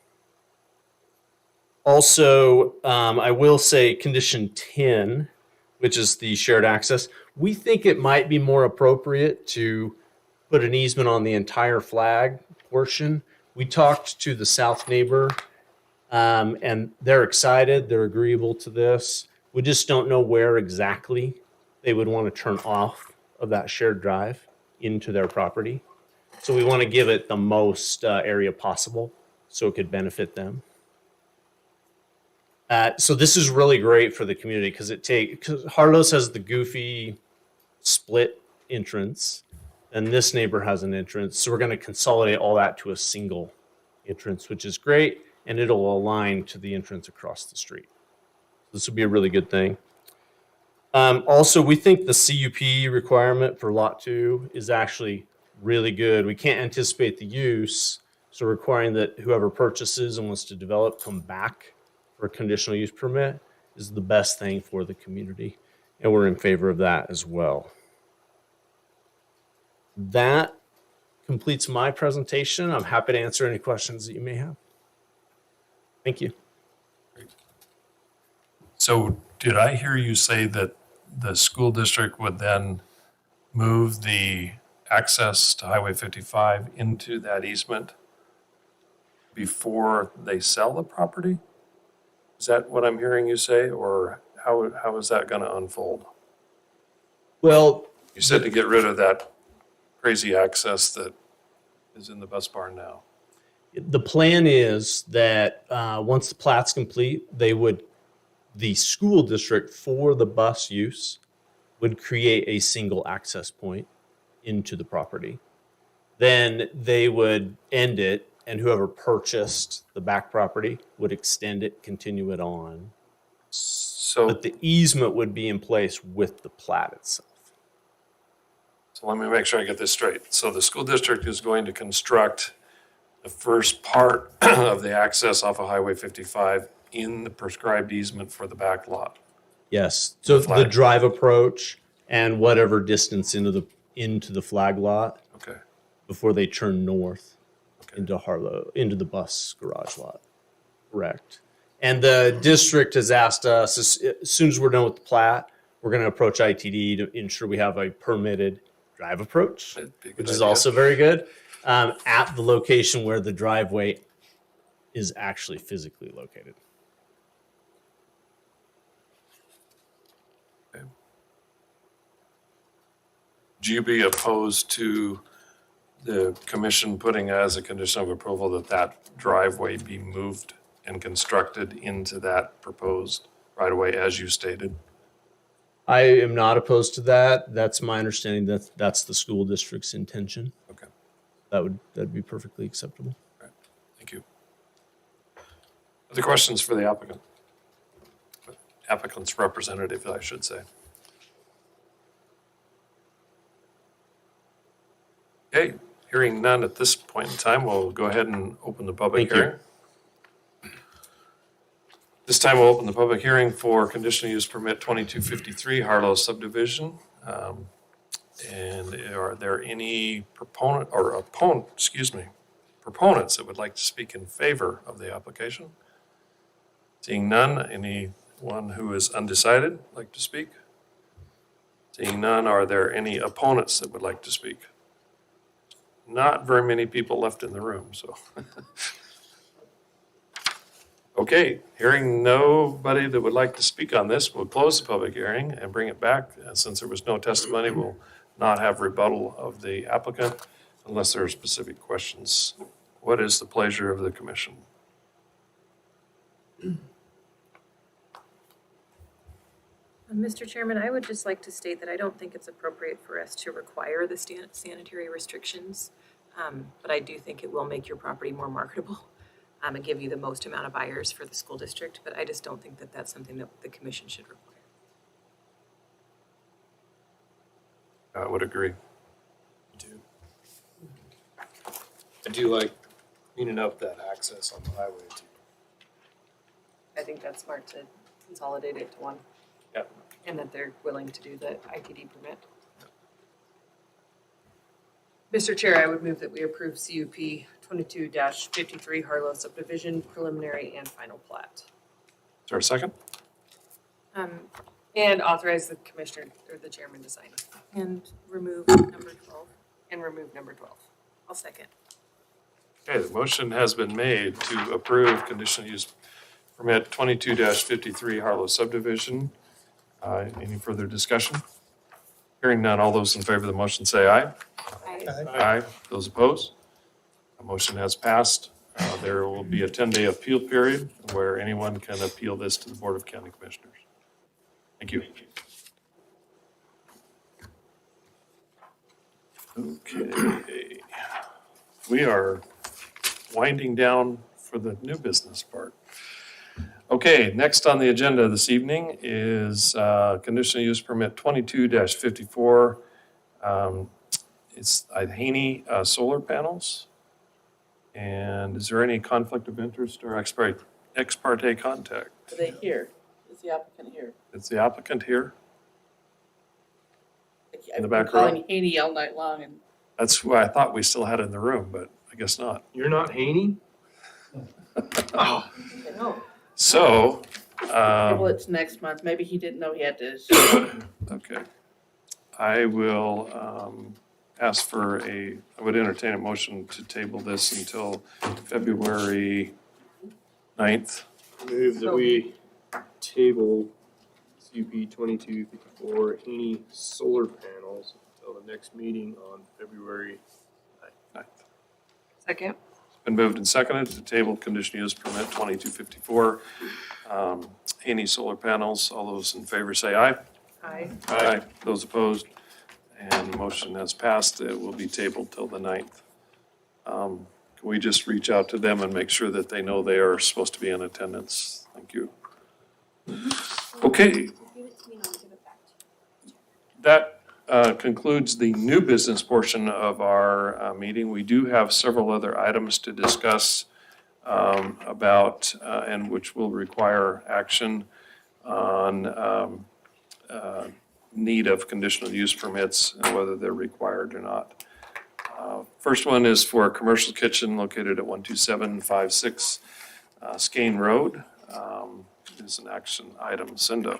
Also, I will say condition 10, which is the shared access. We think it might be more appropriate to put an easement on the entire flag portion. We talked to the south neighbor, and they're excited. They're agreeable to this. We just don't know where exactly they would want to turn off of that shared drive into their property. So we want to give it the most area possible so it could benefit them. So this is really great for the community because Harlos has the goofy split entrance, and this neighbor has an entrance. So we're going to consolidate all that to a single entrance, which is great, and it'll align to the entrance across the street. This would be a really good thing. Also, we think the CUP requirement for Lot 2 is actually really good. We can't anticipate the use, so requiring that whoever purchases and wants to develop come back for a conditional use permit is the best thing for the community, and we're in favor of that as well. That completes my presentation. I'm happy to answer any questions that you may have. Thank you. So did I hear you say that the school district would then move the access to Highway 55 into that easement before they sell the property? Is that what I'm hearing you say, or how is that going to unfold? Well, You said to get rid of that crazy access that is in the bus barn now. the plan is that once the plat's complete, the school district for the bus use would create a single access point into the property. Then they would end it, and whoever purchased the back property would extend it, continue it on. So, But the easement would be in place with the plat itself. so let me make sure I get this straight. So the school district is going to construct the first part of the access off of Highway 55 in the prescribed easement for the back lot. Yes. So the Flag. drive approach and whatever distance into the flag lot Okay. before they turn north Okay. into Harlow, into the bus garage lot. Correct. And the district has asked us, as soon as we're done with the plat, we're going to approach ITD to ensure we have a permitted drive approach, That'd be a good which is idea. also very good, at the location where the driveway is actually physically located. Would you be opposed to the commission putting as a condition of approval that that driveway be moved and constructed into that proposed right-of-way as you stated? I am not opposed to that. That's my understanding that that's the school district's intention. Okay, That'd be perfectly acceptable. thank you. Other questions for the applicant? Applicant's representative, I should say. Okay, hearing none at this point in time, we'll go ahead and open the public Thank you. hearing. This time we'll open the public hearing for conditional use permit 2253 Harlow subdivision. And are there any proponents that would like to speak in favor of the application? Seeing none, anyone who is undecided like to speak? Seeing none, are there any opponents that would like to speak? Not very many people left in the room, so. Okay, hearing nobody that would like to speak on this, we'll close the public hearing and bring it back. Since there was no testimony, we'll not have rebuttal of the applicant unless there are specific questions. What is the pleasure of the commission? Mr. Chairman, I would just like to state that I don't think it's appropriate for us to require the sanitary restrictions, but I do think it will make your property more marketable and give you the most amount of buyers for the school district, but I just don't think that that's something that the commission should require. I would agree. I do like cleaning up that access on the highway too. I think that's smart to consolidate it to one. Yep. And that they're willing to do the ITD permit. Mr. Chair, I would move that we approve CUP 22-53 Harlow subdivision preliminary and final plat. Is there a second? And authorize the commissioner or the chairman to sign. And remove number 12. And remove number 12. I'll second. Okay, the motion has been made to approve conditional use permit 22-53 Harlow subdivision. Any further discussion? Hearing none, all those in favor of the motion say aye. Aye. Those opposed? The motion has passed. There will be a 10-day appeal period where anyone can appeal this to the Board of County Commissioners. Thank you. Okay. We are winding down for the new business part. Okay, next on the agenda this evening is conditional use permit 22-54. It's Haney solar panels. And is there any conflict of interest or ex parte contact? Are they here? Is the applicant here? Is the applicant here? In the I've back been row? calling Haney all night long and That's who I thought we still had in the room, but I guess not. You're not Haney? no. So, Well, it's next month. Maybe he didn't know he had to. okay. I will ask for I would entertain a motion to table this until February 9th. Move that we table CUP 2254 Haney solar panels until the next meeting on February 9th. Second. Been moved and seconded to table conditional use permit 2254. Haney solar panels, all those in favor say aye. Aye. Aye. Those opposed? And the motion has passed. It will be tabled till the 9th. Can we just reach out to them and make sure that they know they are supposed to be in attendance? Thank you. Okay. Give it to me and I'll give it back to you. That concludes the new business portion of our meeting. We do have several other items to discuss about, and which will require action on need of conditional use permits and whether they're required or not. First one is for a commercial kitchen located at 12756 Skane Road. Is an action item. Cinda.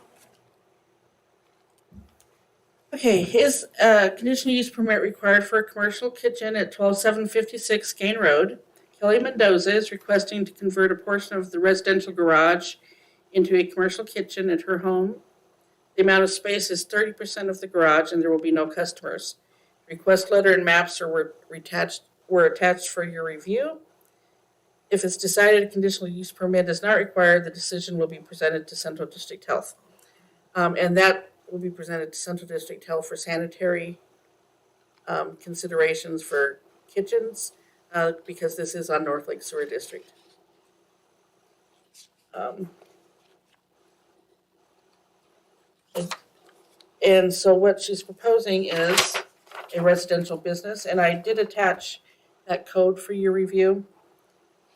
Okay, his conditional use permit required for a commercial kitchen at 12756 Skane Road. Kelly Mendoza is requesting to convert a portion of the residential garage into a commercial kitchen at her home. The amount of space is 30% of the garage and there will be no customers. Request letter and maps were attached for your review. If it's decided a conditional use permit is not required, the decision will be presented to Central District Health. And that will be presented to Central District Health for sanitary considerations for kitchens, because this is on North Lake Sewer District. And so what she's proposing is a residential business, and I did attach that code for your review.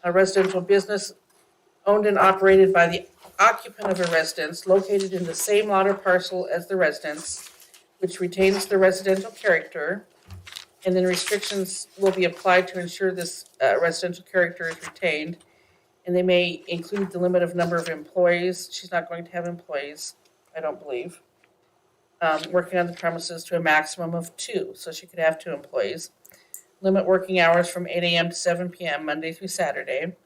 A residential business owned and operated by the occupant of a residence located in the same lot or parcel as the residence, which retains the residential character, and then restrictions will be applied to ensure this residential character is retained. And they may include the limit of number of employees. She's not going to have employees, I don't believe. Working on the premises to a maximum of 2, so she could have 2 employees. Limit working hours from 8 a.m. to 7 p.m. Monday through Saturday.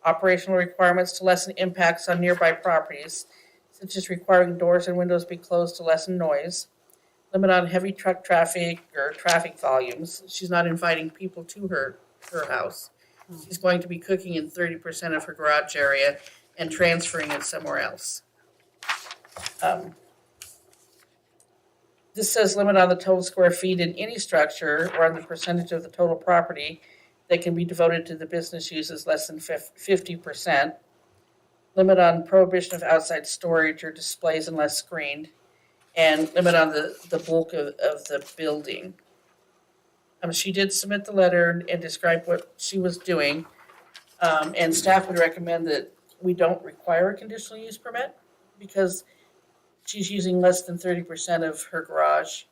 Operational requirements to lessen impacts on nearby properties, such as requiring doors and windows be closed to lessen noise. Limit on heavy truck traffic or traffic volumes. She's not inviting people to her house. She's going to be cooking in 30% of her garage area and transferring it somewhere else. This says limit on the total square feet in any structure or on the percentage of the total property that can be devoted to the business uses less than 50%. Limit on prohibition of outside storage or displays unless screened. And limit on the bulk of the building. She did submit the letter and describe what she was doing. And staff would recommend that we don't require a conditional use permit because she's using less than 30% of her garage.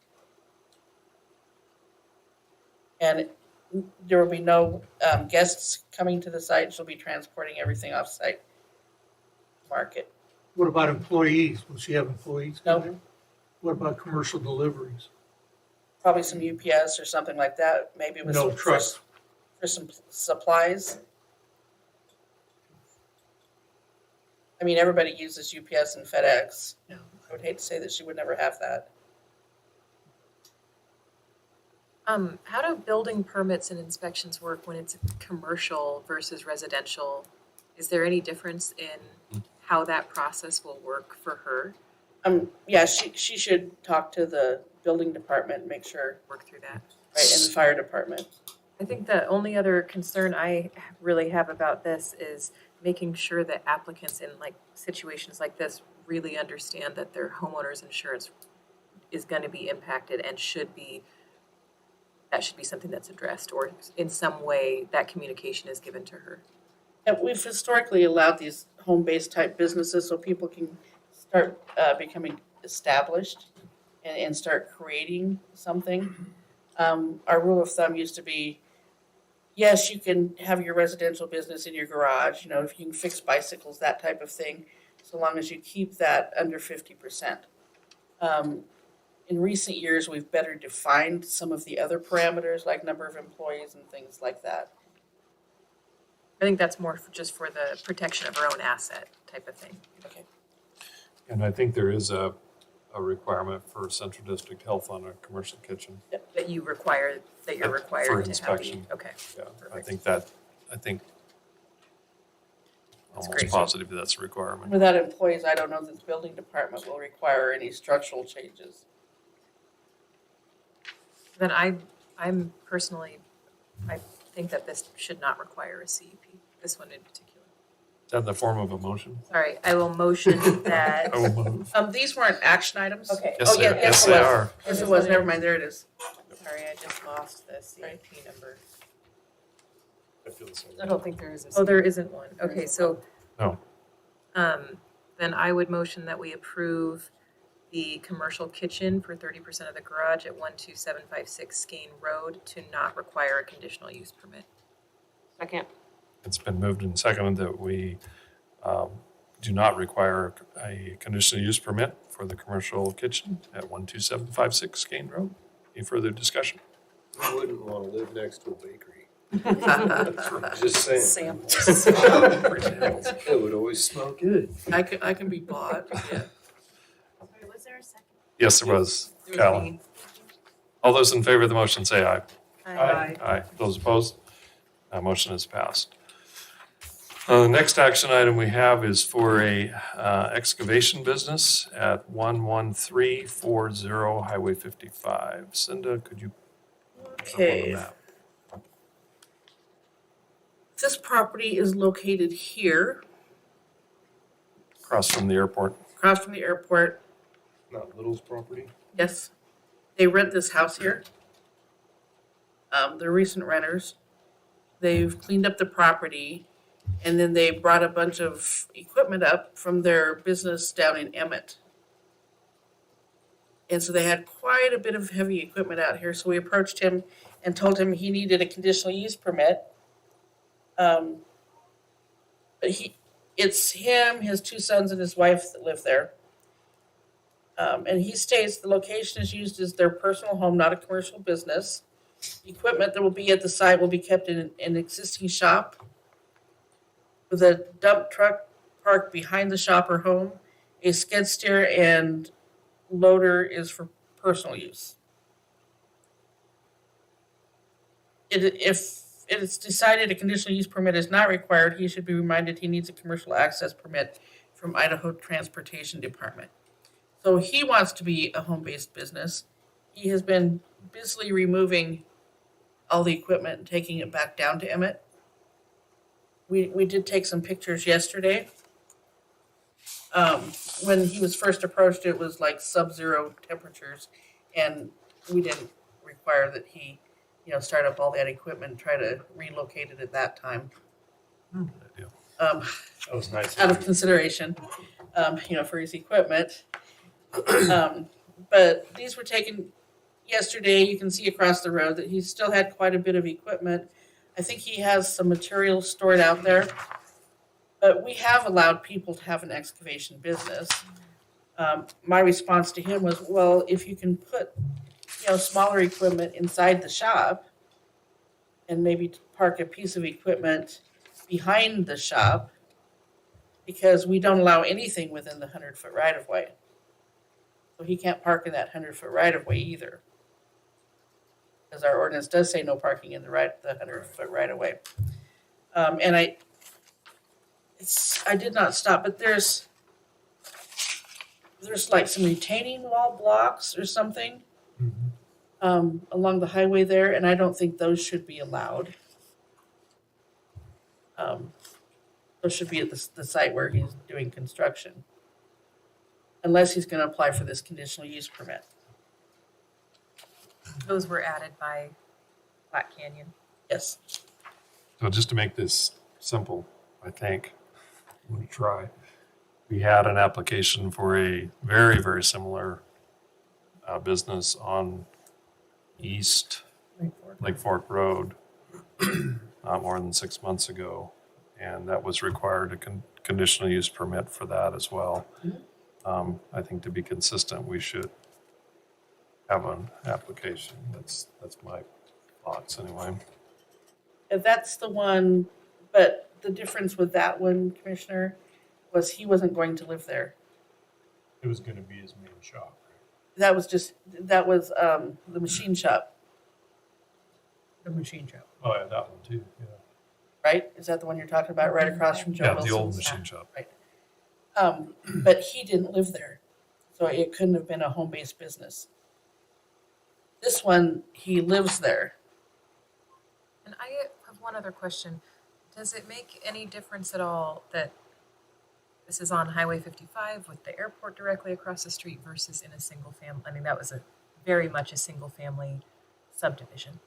And there will be no guests coming to the site. She'll be transporting everything off-site. Market. What about employees? Will she have employees? No. What about commercial deliveries? Probably some UPS or something like that, maybe with No some, trucks. for some supplies. I mean, everybody uses UPS and FedEx. Yeah. I would hate to say that she would never have that. How do building permits and inspections work when it's commercial versus residential? Is there any difference in how that process will work for her? Yeah, she should talk to the building department and make sure. Work through that. right, in the fire department. I think the only other concern I really have about this is making sure that applicants in like situations like this really understand that their homeowner's insurance is going to be impacted and that should be something that's addressed, or in some way that communication is given to her. And we've historically allowed these home-based type businesses so people can start becoming established and start creating something. Our rule of thumb used to be, yes, you can have your residential business in your garage, if you can fix bicycles, that type of thing, so long as you keep that under 50%. In recent years, we've better defined some of the other parameters, like number of employees and things like that. I think that's more just for the protection of our own asset type of thing. Okay. And I think there is a requirement for Central District Health on a commercial kitchen. That you're required For to have the, inspection. okay. Yeah, I Perfect. think That's almost great. positive that's a requirement. Without employees, I don't know that the building department will require any structural changes. Then I'm personally, I think that this should not require a CUP, this one in particular. Is that in the form of a motion? Sorry, I will motion that. I will move. These weren't action items? Okay. Yes, they, yes, they are. Yes, it was, never mind, there it is. Sorry, I just lost the CUP number. I feel the same. I don't think there is a. Oh, there isn't one. Okay, so. No. Then I would motion that we approve the commercial kitchen for 30% of the garage at 12756 Skane Road to not require a conditional use permit. Second. It's been moved and seconded that we do not require a conditional use permit for the commercial kitchen at 12756 Skane Road. Any further discussion? I wouldn't want to live next to a bakery. Just saying. Samples. It would always smell good. I can be bought, yeah. Sorry, was there a second? Yes, there was. There was Callan. me. All those in favor of the motion say aye. Aye. Aye. Those opposed? Motion is passed. The next action item we have is for a excavation business at 11340 Highway 55. Cinda, could you put up on the Okay. map? This property is located here, Across from the airport. across from the airport. Not Little's property? Yes, they rent this house here. They're recent renters. They've cleaned up the property, and then they brought a bunch of equipment up from their business down in Emmett. And so they had quite a bit of heavy equipment out here, so we approached him and told him he needed a conditional use permit. But it's him, his two sons, and his wife that live there. And he states the location is used as their personal home, not a commercial business. Equipment that will be at the site will be kept in an existing shop with a dump truck parked behind the shop or home. A skid steer and loader is for personal use. If it is decided a conditional use permit is not required, he should be reminded he needs a commercial access permit from Idaho Transportation Department. So he wants to be a home-based business. He has been busily removing all the equipment and taking it back down to Emmett. We did take some pictures yesterday. When he was first approached, it was like sub-zero temperatures, and we didn't require that he, start up all that equipment and try to relocate it at that time. That was nice. Out of consideration, for his equipment. But these were taken yesterday. You can see across the road that he still had quite a bit of equipment. I think he has some material stored out there. But we have allowed people to have an excavation business. My response to him was, well, if you can put, smaller equipment inside the shop and maybe park a piece of equipment behind the shop, because we don't allow anything within the 100-foot right-of-way. So he can't park in that 100-foot right-of-way either. Because our ordinance does say no parking in the 100-foot right-of-way. And I did not stop, but there's like some retaining wall blocks or something. along the highway there, and I don't think those should be allowed. Those should be at the site where he's doing construction. Unless he's gonna apply for this conditional use permit. Those were added by Black Canyon. Yes. So just to make this simple, I think, I'm gonna try. We had an application for a very, very similar business on East Lake Fork Road not more than 6 months ago. And that was required a conditional use permit for that as well. I think to be consistent, we should have an application. That's my thoughts anyway. If that's the one, but the difference with that one, Commissioner, was he wasn't going to live there. It was gonna be his main shop. That was the machine shop. The machine shop, Oh, yeah, that one too, yeah. right? Is that the one you're talking about, right across from Joe Yeah, Wilson's? the old machine shop. Right. But he didn't live there, so it couldn't have been a home-based business. This one, he lives there. And I have one other question. Does it make any difference at all that this is on Highway 55 with the airport directly across the street versus in a single family? I mean, that was very much a single family subdivision.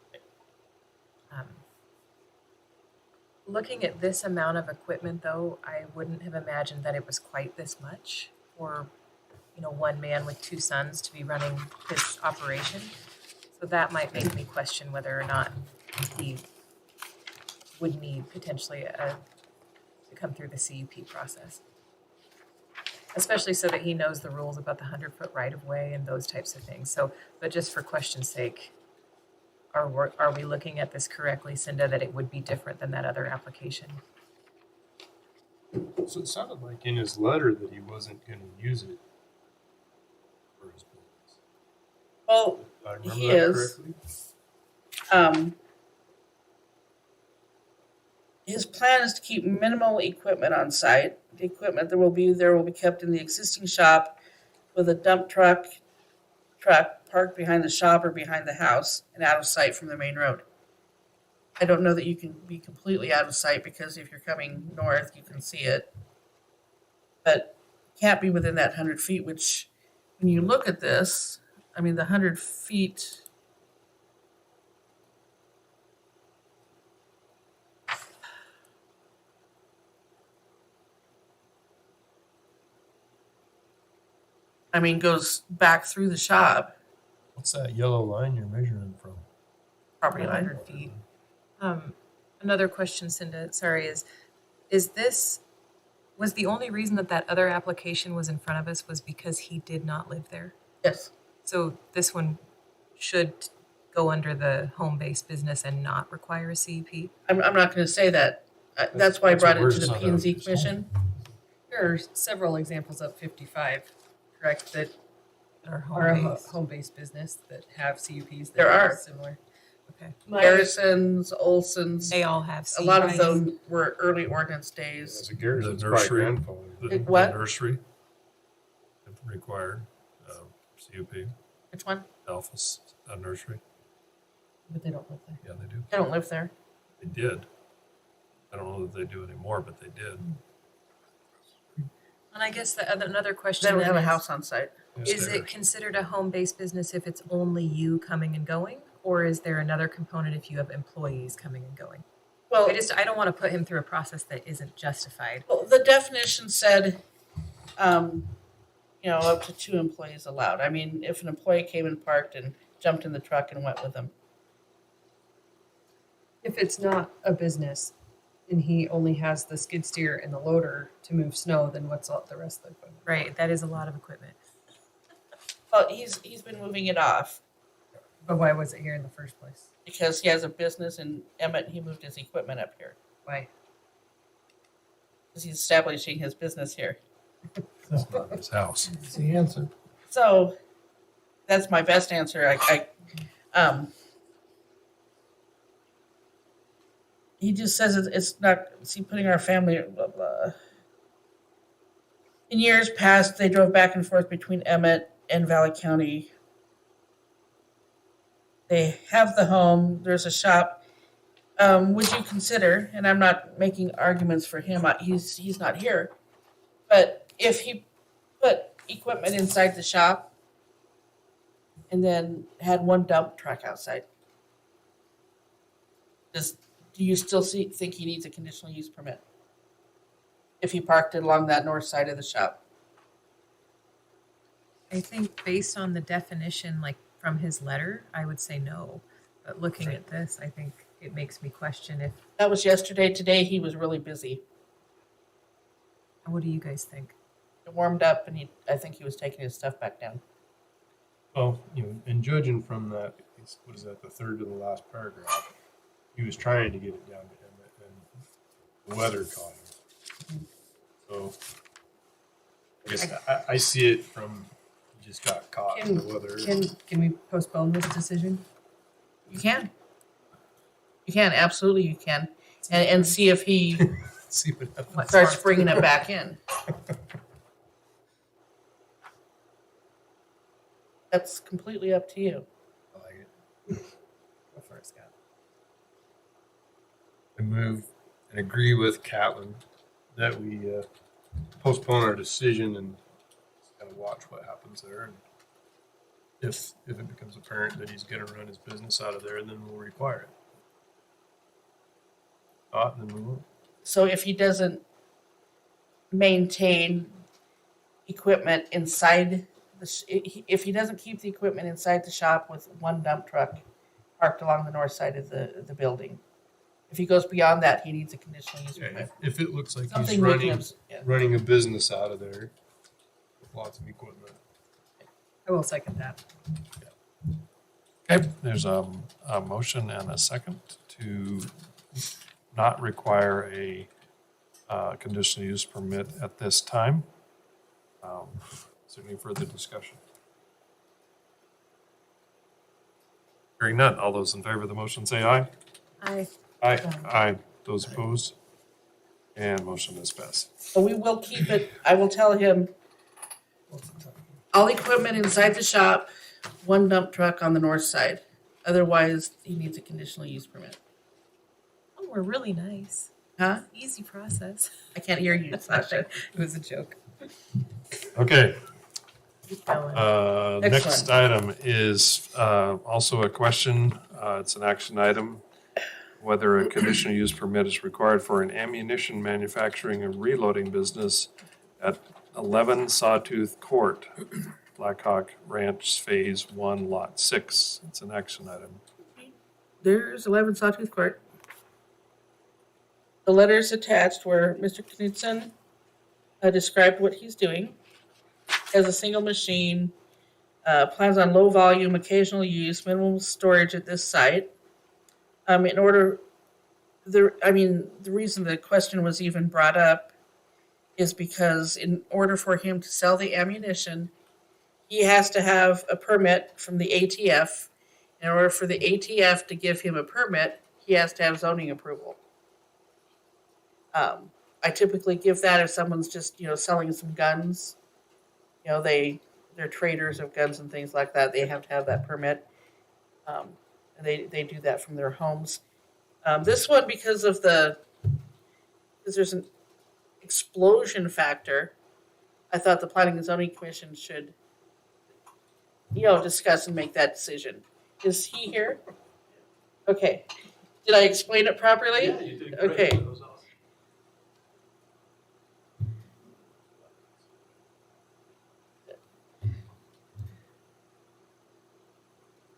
Looking at this amount of equipment though, I wouldn't have imagined that it was quite this much for, one man with 2 sons to be running his operation. So that might make me question whether or not he would need potentially to come through the CUP process. Especially so that he knows the rules about the 100-foot right-of-way and those types of things. So, but just for question's sake, are we looking at this correctly, Cinda, that it would be different than that other application? So it sounded like in his letter that he wasn't gonna use it for his business. Well, Did I remember he that is. correctly? His plan is to keep minimal equipment on site. The equipment there will be kept in the existing shop with a dump truck parked behind the shop or behind the house and out of sight from the main road. I don't know that you can be completely out of sight because if you're coming north, you can see it. But can't be within that 100 feet, which when you look at this, I mean, the 100 feet. I mean, goes back through the shop, What's that yellow line you're measuring from? property line. 100 feet. Another question, Cinda, sorry, was the only reason that other application was in front of us was because he did not live there? Yes. So this one should go under the home-based business and not require a CUP? I'm not going to say that. That's why I That's brought what it to the we're P and Z just Commission. There are several examples of 55, correct, that are Are home-based business that have CUPs There that are. are similar. Okay. Harrison's, Olson's, They all have CUPs. a lot of them were early ordinance days. As a Garrett's, The it's probably nursery. grandfathered. The What? nursery, if required, CUP, Which one? Alpha's nursery. But they don't live there. Yeah, they do. They don't live there. They did. I don't know that they do anymore, but they did. And I guess another question They don't then have a is, house on site. is it considered a home-based business if it's only you coming and going? Or is there another component if you have employees coming and going? Well, I don't want to put him through a process that isn't justified. well, the definition said, up to 2 employees allowed. I mean, if an employee came and parked and jumped in the truck and went with them. If it's not a business and he only has the skid steer and the loader to move snow, then what's all the rest of the equipment? Right, that is a lot of equipment. Well, he's been moving it off But why was it here in the first place? because he has a business in Emmett and he moved his equipment up here. Why? Because he's establishing his business here. That's not his house. That's the answer. So that's my best answer. He just says it's not, see, putting our family, blah, blah. In years past, they drove back and forth between Emmett and Valley County. They have the home, there's a shop. Would you consider, and I'm not making arguments for him, he's not here, but if he put equipment inside the shop and then had one dump truck outside, do you still think he needs a conditional use permit? If he parked it along that north side of the shop? I think based on the definition, like from his letter, I would say no. But looking at this, I think it makes me question if, That was yesterday. Today he was really busy. what do you guys think? It warmed up and I think he was taking his stuff back down. Well, and judging from that, what is that, the third to the last paragraph, he was trying to get it down to him, and the weather caught him. So, I guess I see it from, he just got caught in the weather. Can we postpone this decision? You can. You can, absolutely you can. And see if he See what happens. starts bringing it back in. That's completely up to you. I like it. Go first, Scott. I move and agree with Catlin that we postpone our decision and kind of watch what happens there. And if it becomes apparent that he's going to run his business out of there, then we'll require it. Then we won't. So if he doesn't maintain equipment inside if he doesn't keep the equipment inside the shop with one dump truck parked along the north side of the building, if he goes beyond that, he needs a conditional use permit. If it looks like he's Something making him, running a business out of there with lots of equipment. I will second that. Okay, there's a motion and a second to not require a conditional use permit at this time. Is there any further discussion? Hearing none, all those in favor of the motion say aye. Aye. Aye. Aye. Those opposed? And motion is passed. but we will keep it, I will tell him, all equipment inside the shop, one dump truck on the north side. Otherwise, he needs a conditional use permit. Oh, we're really nice. Huh? Easy process. I can't hear you, Sasha. It was a joke. Okay, Keep going. next item is also a question. It's an action item. Whether a conditional use permit is required for an ammunition manufacturing and reloading business at 11 Sawtooth Court, Blackhawk Ranch Phase 1, Lot 6. It's an action item. There's 11 Sawtooth Court. The letters attached where Mr. Knudsen described what he's doing. Has a single machine, plans on low volume, occasional use, minimal storage at this site. The reason the question was even brought up is because in order for him to sell the ammunition, he has to have a permit from the ATF. In order for the ATF to give him a permit, he has to have zoning approval. I typically give that if someone's just, selling some guns. They're traders of guns and things like that. They have to have that permit. And they do that from their homes. This one, because there's an explosion factor, I thought the Planning and Zoning Commission should, discuss and make that decision. Is he here? Okay. Did I explain it properly? Yeah, you did great. Okay. That was awesome.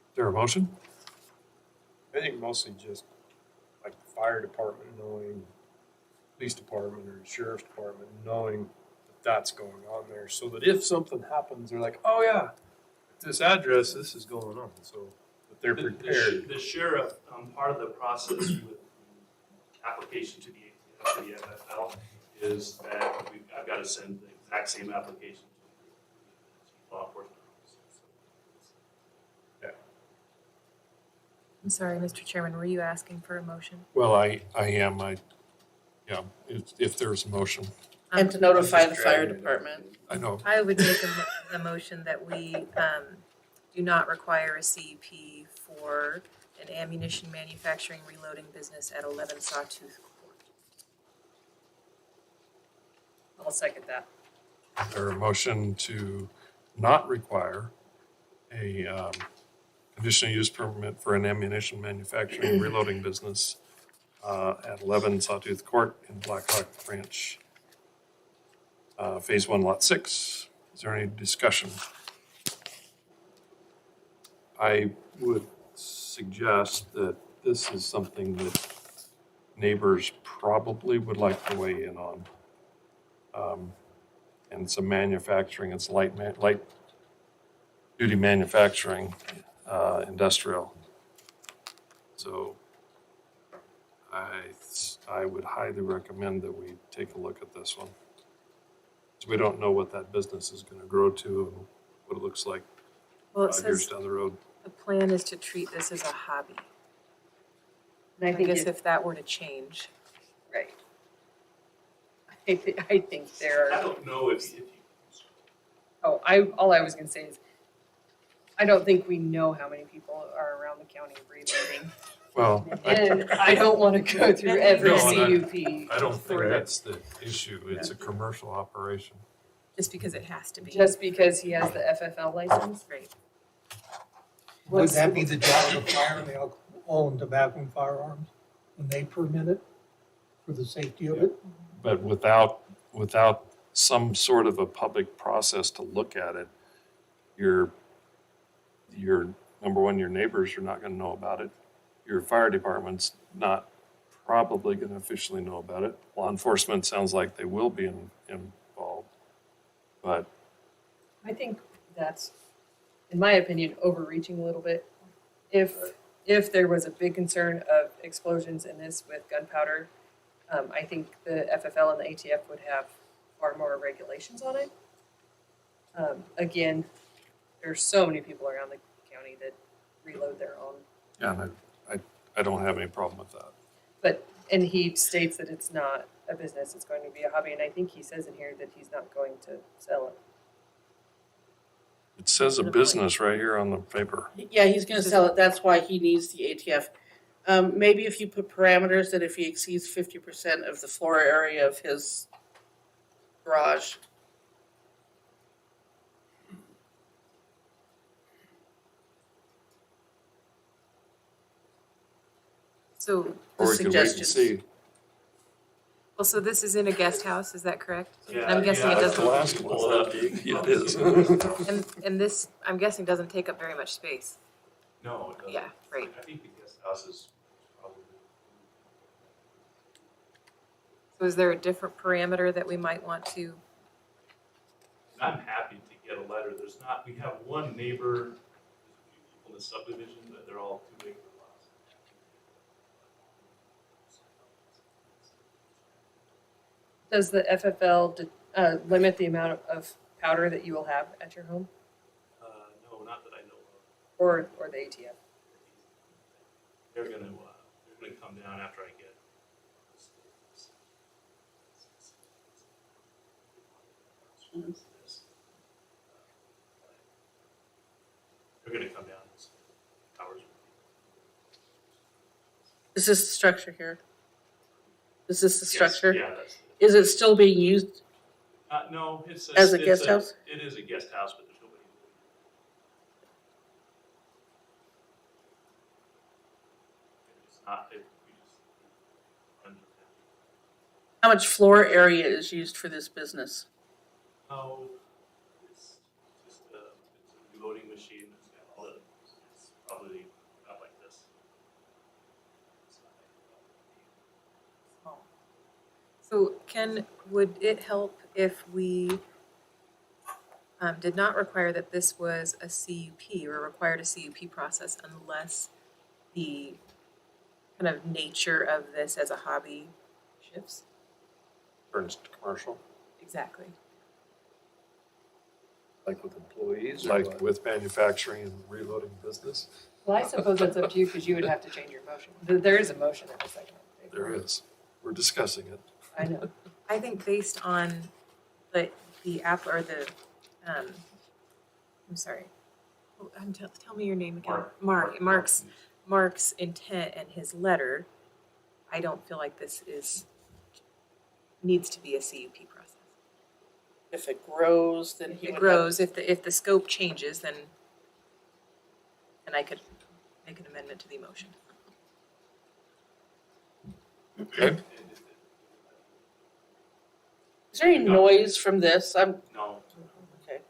Is there a motion? I think mostly just like the fire department knowing, police department or sheriff's department knowing that that's going on there, so that if something happens, they're like, oh yeah, at this address, this is going on, so that they're prepared. The sheriff, part of the process with the application to the FFL is that I've got to send the exact same application to the law enforcement officer. I'm sorry, Mr. Chairman, were you asking for a motion? Well, I am. If there's a motion, And to notify the fire department. I know. I would make the motion that we do not require a CUP for an ammunition manufacturing reloading business at 11 Sawtooth Court. I'll second that. Is there a motion to not require a conditional use permit for an ammunition manufacturing reloading business at 11 Sawtooth Court in Black Hawk Ranch, Phase 1, Lot 6? Is there any discussion? I would suggest that this is something that neighbors probably would like to weigh in on. And some manufacturing, it's light duty manufacturing, industrial. So I would highly recommend that we take a look at this one. So we don't know what that business is going to grow to and what it looks like Well, it 5 years says down the road. the plan is to treat this as a hobby. And I I think guess if, if that were to change. right. I think there I are, don't know if you. all I was gonna say is, I don't think we know how many people are around the county reloading. Well, And I don't wanna go through every No, CUP. I don't think for that. that's the issue. It's a commercial operation. Just because it has to be. Just because he has the FFL license? Right. Would that be the job of fire and the alcohol and tobacco and firearms when they permit it for the safety of it? But without some sort of a public process to look at it, your number one, your neighbors are not going to know about it. Your fire department's not probably going to officially know about it. Law enforcement sounds like they will be involved. But I think that's, in my opinion, overreaching a little bit. If there was a big concern of explosions in this with gunpowder, I think the FFL and the ATF would have far more regulations on it. Again, there's so many people around the county that reload their own. yeah, and I don't have any problem with that. But, and he states that it's not a business, it's going to be a hobby, and I think he says in here that he's not going to sell it. It says a business right here on the paper. Yeah, he's gonna sell it, that's why he needs the ATF. Maybe if you put parameters that if he exceeds 50% of the floor area of his garage. So Or The we could wait and suggestions. see. well, so this is in a guest house, is that correct? Yeah, And I'm guessing it yeah, That's the doesn't, last Pull it one. up. Yeah, it is. and this, I'm guessing, doesn't take up very much space. No, it doesn't. Yeah, right. I think the guest house is probably. So is there a different parameter that we might want to? I'm happy to get a letter. There's not, we have one neighbor, there's a few people in the subdivision, but they're all too big for lots. Does the FFL limit the amount of powder that you will have at your home, No, not that I know of. or the ATF? They're gonna come down after I get. They're gonna come down. Hours. Is this the structure here? Is this the Yes, structure? Yeah, that's. Is it still being used? No, it's. As a it's guest house? It is a guest house, but there's nobody. It's not, we just. under that. How much floor area is used for this business? No, it's just it's a reloading machine. It's got all the, it's probably about like this. So Ken, would it help if we did not require that this was a CUP or required a CUP process unless the kind of nature of this as a hobby shifts? Turns to commercial, Exactly. like with employees, like with manufacturing and reloading business. Well, I suppose that's up to you, because you would have to change your motion. There is a motion in a second. There is. We're discussing it. I know. I think based on the app or the, I'm sorry, Tell me your name again. Mark. Mark's intent and his letter, I don't feel like this needs to be a CUP process. If it grows, then If he it would grows, if the scope changes, then I could make an amendment to the motion. Okay. Is there any noise from this? No, Okay.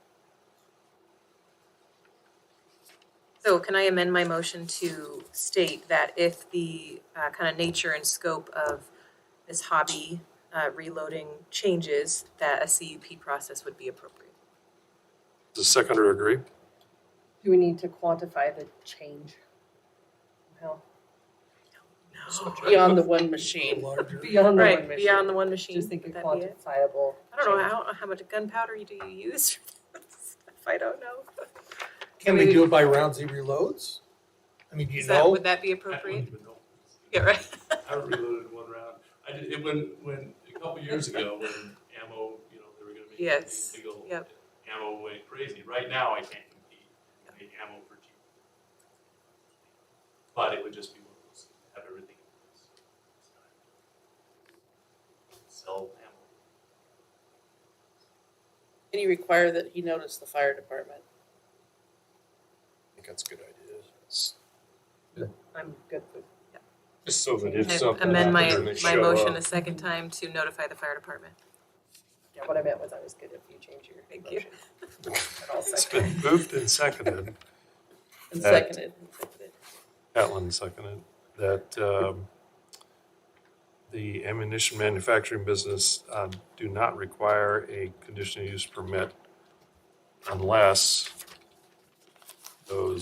So can I amend my motion to state that if the kind of nature and scope of this hobby reloading changes, that a CUP process would be appropriate? Does the seconder agree? Do we need to quantify the change? How? Beyond the one machine. Beyond the one Right, machine. beyond the one machine. Just think of Would that be it? quantifiable. I don't know how much gunpowder do you use for this stuff? I don't know. Can they do it by rounds he reloads? I mean, do you Is that, know? would that be I don't appropriate? even know. Yeah, right. I reloaded one round. I did it when a couple years ago when ammo, they were gonna make Yes. these illegal. Yep. Ammo went crazy. Right now, I can't compete. I make ammo for cheap. But it would just be one of those, have everything in place. Sell ammo. Can you require that he notice the fire department? I think that's a good idea. I'm good with. Just so that if Can I something amend happens and they my show motion up. a second time to notify the fire department? Yeah, what I meant was I was good if you change your Thank you. motion. And I'll It's second. been moved and seconded. And That- seconded. Atlin seconded, that the ammunition manufacturing business do not require a conditional use permit unless the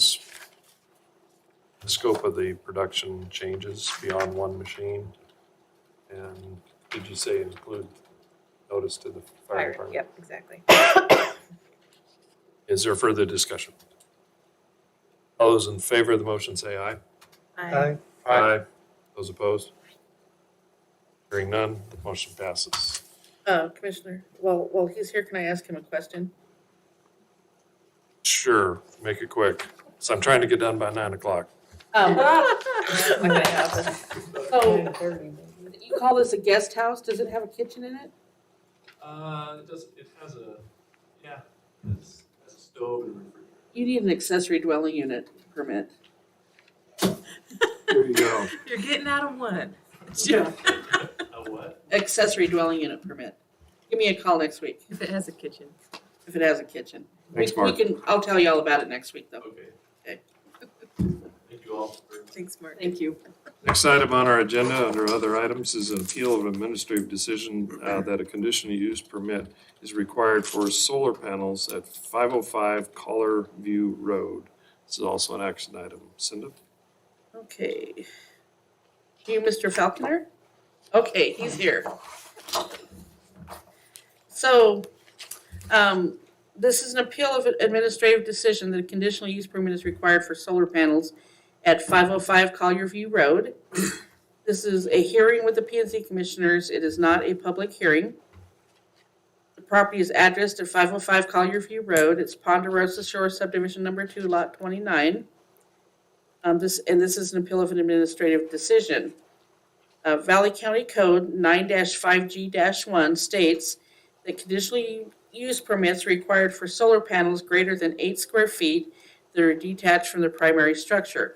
scope of the production changes beyond one machine. And did you say include notice to the fire department? Yep, exactly. Is there further discussion? All those in favor of the motion say aye. Aye. Aye. Those opposed? Hearing none, the motion passes. Commissioner, while he's here, can I ask him a question? Sure, make it quick. So I'm trying to get done by 9 o'clock. Not gonna happen. So, you call this a guest house? Does it have a kitchen in it? It has a stove and refrigerator. You need an accessory dwelling unit permit. There you go. You're getting out of one. A what? Accessory dwelling unit permit. Give me a call next week If it has a kitchen. if it has a kitchen. Thanks, We Mark. I'll tell you all about it next week, though. Okay. Okay. Thank you all very much. Thanks, Mark. Thank you. Next item on our agenda, under other items, is an appeal of administrative decision that a conditional use permit is required for solar panels at 505 Collar View Road. This is also an action item. Cinda? Okay. You, Mr. Falconer? Okay, he's here. So, this is an appeal of an administrative decision that a conditional use permit is required for solar panels at 505 Collier View Road. This is a hearing with the P and Z commissioners. It is not a public hearing. The property is addressed at 505 Collier View Road. It's Ponderosa Shore Subdivision Number 2, Lot 29. This is an appeal of an administrative decision. Valley County Code 9-5G-1 states that conditional use permits required for solar panels greater than 8 square feet that are detached from the primary structure.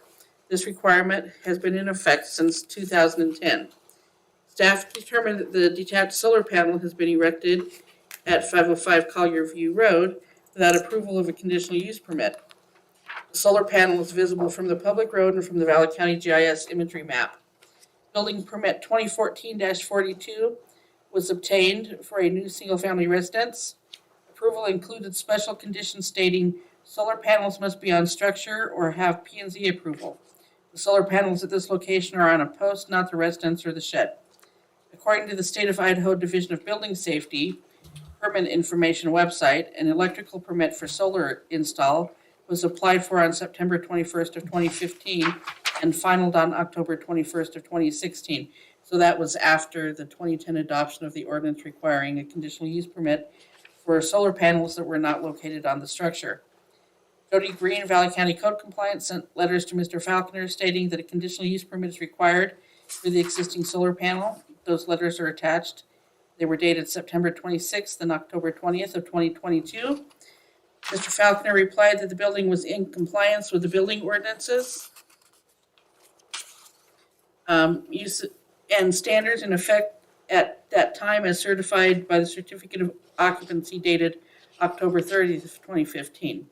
This requirement has been in effect since 2010. Staff determined that the detached solar panel has been erected at 505 Collier View Road without approval of a conditional use permit. The solar panel is visible from the public road and from the Valley County GIS imagery map. Building permit 2014-42 was obtained for a new single-family residence. Approval included special conditions stating solar panels must be on structure or have P and Z approval. The solar panels at this location are on a post, not the residence or the shed. According to the State of Idaho Division of Building Safety Permit Information website, an electrical permit for solar install was applied for on September 21st of 2015 and finalized on October 21st of 2016. So that was after the 2010 adoption of the ordinance requiring a conditional use permit for solar panels that were not located on the structure. Jody Green, Valley County Code Compliance, sent letters to Mr. Falconer stating that a conditional use permit is required for the existing solar panel. Those letters are attached. They were dated September 26th and October 20th of 2022. Mr. Falconer replied that the building was in compliance with the building ordinances, use and standards in effect at that time as certified by the certificate of occupancy dated October 30th of 2015.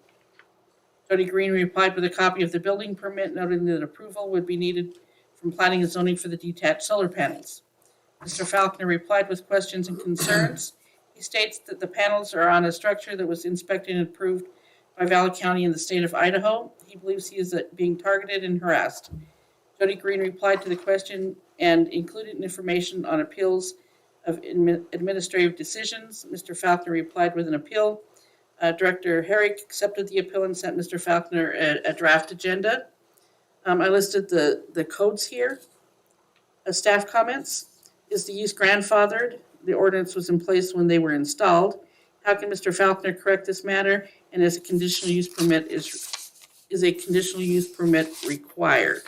Jody Green replied with a copy of the building permit, noting that approval would be needed from planning and zoning for the detached solar panels. Mr. Falconer replied with questions and concerns. He states that the panels are on a structure that was inspected and approved by Valley County in the state of Idaho. He believes he is being targeted and harassed. Jody Green replied to the question and included information on appeals of administrative decisions. Mr. Falconer replied with an appeal. Director Herrick accepted the appeal and sent Mr. Falconer a draft agenda. I listed the codes here. Staff comments. Is the use grandfathered? The ordinance was in place when they were installed. How can Mr. Falconer correct this matter? And is a conditional use permit a conditional use permit required?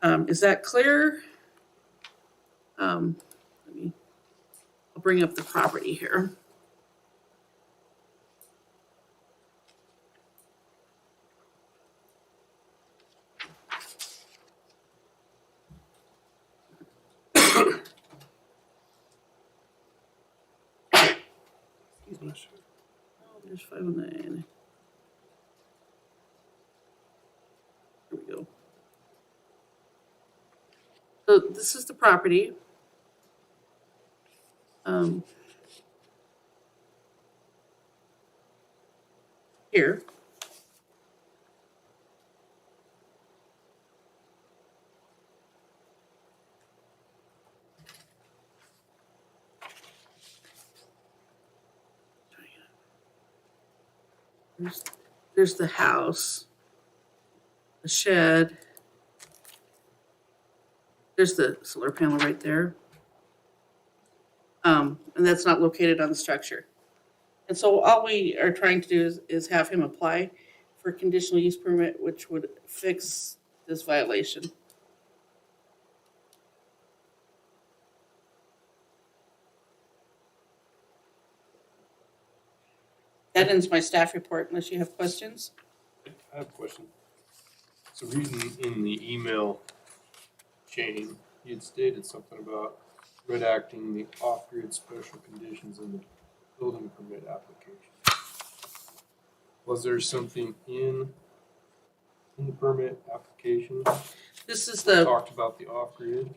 Is that clear? I'll bring up the property here. Excuse me. Oh, there's 509. Here we go. So this is the property. Here. There's the house, the shed. There's the solar panel right there. And that's not located on the structure. And so all we are trying to do is have him apply for a conditional use permit, which would fix this violation. That ends my staff report unless you have questions. I have a question. So reading in the email chain, he had stated something about redacting the off-grid special conditions in the building permit application. Was there something in the permit application This is that the talked about the off-grid?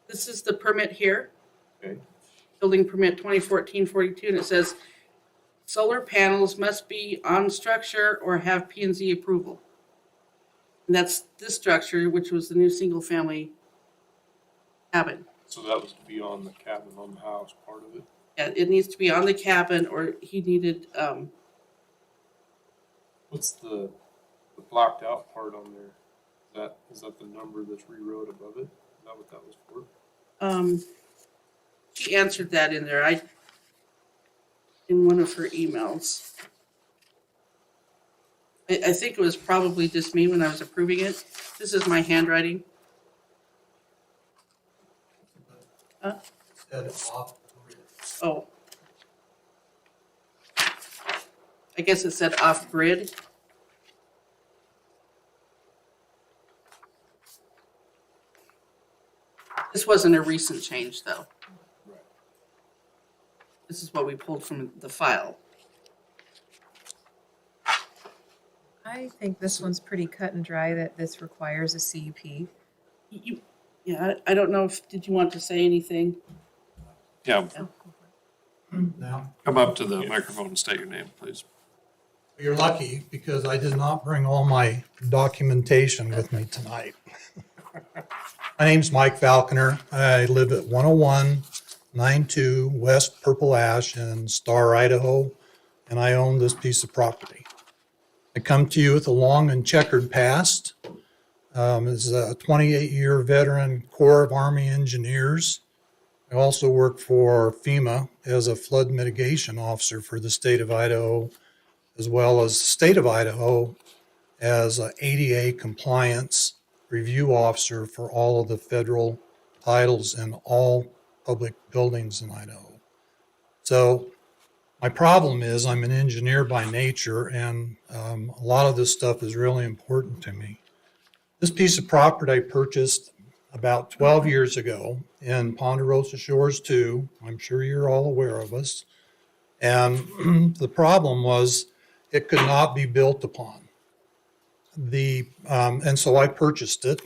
this is the permit here, Okay, building permit 2014-42, and it says solar panels must be on structure or have P&Z approval. And that's this structure, which was the new single-family cabin. so that was to be on the cabin, on the house, part of it? Yeah, it needs to be on the cabin, or he needed, What's the blacked out part on there? Is that the number that's rewrote above it? Is that what that was for? She answered that in there. In one of her emails. I think it was probably just me when I was approving it. This is my handwriting. Huh? Oh. I guess it said off grid. This wasn't a recent change, though. Right. This is what we pulled from the file. I think this one's pretty cut and dry, that this requires a CUP. Yeah, I don't know if, did you want to say anything? Yeah, Now, come up to the microphone and state your name, please. you're lucky because I did not bring all my documentation with me tonight. My name's Mike Falconer. I live at 10192 West Purple Ash in Star, Idaho, and I own this piece of property. I come to you with a long and checkered past. As a 28-year veteran Corps of Army Engineers. I also work for FEMA as a flood mitigation officer for the state of Idaho, as well as the state of Idaho as a ADA compliance review officer for all of the federal titles in all public buildings in Idaho. So my problem is I'm an engineer by nature, and a lot of this stuff is really important to me. This piece of property I purchased about 12 years ago in Ponderosa Shores 2. I'm sure you're all aware of us. And the problem was it could not be built upon. And so I purchased it.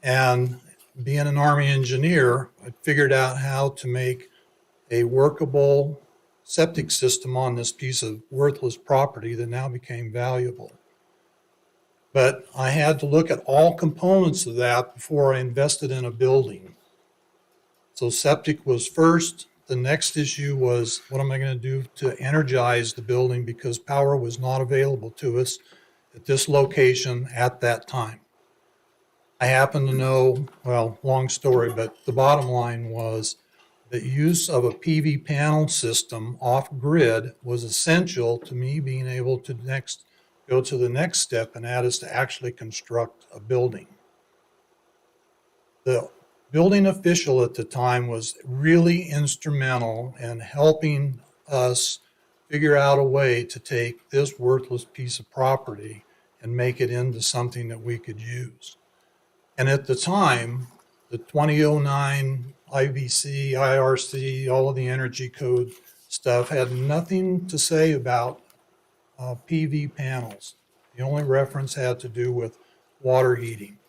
And being an Army engineer, I figured out how to make a workable septic system on this piece of worthless property that now became valuable. But I had to look at all components of that before I invested in a building. So septic was first. The next issue was, what am I going to do to energize the building, because power was not available to us at this location at that time. I happen to know, well, long story, but the bottom line was the use of a PV panel system off grid was essential to me being able to go to the next step, and that is to actually construct a building. The building official at the time was really instrumental in helping us figure out a way to take this worthless piece of property and make it into something that we could use. And at the time, the 2009 IBC, IRC, all of the energy code stuff had nothing to say about PV panels. The only reference had to do with water heating.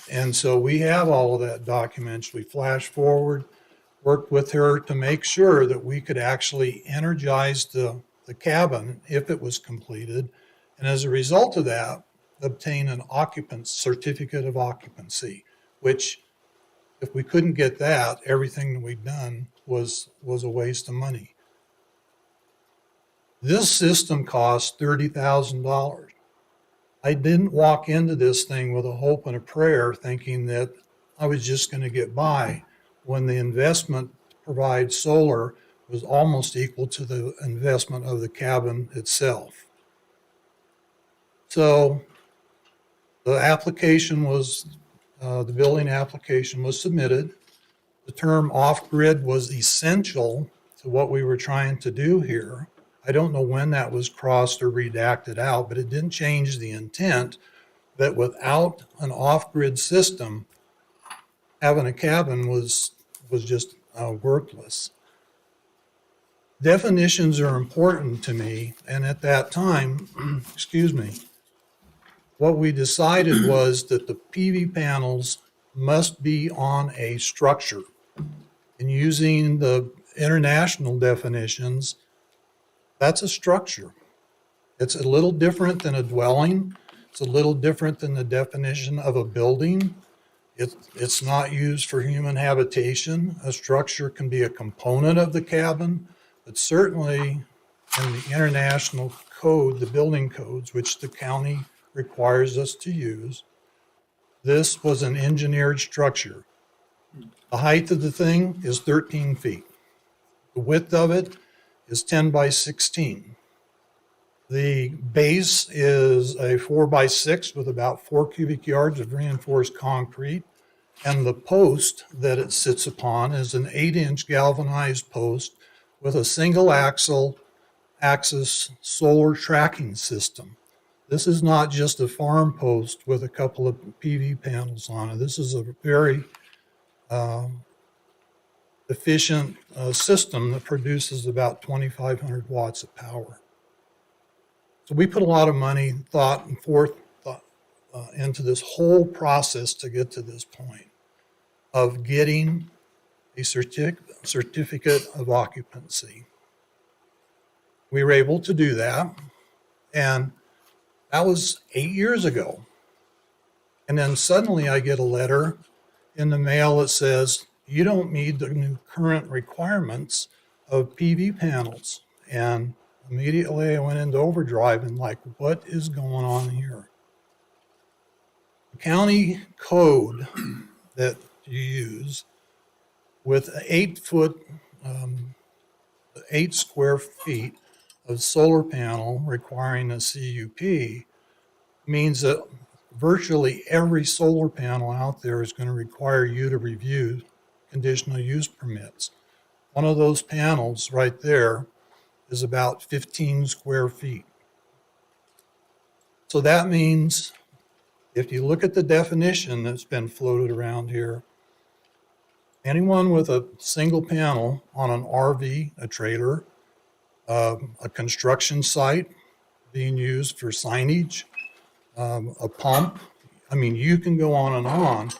And so we have all of that documents. We flash forward, worked with her to make sure that we could actually energize the cabin if it was completed. And as a result of that, obtain an certificate of occupancy, which if we couldn't get that, everything that we'd done was a waste of money. This system cost $30,000. I didn't walk into this thing with a hope and a prayer thinking that I was just going to get by, when the investment to provide solar was almost equal to the investment of the cabin itself. So the application was, the building application was submitted. The term off-grid was essential to what we were trying to do here. I don't know when that was crossed or redacted out, but it didn't change the intent that without an off-grid system, having a cabin was just worthless. Definitions are important to me, and at that time, excuse me, what we decided was that the PV panels must be on a structure. And using the international definitions, that's a structure. It's a little different than a dwelling. It's a little different than the definition of a building. It's not used for human habitation. A structure can be a component of the cabin, but certainly in the international code, the building codes, which the county requires us to use, this was an engineered structure. The height of the thing is 13 feet. The width of it is 10 by 16. The base is a 4x6 with about 4 cubic yards of reinforced concrete. And the post that it sits upon is an 8-inch galvanized post with a single axis solar tracking system. This is not just a farm post with a couple of PV panels on it. This is a very efficient system that produces about 2,500 watts of power. So we put a lot of money, thought, and forethought into this whole process to get to this point of getting a certificate of occupancy. We were able to do that, and that was 8 years ago. And then suddenly I get a letter in the mail that says, you don't meet the new current requirements of PV panels. And immediately I went into overdrive and like, what is going on here? The county code that you use with 8 square feet a solar panel requiring a CUP means that virtually every solar panel out there is going to require you to review conditional use permits. One of those panels right there is about 15 square feet. So that means if you look at the definition that's been floated around here, anyone with a single panel on an RV, a trailer, a construction site being used for signage, a pump, I mean, you can go on,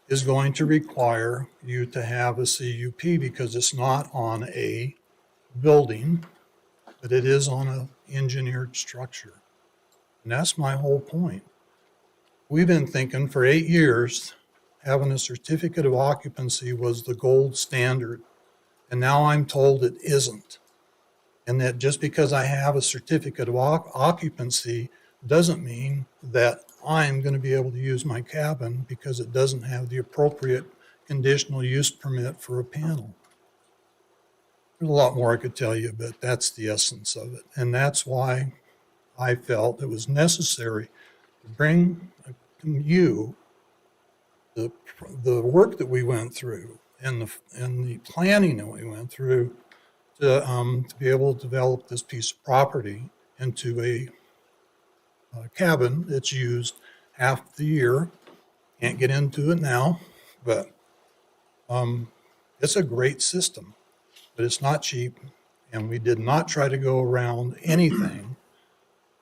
is going to require you to have a CUP because it's not on a building, but it is on an engineered structure. And that's my whole point. We've been thinking for 8 years, having a certificate of occupancy was the gold standard. And now I'm told it isn't. And that just because I have a certificate of occupancy doesn't mean that I'm going to be able to use my cabin because it doesn't have the appropriate conditional use permit for a panel. There's a lot more I could tell you, but that's the essence of it. And that's why I felt it was necessary to bring you the work that we went through and the planning that we went through to be able to develop this piece of property into a cabin that's used half the year. Can't get into it now, but it's a great system, but it's not cheap, and we did not try to go around anything.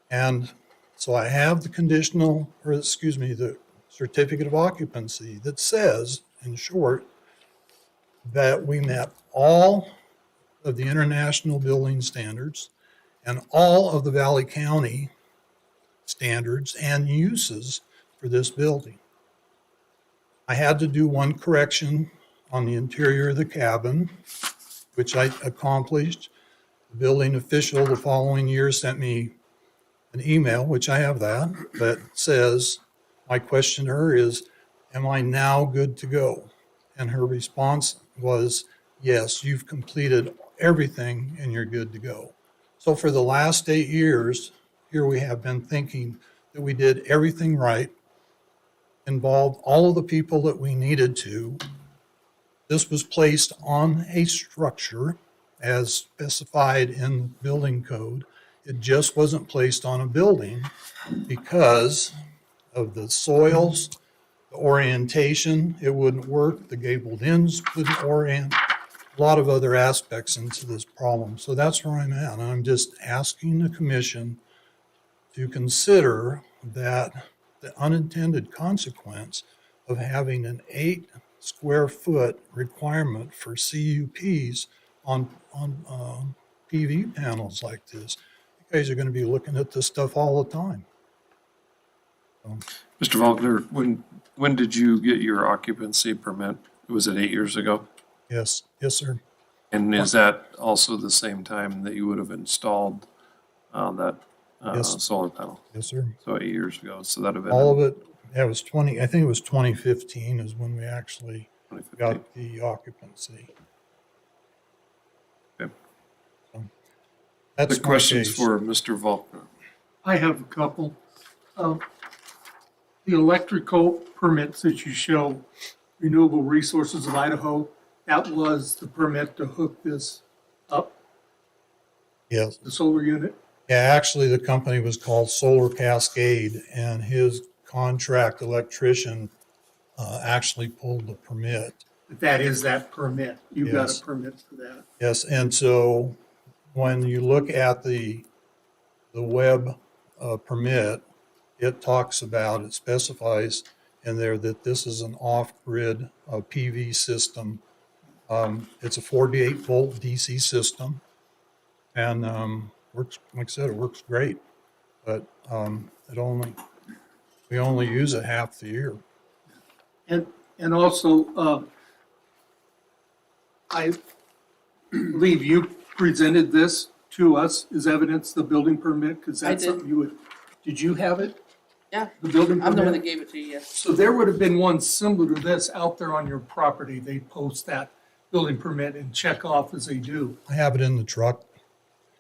And so I have the the certificate of occupancy that says, in short, that we met all of the international building standards and all of the Valley County standards and uses for this building. I had to do one correction on the interior of the cabin, which I accomplished. The building official the following year sent me an email, which I have that says, my question to her is, am I now good to go? And her response was, yes, you've completed everything and you're good to go. So for the last 8 years, here we have been thinking that we did everything right, involved all of the people that we needed to. This was placed on a structure as specified in the building code. It just wasn't placed on a building because of the soils, the orientation, it wouldn't work, the gabled ends wouldn't orient, a lot of other aspects into this problem. So that's where I'm at. And I'm just asking the commission to consider that the unintended consequence of having an 8 square foot requirement for CUPs on PV panels like this. You guys are going to be looking at this stuff all the time. Mr. Faulkner, when did you get your occupancy permit? Was it 8 years ago? Yes, sir. And is that also the same time that you would have installed that Yes. solar panel? Yes, sir. So 8 years ago, so that'd have been. All of it, it was I think it was 2015 is when we actually got the occupancy. Okay. So that's The my questions case. for Mr. Faulkner. I have a couple. The electrical permits that you show, Renewable Resources of Idaho, that was the permit to hook this up, Yes. the solar unit? Yeah, actually, the company was called Solar Cascade, and his contract electrician actually pulled the permit. That is that permit. You've got Yes. a permit for that. Yes, and so when you look at the web permit, it talks about, it specifies in there that this is an off-grid PV system. It's a 48 volt DC system, and works, like I said, it works great, but we only use it half the year. And also, I believe you presented this to us as evidence, the building permit, because I that's did. something you would, did you have it? Yeah, The building I'm the one that permit? gave it to you, yes. So there would have been one similar to this out there on your property. They post that building permit and check off as they do. I have it in the truck.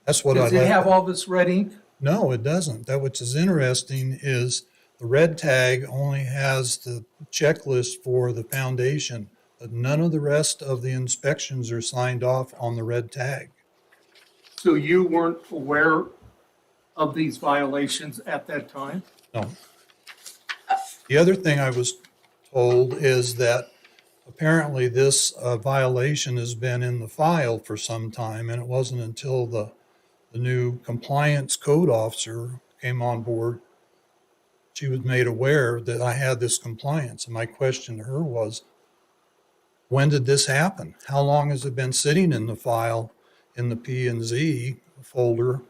That's what Does I'd it like. have all this red ink? No, it doesn't. That which is interesting is the red tag only has the checklist for the foundation, but none of the rest of the inspections are signed off on the red tag. So you weren't aware of these violations at that time? No. The other thing I was told is that apparently this violation has been in the file for some time, and it wasn't until the new compliance code officer came on board, she was made aware that I had this compliance. And my question to her was, when did this happen? How long has it been sitting in the file in the P&Z folder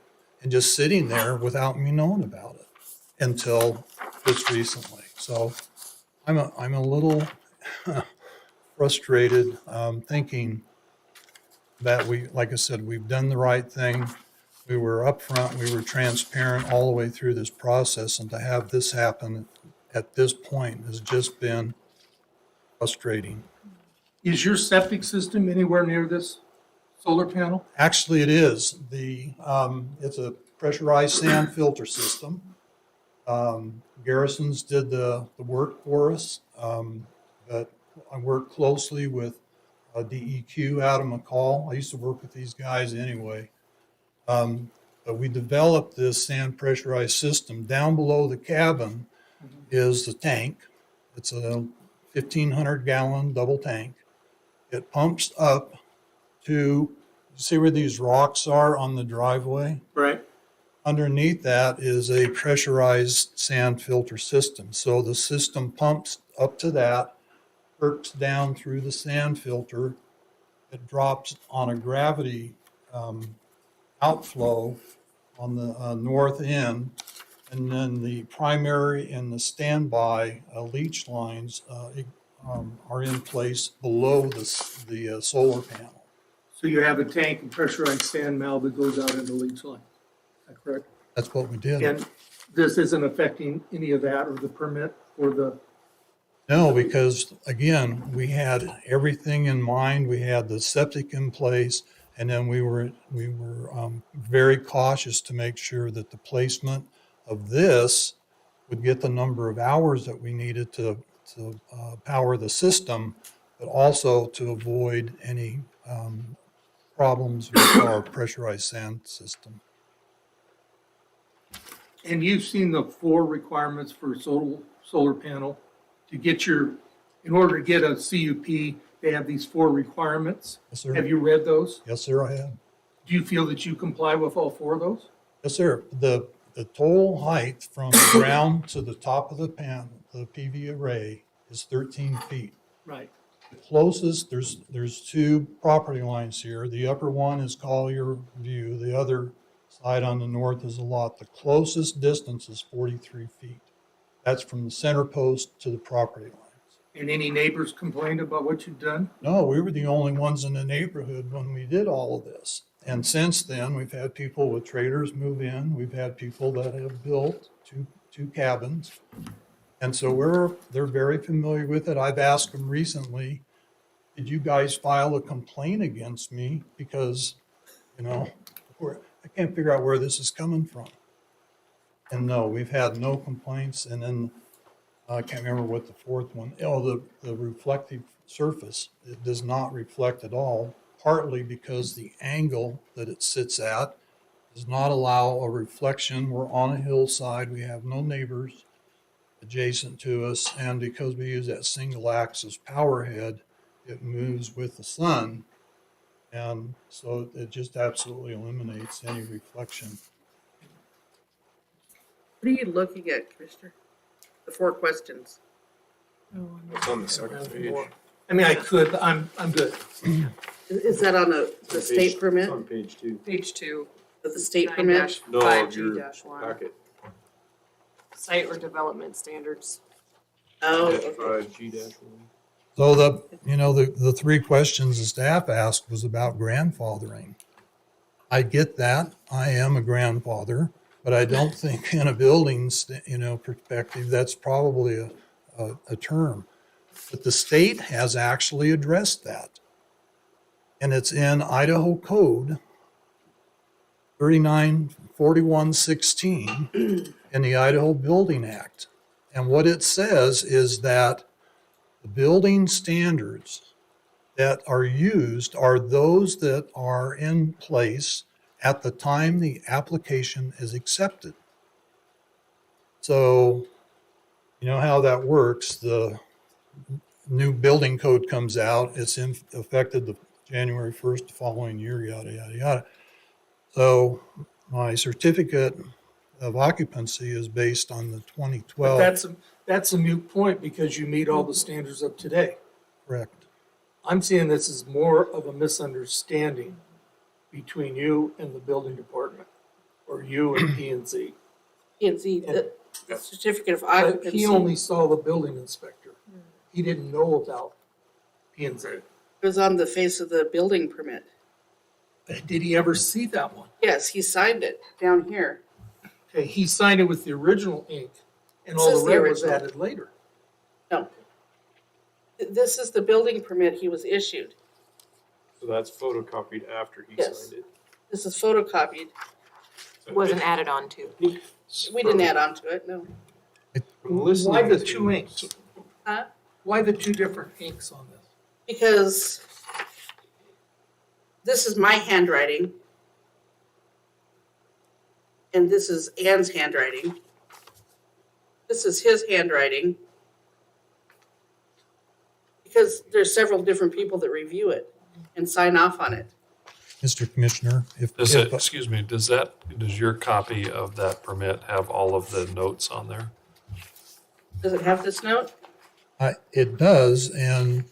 and just sitting there without me knowing about it until just recently? So I'm a little frustrated, thinking that like I said, we've done the right thing. We were upfront, we were transparent all the way through this process, and to have this happen at this point has just been frustrating. Is your septic system anywhere near this solar panel? Actually, it is. It's a pressurized sand filter system. Garrison's did the work for us, but I work closely with DEQ out of McCall. I used to work with these guys anyway. But we developed this sand pressurized system. Down below the cabin is the tank. It's a 1,500 gallon double tank. It pumps up to, see where these rocks are on the driveway? Right. Underneath that is a pressurized sand filter system. So the system pumps up to that, perks down through the sand filter. It drops on a gravity outflow on the north end, and then the primary and the standby leach lines are in place below the solar panel. So you have a tank and pressurized sand mallet that goes out into leach line. Is that correct? That's what we did. And this isn't affecting any of that or the permit or the, No, because again, we had everything in mind. We had the septic in place, and then we were very cautious to make sure that the placement of this would get the number of hours that we needed to power the system, but also to avoid any problems with our pressurized sand system. and you've seen the 4 requirements for solar panel to get in order to get a CUP, they have these 4 requirements. Yes, sir. Have you read those? Yes, sir, I have. Do you feel that you comply with all 4 of those? Yes, sir. The total height from the ground to the top of the panel, the PV array, is 13 feet. Right. The closest, there's 2 property lines here. The upper one is Collier View. The other side on the north is a lot. The closest distance is 43 feet. That's from the center post to the property lines. And any neighbors complained about what you've done? No, we were the only ones in the neighborhood when we did all of this. And since then, we've had people with trailers move in. We've had people that have built two cabins. And so they're very familiar with it. I've asked them recently, did you guys file a complaint against me? Because, I can't figure out where this is coming from. And no, we've had no complaints. And then I can't remember what the 4th one, the reflective surface, it does not reflect at all, partly because the angle that it sits at does not allow a reflection. We're on a hillside. We have no neighbors adjacent to us. And because we use that single axis power head, it moves with the sun. And so it just absolutely eliminates any reflection. What are you looking at, Commissioner? The 4 questions. It's on the second page. I mean, I could, but I'm good. Is that on the state permit? On page 2. Page 2. Of the state permit? No, of your 5G-1. packet. Site or development standards. Oh, Dash okay. 5G-1. So the 3 questions the staff asked was about grandfathering. I get that. I am a grandfather, but I don't think in a building's, perspective, that's probably a term. But the state has actually addressed that. And it's in Idaho code 394116 in the Idaho Building Act. And what it says is that the building standards that are used are those that are in place at the time the application is accepted. So, you know how that works. The new building code comes out, it's in affected the January 1st the following year, yada, yada, yada. So my certificate of occupancy is based on the But 2012. that's a moot point because you meet all the standards of today. Correct. I'm seeing this as more of a misunderstanding between you and the building department, or you and P and Z. P&Z, the certificate of But occupancy. he only saw the building inspector. He didn't know about P and Z. It was on the face of the building permit. Did he ever see that one? Yes, he signed it down here. Okay, he signed it with the original ink, and It all says the the red was original. added later. No. This is the building permit he was issued. So that's photocopied after he Yes. signed it. This is photocopied. Wasn't added on to. We didn't add on to it, no. Why the two inks? Huh? Why the two different inks on this? Because this is my handwriting. And this is Ann's handwriting. This is his handwriting. Because there's several different people that review it and sign off on it. Mr. Commissioner, Does it, excuse me, does your copy of that permit have all of the notes on there? Does it have this note? It does, and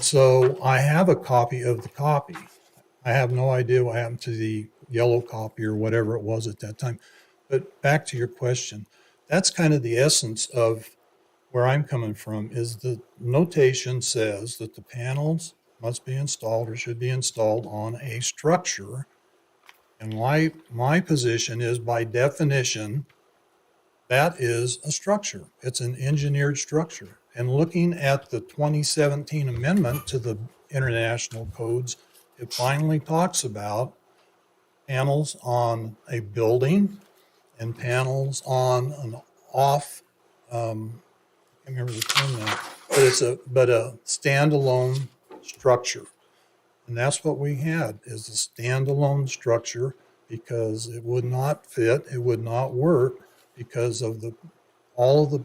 so I have a copy of the copy. I have no idea what happened to the yellow copy or whatever it was at that time. But back to your question, that's kind of the essence of where I'm coming from, is the notation says that the panels must be installed or should be installed on a structure. And my position is, by definition, that is a structure. It's an engineered structure. And looking at the 2017 amendment to the international codes, it finally talks about panels on a building and panels on an off, I can't remember the term now, but a standalone structure. And that's what we had, is a standalone structure, because it would not fit, it would not work because of all of the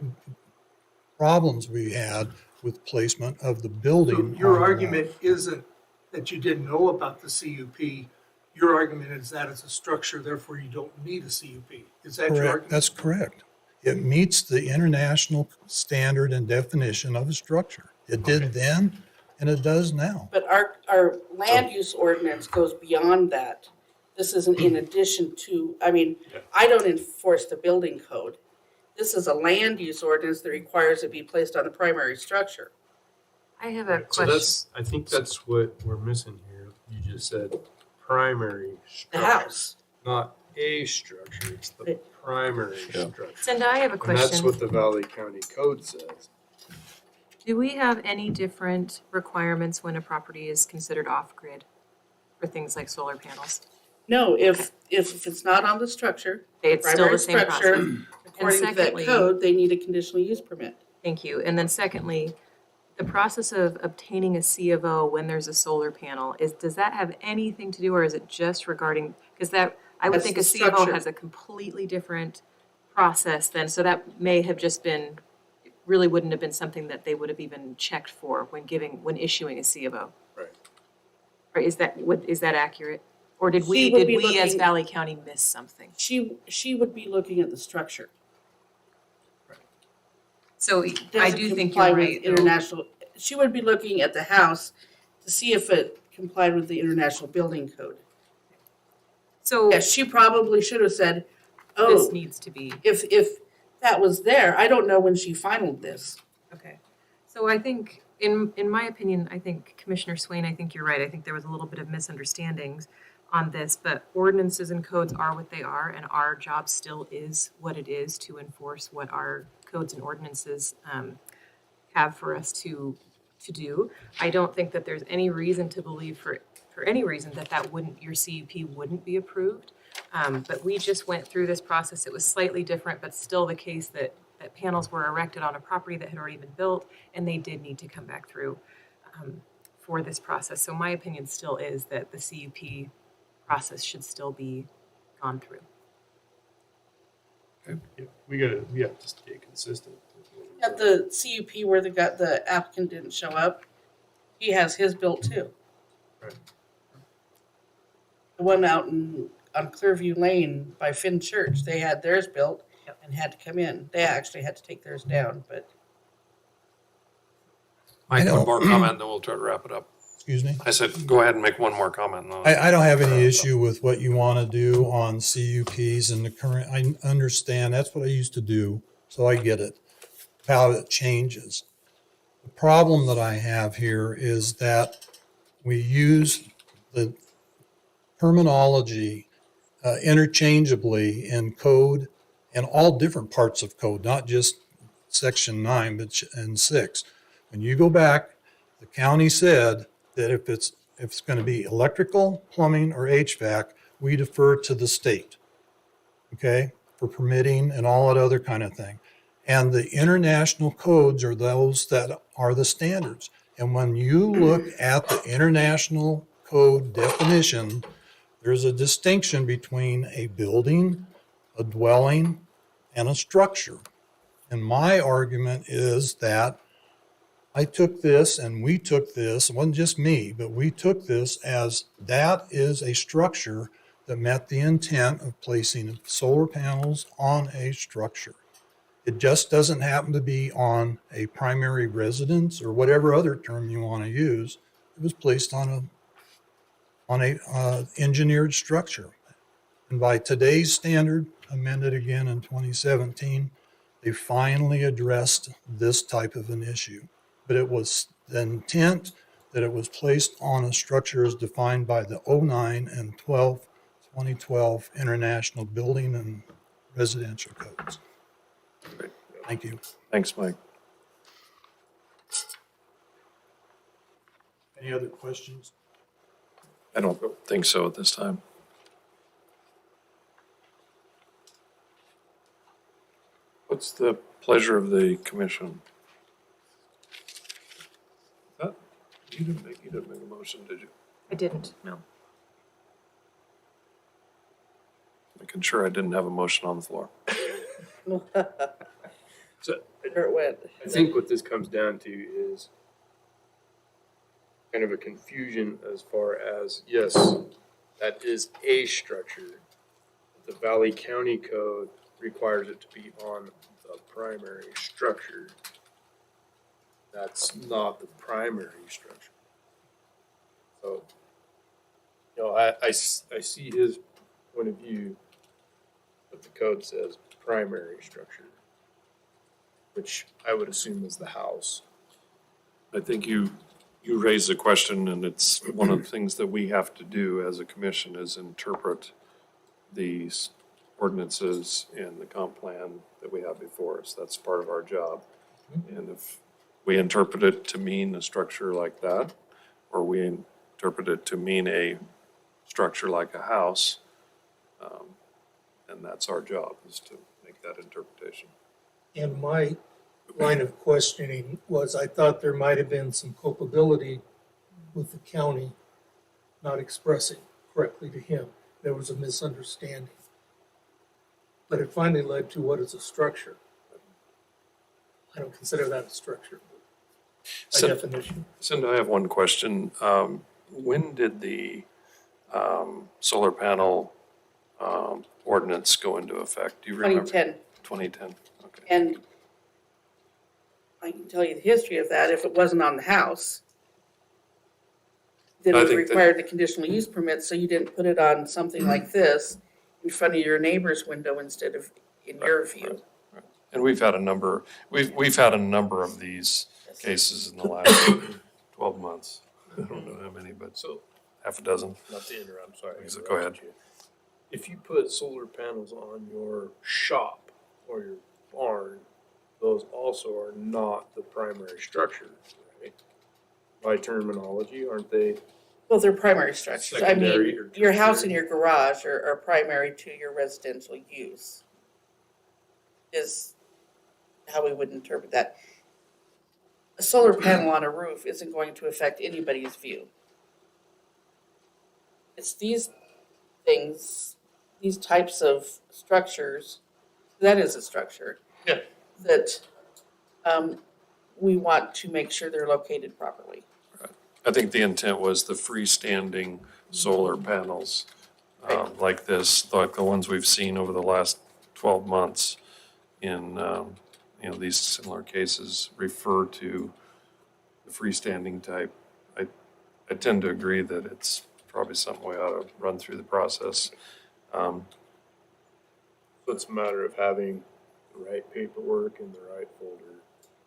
problems we had with placement of the building. Your on the argument isn't that you didn't know about the CUP. Your argument is that it's a structure, therefore you don't need a CUP. Is that your Correct, argument? that's correct. It meets the international standard and definition of a structure. It did then, and it does now. But our land use ordinance goes beyond that. This isn't in addition to, I mean, I don't enforce the building code. This is a land use ordinance that requires it be placed on the primary structure. I have a So question. I think that's what we're missing here. You just said primary The structure. house. Not a structure, it's the primary structure. Cinda, I have a And that's question. what the Valley County Code says. Do we have any different requirements when a property is considered off-grid for things like solar panels? No, if it's not on the structure, It's still primary the same structure, process. according to that secondly- code, they need a conditional use permit. Thank you. And then secondly, the process of obtaining a C of O when there's a solar panel, does that have anything to do, or is it just regarding, because I would That's think the a C of O structure. has a completely different process than, so that may have just been, it really wouldn't have been something that they would have even checked for when issuing a C of O. Right. Or is that accurate? Or did She we would be as looking- Valley County miss something? She would be looking at the structure. So I Doesn't do think comply you're with right. though. International, she would be looking at the house to see if it complied with the International Building Code. So Yes, she probably should have said, this oh, needs to be. if that was there, I don't know when she finalized this. Okay. So I think, in my opinion, I think Commissioner Swain, I think you're right. I think there was a little bit of misunderstandings on this, but ordinances and codes are what they are, and our job still is what it is to enforce what our codes and ordinances have for us to do. I don't think that there's any reason to believe for any reason that your CUP wouldn't be approved. But we just went through this process. It was slightly different, but still the case that panels were erected on a property that had already been built, and they did need to come back through for this process. So my opinion still is that the CUP process should still be gone through. Yeah, we have to stay consistent. At the CUP where the applicant didn't show up, he has his built too. Right. The one out on Clearview Lane by Finn Church, they had theirs built and had to come in. They actually had to take theirs down, but Mike, I know. one more comment, then we'll try to wrap it up. Excuse me? I said, go ahead and make one more comment. and then- I don't have any issue with what you want to do on CUPs and the current, I understand, that's what I used to do, so I get it, how it changes. The problem that I have here is that we use the terminology interchangeably in code and all different parts of code, not just section 9, but and 6. When you go back, the county said that if it's going to be electrical, plumbing, or HVAC, we defer to the state, okay, for permitting and all that other kind of thing. And the international codes are those that are the standards. And when you look at the international code definition, there's a distinction between a building, a dwelling, and a structure. And my argument is that I took this and we took this, it wasn't just me, but we took this as that is a structure that met the intent of placing solar panels on a structure. It just doesn't happen to be on a primary residence or whatever other term you want to use. It was placed on a engineered structure. And by today's standard, amended again in 2017, they finally addressed this type of an issue. But it was the intent that it was placed on a structure as defined by the 09 and 2012 International Building and Residential Codes. Thank you. Thanks, Mike. Any other questions? I don't think so at this time. What's the pleasure of the commission? You didn't make a motion, did you? I didn't, no. Making sure I didn't have a motion on the floor. So where it went. I think what this comes down to is kind of a confusion as far as, yes, that is a structure. The Valley County Code requires it to be on the primary structure. That's not the primary structure. So, you know, I see his point of view, but the code says primary structure, which I would assume is the house. I think you raised a question, and it's one of the things that we have to do as a commission is interpret these ordinances and the comp plan that we have before us. That's part of our job. And if we interpret it to mean a structure like that, or we interpret it to mean a structure like a house, and that's our job, is to make that interpretation. And my line of questioning was, I thought there might have been some culpability with the county not expressing correctly to him. There was a misunderstanding. But it finally led to what is a structure. I don't consider that a structure by definition. Cindy, I have one question. When did the solar panel ordinance go into effect? Do you remember? 2010. 2010, okay. And I can tell you the history of that. If it wasn't on the house, then I it think that- required the conditional use permit, so you didn't put it on something like this in front of your neighbor's window instead of in your view. And we've had a number of these cases in the last 12 months. I don't know how many, but So, half a dozen. not to interrupt, sorry. So go ahead. If you put solar panels on your shop or your barn, those also are not the primary structure, right? By terminology, aren't they Well, they're primary structures. I Secondary mean, or your house and tertiary. your garage are primary to your residential use. Is how we would interpret that. A solar panel on a roof isn't going to affect anybody's view. It's these things, these types of structures, that is a structure. Yeah. That we want to make sure they're located properly. I think the intent was the freestanding solar panels like this, like the ones we've seen over the last 12 months in, these similar cases refer to the freestanding type. I tend to agree that it's probably something we ought to run through the process. So it's a matter of having the right paperwork in the right folder.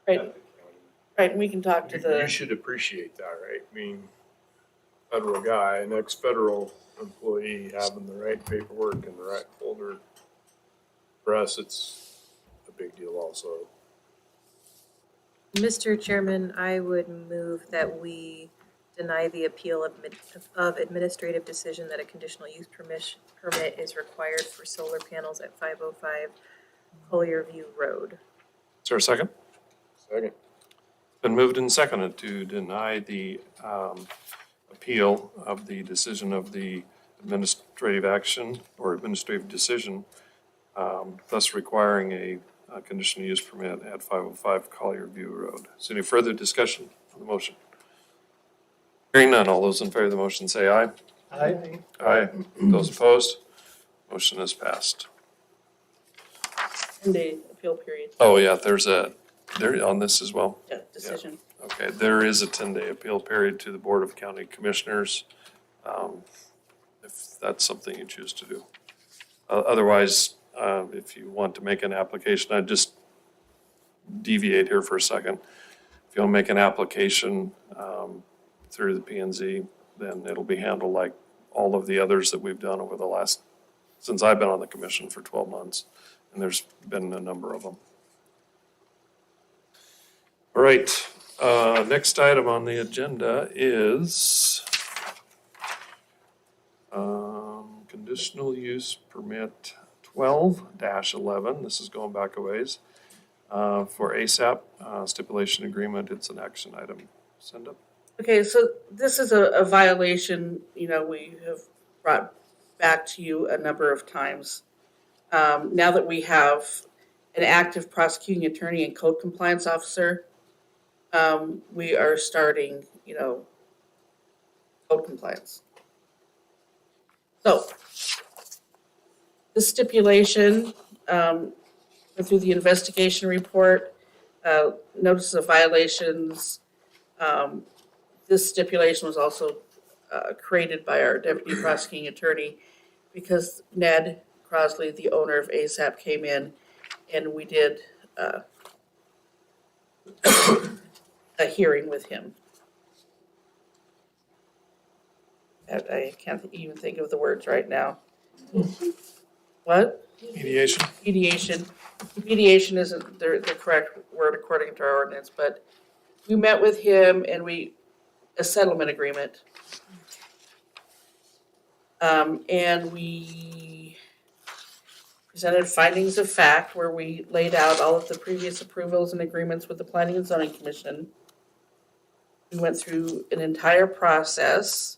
Right. at the county. Right, and we can talk to You the, should appreciate that, right? I mean, federal guy, an ex-federal employee having the right paperwork in the right folder. For us, it's a big deal also. Mr. Chairman, I would move that we deny the appeal of administrative decision that a conditional use permit is required for solar panels at 505 Collier View Road. Is there a second? Second. Been moved and seconded to deny the appeal of the decision of the administrative action or administrative decision, thus requiring a conditional use permit at 505 Collier View Road. Is there any further discussion on the motion? Hearing none, all those in favor of the motion say aye. Aye. Aye. Those opposed? Motion is passed. 10-day appeal period, Oh, yeah, there on this as well. yeah, decision. Okay, there is a 10-day appeal period to the Board of County Commissioners, if that's something you choose to do. Otherwise, if you want to make an application, I'd just deviate here for a second. If you want to make an application through the P and Z, then it'll be handled like all of the others that we've done over the last, since I've been on the commission for 12 months, and there's been a number of them. All right, next item on the agenda is conditional use permit 12-11. This is going back a ways. For ASAP stipulation agreement, it's an action item. Cinda? Okay, so this is a violation, we have brought back to you a number of times. Now that we have an active prosecuting attorney and code compliance officer, we are starting, code compliance. So, the stipulation, through the investigation report, notices of violations, this stipulation was also created by our deputy prosecuting attorney because Ned Crosley, the owner of ASAP, came in and we did a hearing with him. I can't even think of the words right now. What? Mediation? Mediation. Mediation isn't the correct word according to our ordinance, but we met with him and a settlement agreement. And we presented findings of fact where we laid out all of the previous approvals and agreements with the Planning and Zoning Commission. We went through an entire process.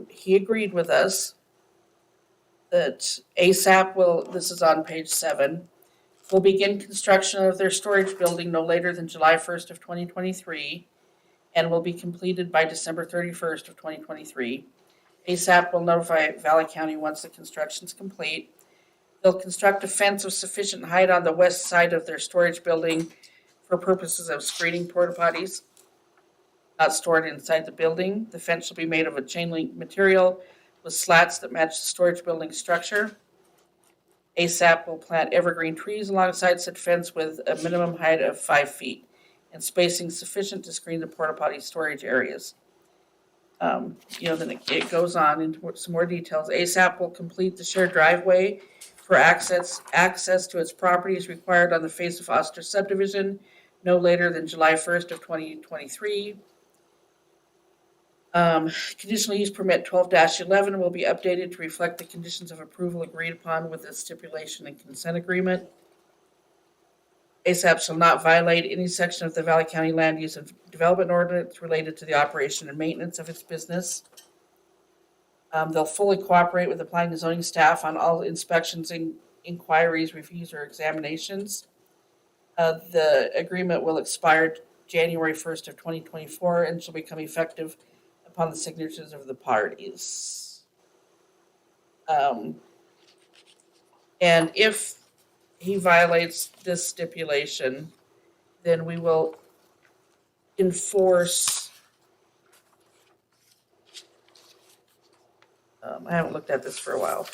He agreed with us that ASAP this is on page 7, will begin construction of their storage building no later than July 1st of 2023 and will be completed by December 31st of 2023. ASAP will notify Valley County once the construction is complete. They'll construct a fence of sufficient height on the west side of their storage building for purposes of screening porta potties not stored inside the building. The fence will be made of a chain link material with slats that match the storage building structure. ASAP will plant evergreen trees alongside said fence with a minimum height of 5 feet and spacing sufficient to screen the porta potty storage areas. Then it goes on into some more details. ASAP will complete the shared driveway for access to its property is required on the face of Oster subdivision no later than July 1st of 2023. Conditional use permit 12-11 will be updated to reflect the conditions of approval agreed upon with the stipulation and consent agreement. ASAP shall not violate any section of the Valley County Land Use and Development Ordinance related to the operation and maintenance of its business. They'll fully cooperate with the planning and zoning staff on all inspections, inquiries, reviews, or examinations. The agreement will expire January 1st of 2024 and shall become effective upon the signatures of the parties. And if he violates this stipulation, then we will enforce. I haven't looked at this for a while.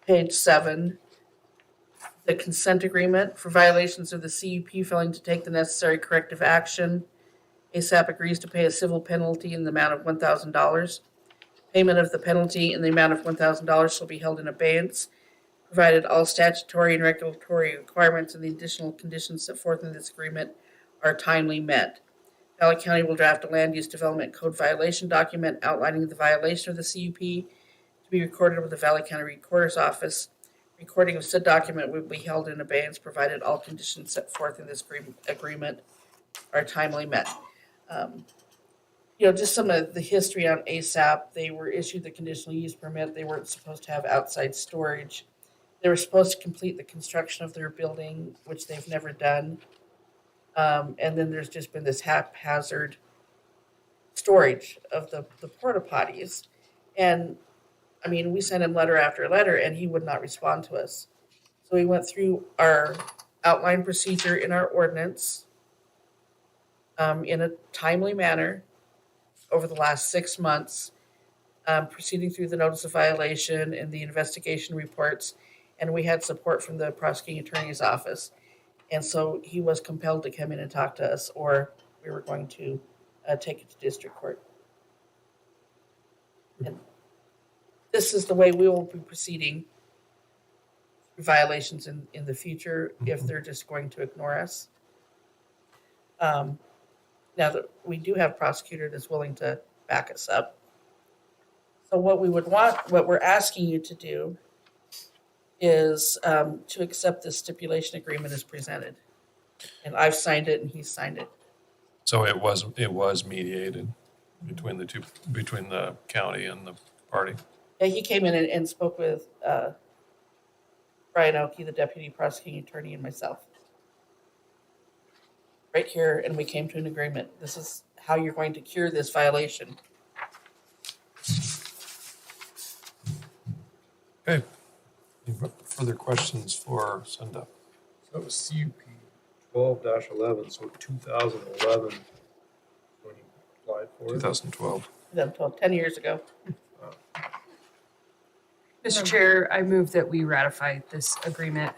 Page 7, the consent agreement for violations of the CUP failing to take the necessary corrective action. ASAP agrees to pay a civil penalty in the amount of $1,000. Payment of the penalty in the amount of $1,000 shall be held in abeyance, provided all statutory and regulatory requirements and the additional conditions set forth in this agreement are timely met. Valley County will draft a land use development code violation document outlining the violation of the CUP to be recorded with the Valley County Recorder's Office. Recording of said document will be held in abeyance, provided all conditions set forth in this agreement are timely met. Just some of the history on ASAP. They were issued the conditional use permit. They weren't supposed to have outside storage. They were supposed to complete the construction of their building, which they've never done. And then there's just been this haphazard storage of the porta potties. And I mean, we sent him letter after letter and he would not respond to us. So we went through our outline procedure in our ordinance in a timely manner over the last 6 months, proceeding through the notice of violation and the investigation reports. And we had support from the prosecuting attorney's office. And so he was compelled to come in and talk to us, or we were going to take it to district court. And this is the way we will be proceeding through violations in the future if they're just going to ignore us. Now that we do have a prosecutor that's willing to back us up. So what we're asking you to do is to accept this stipulation agreement as presented. And I've signed it and he's signed it. So it was mediated between the county and the party. Yeah, he came in and spoke with Brian Oakey, the deputy prosecuting attorney, and myself. Right here, and we came to an agreement. This is how you're going to cure this violation. Okay. Any further questions for Cinda? So that was CUP 12-11, so 2011 when you applied for it? 2012. 10 years ago. Mr. Chair, I move that we ratify this agreement.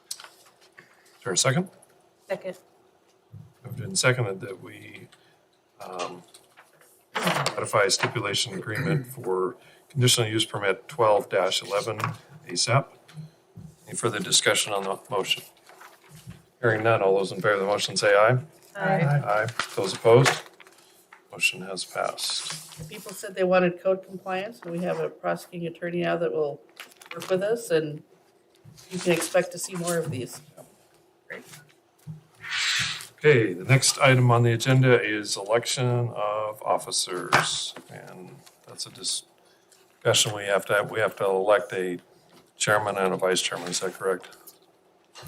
Is there a second? Second. Moved and seconded that we ratify a stipulation agreement for conditional use permit 12-11 ASAP. Any further discussion on the motion? Hearing none, all those in favor of the motion say aye. Aye. Aye. Those opposed? Motion has passed. People said they wanted code compliance, and we have a prosecuting attorney now that will work with us, and you can expect to see more of these. Great. Okay, the next item on the agenda is election of officers. And that's a discussion we have to elect a chairman and a vice chairman, is that correct?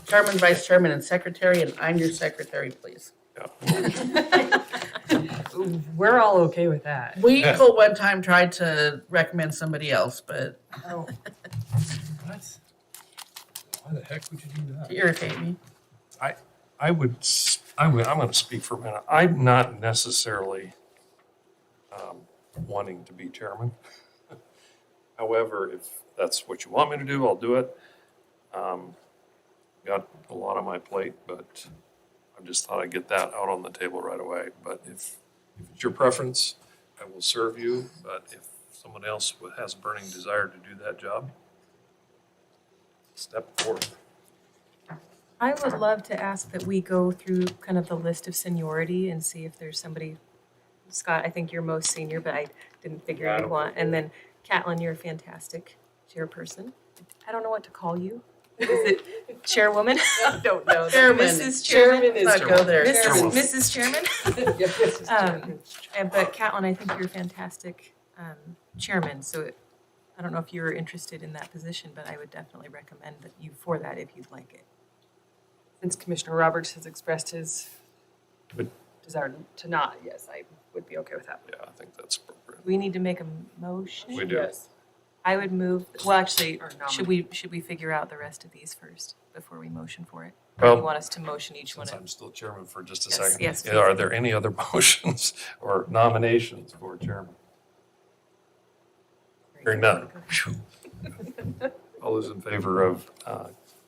Chairman, vice chairman, and secretary, and I'm your secretary, please. Yeah. We're all okay with that. We one time tried to recommend somebody else, but Oh. What? Why the heck would you do that? to irritate me. I'm going to speak for a minute. I'm not necessarily wanting to be chairman. However, if that's what you want me to do, I'll do it. Got a lot on my plate, but I just thought I'd get that out on the table right away. But if it's your preference, I will serve you. But if someone else has a burning desire to do that job, step forward. I would love to ask that we go through kind of the list of seniority and see if there's somebody, Scott, I think you're most senior, but I didn't figure you'd want. And then Catlin, you're a fantastic chairperson. I don't know what to call you. Is it chairwoman? I don't know. Chairman. Mrs. Chairman is Let's not go there. Mrs. Chairman? But Catlin, I think you're a fantastic chairman. So I don't know if you're interested in that position, but I would definitely recommend that you for that if you'd like it. Since Commissioner Roberts has expressed his Would- desire to not, yes, I would be okay with that. Yeah, I think that's appropriate. We need to make a motion. We do. I would move, well, actually, should we figure out the rest of these first before we motion for it? Or do Well, you want us to motion each one? Since I'm still chairman for just a Yes, second. yes, Yeah, are there any other motions or nominations for chairman? Hearing none. All those in favor of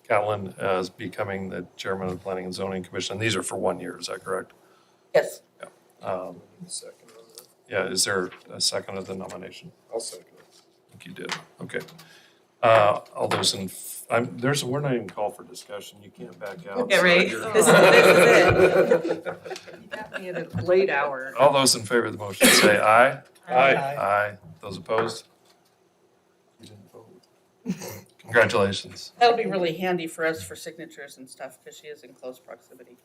Catlin as becoming the chairman of the Planning and Zoning Commission, these are for 1 year, is that correct? Yes. Second on that. Yeah, is there a second of the nomination? I'll second it. I think you did, okay. All those in, we're not even called for discussion, you can't back out. Yeah, so right. you're- This is it. You got me at a late hour. All those in favor of the motion say aye. Aye. Aye. Those opposed? You didn't vote. Congratulations. That'll be really handy for us for signatures and stuff, because she is in close proximity.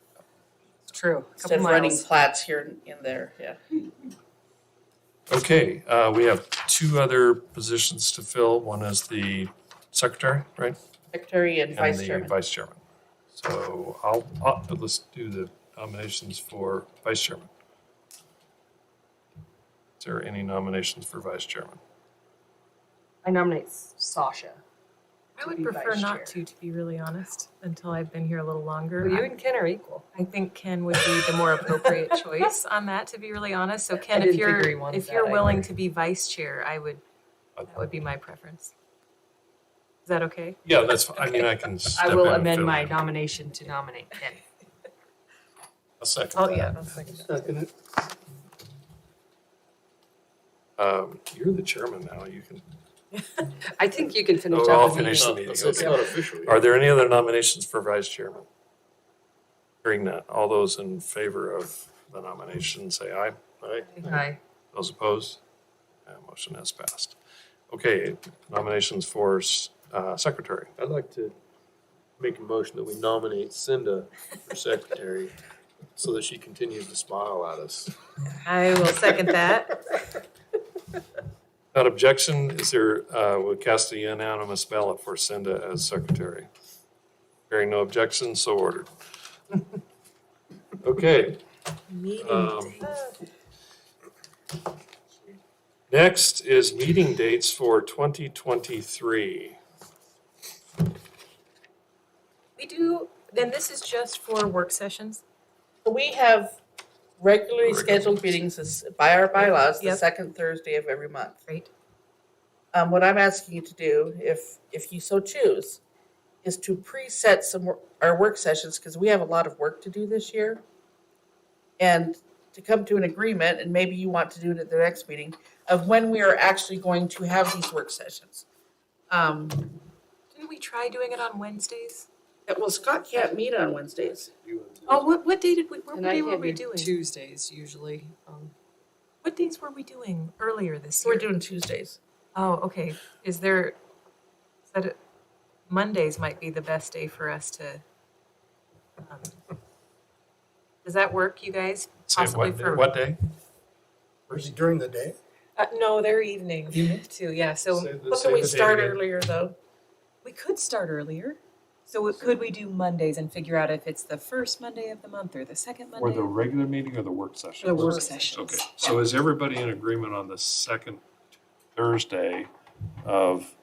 It's true. Instead of running plats here and there, yeah. Okay, we have 2 other positions to fill. One is the secretary, right? Secretary and vice And the chairman. vice chairman. So let's do the nominations for vice chairman. Is there any nominations for vice chairman? I nominate Sasha. I would be prefer vice not chair. to be really honest, until I've been here a little longer. Well, you and Ken are equal. I think Ken would be the more appropriate choice on that, to be really honest. So Ken, didn't if you're, figure he wanted if you're that willing either. to be vice chair, that would be my preference. Is that okay? Yeah, that's, fine. I mean, I can step I in will and amend fill my in. nomination to nominate Ken. A second. Oh, that. yeah. I'll second that. Second it. You're the chairman now, you can. I think you can finish Oh, I'll up the finish the meeting. meeting. It's Okay. not official yet. Are there any other nominations for vice chairman? Hearing none, all those in favor of the nomination, say aye. Aye. Aye. Those opposed? Motion has passed. Okay, nominations for secretary. I'd like to make a motion that we nominate Cinda for secretary so that she continues to smile at us. I will second that. Without objection, is there, we'll cast a unanimous ballot for Cinda as secretary. Hearing no objection, so ordered. Okay. Meeting Next is meeting dates for 2023. We do, then this is just for work sessions? So we have regularly scheduled meetings by our bylaws, the Yep. second Thursday of every month. Great. What I'm asking you to do, if you so choose, is to preset our work sessions, because we have a lot of work to do this year. And to come to an agreement, and maybe you want to do it at the next meeting, of when we are actually going to have these work sessions. Didn't we try doing it on Wednesdays? Well, Scott can't meet on Wednesdays. Oh, what day did we, what And I day were can't we do doing? Tuesdays usually. What days were we doing earlier this year? We're doing Tuesdays. Oh, okay. Mondays might be the best day for us to, does that work, you guys? Say Possibly what, for- what day? Was it during the day? No, they're evenings too, yeah, so What can we start earlier, though? we could start earlier. So could we do Mondays and figure out if it's the first Monday of the month or the second Or Monday? the regular meeting or the work session? The work sessions. Okay, so is everybody in agreement on the second Thursday of?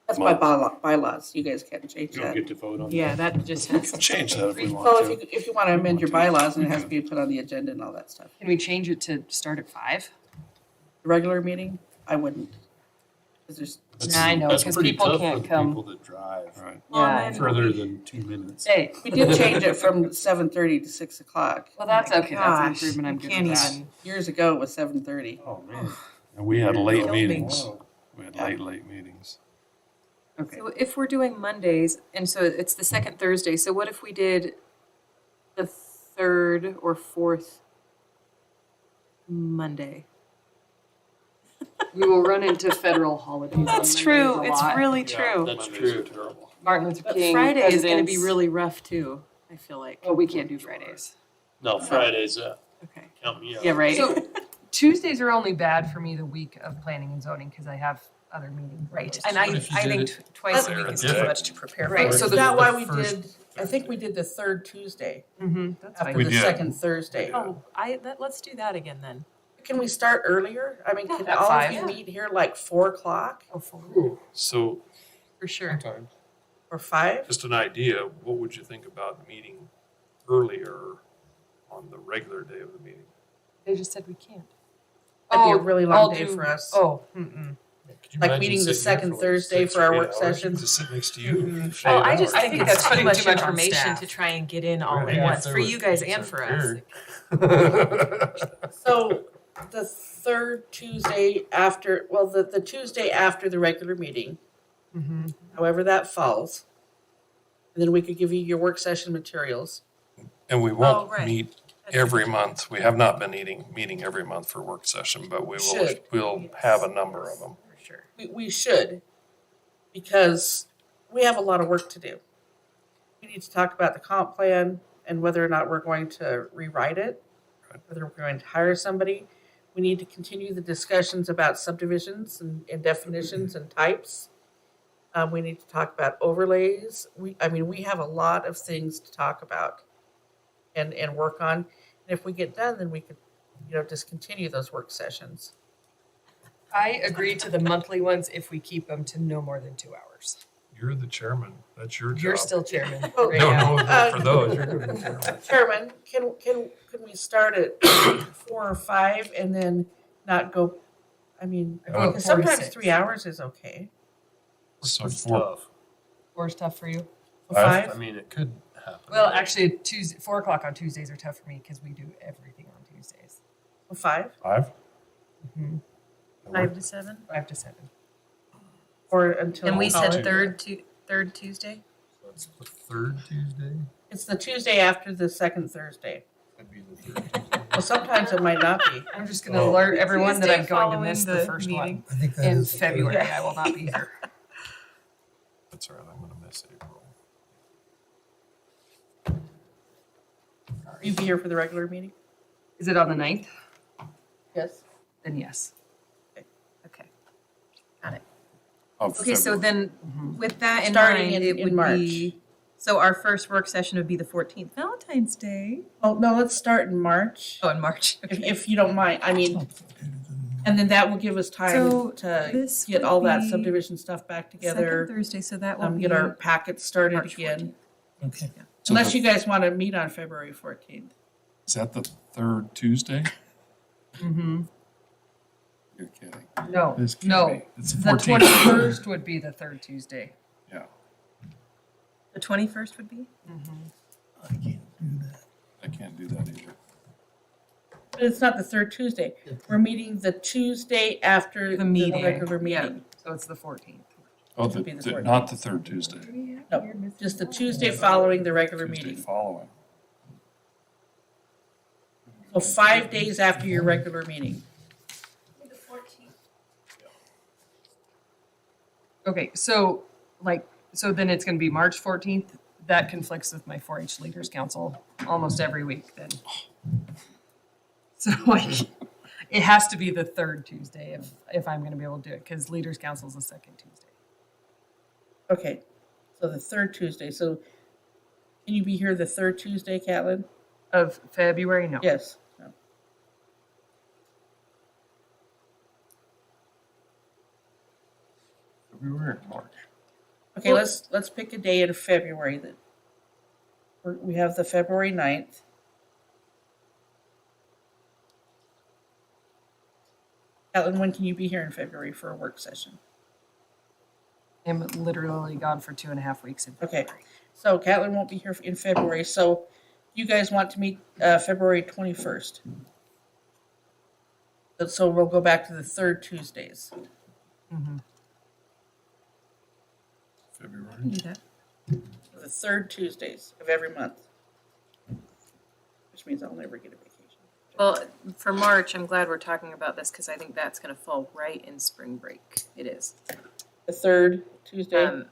That's by bylaws. You guys can't change You don't that. get to vote on that? Yeah, that just We has. can change that if we Well, want to. if you want to amend your bylaws, and it has to be put on the agenda and all that stuff. Can we change it to start at 5? The regular meeting, I wouldn't. 'Cause there's, I know, That's 'cause pretty people tough can't for come. People that drive Right. Yeah. further than 2 minutes. Hey, we did change it from 7:30 to 6 o'clock. well, that's okay. That's an Gosh, improvement. I'm you good can't with that. even- Years ago, it was 7:30. Oh, man. And we had late Killed me. meetings. We had late meetings. Okay. So if we're doing Mondays, and so it's the second Thursday, so what if we did the third or fourth Monday? We will run into federal holidays. That's on true. Mondays a It's lot. really true. That's true. Terrible. Martin Luther But King. Friday is gonna be presidents. really rough too, I feel like. Oh, we can't do Fridays. No, Fridays, Okay. count me out. Yeah, right. So Tuesdays are only bad for me the week of planning and zoning because I have other meetings. Right. And I What if you think did it twice a there week is and too there? much to prepare for. Right, so Is the that why we first did, I think we did the third Tuesday That's after fine. the did. second Thursday. Oh, let's do that again then. Can we start earlier? I mean, can At all of 5. you meet here like 4 o'clock Oh, for So sure. Sometimes. or 5? just an idea, what would you think about meeting earlier on the regular day of the meeting? They just said we can't. That'd be a really long I'll day do- for us. Oh, Could you Like imagine meeting the sitting here second for like Thursday 6 for our or 8 work hours? session. Just sit next to you. for well, 8 I just hours. think that's putting too much on information staff. to try and get in all Right. at Yeah, once if for there you was guys and for us. prepared. So the third Tuesday after, well, the Tuesday after the regular meeting, however that falls. And then we could give you your work session materials. And we won't right. meet every month. We have not been meeting every month for work session, but Should. we'll have a number of them. For sure. We should, because we have a lot of work to do. We need to talk about the comp plan and whether or not we're going to rewrite it, whether we're going to hire somebody. We need to continue the discussions about subdivisions and definitions and types. We need to talk about overlays. We have a lot of things to talk about and work on. And if we get done, then we could, discontinue those work sessions. I agree to the monthly ones if we keep them to no more than 2 hours. You're the chairman. That's your job. You're still chairman Oh, right now. No, for those, you're gonna be chairman. Chairman, can we start at 4 or 5 and then not go? Go Because 4 to sometimes 6. 3 hours is okay. So It's for, tough. 4 is tough for you. 5. I mean, it could happen. Well, actually, 4 o'clock on Tuesdays are tough for me because we do everything on Tuesdays. 5 5? 5 to 7. 5 to 7. or until. And we college. said third Tuesday. That's the third Tuesday. It's the Tuesday after the second Thursday. That'd be the third Tuesday. Well, sometimes it might not be. I'm just going to alert everyone that I'm going to miss the first I one think that in is the third. February. I will not be here. That's all right, I'm gonna miss April. You be here for the regular meeting? Is it on the 9th? Yes. Then yes. Okay. Got it. Of Okay, so February. then with that in Starting mind, in it would March. be, so our first work session would be the 14th, Valentine's Day. Oh, no, let's start in March, Oh, in March. if you don't mind. And then that will give us time So to this get would all that be subdivision stuff back together. Second Thursday, so that will be. Get our packets started March again. Okay. So Unless the- you guys want to meet on February 14th. Is that the third Tuesday? Mm-hmm. You're kidding. No, This can't no. be. It's the The 14th. 21st would be the third Tuesday. Yeah, The 21st would be? I can't do that. I can't do that either. But it's not the third Tuesday. We're meeting the Tuesday after The meeting. regular Yeah, meeting. so it's the 14th. Oh, It would be the 14th. not the third Tuesday. No, just the Tuesday following the regular Tuesday meeting. following. So 5 days after your regular meeting. Okay, so so then it's gonna be March 14th. That conflicts with my 4-H Leaders Council almost every week then. So it has to be the third Tuesday if I'm gonna be able to do it, because Leaders Council is the second Tuesday. Okay, so the third Tuesday. So can you be here the third Tuesday, Catlin? Of February, no. Yes. No. February or March? Okay, let's pick a day in February that we have the February 9th. Catlin, when can you be here in February for a work session? I'm literally gone for 2.5 weeks in Okay, February. so Catlin won't be here in February, so you guys want to meet February 21st. So we'll go back to the third Tuesdays. Mhm. February. can do that. The third Tuesdays of every month. Which means I'll never get a vacation. Well, for March, I'm glad we're talking about this because I think that's going to fall right in spring break. It is. The third Tuesday, Um,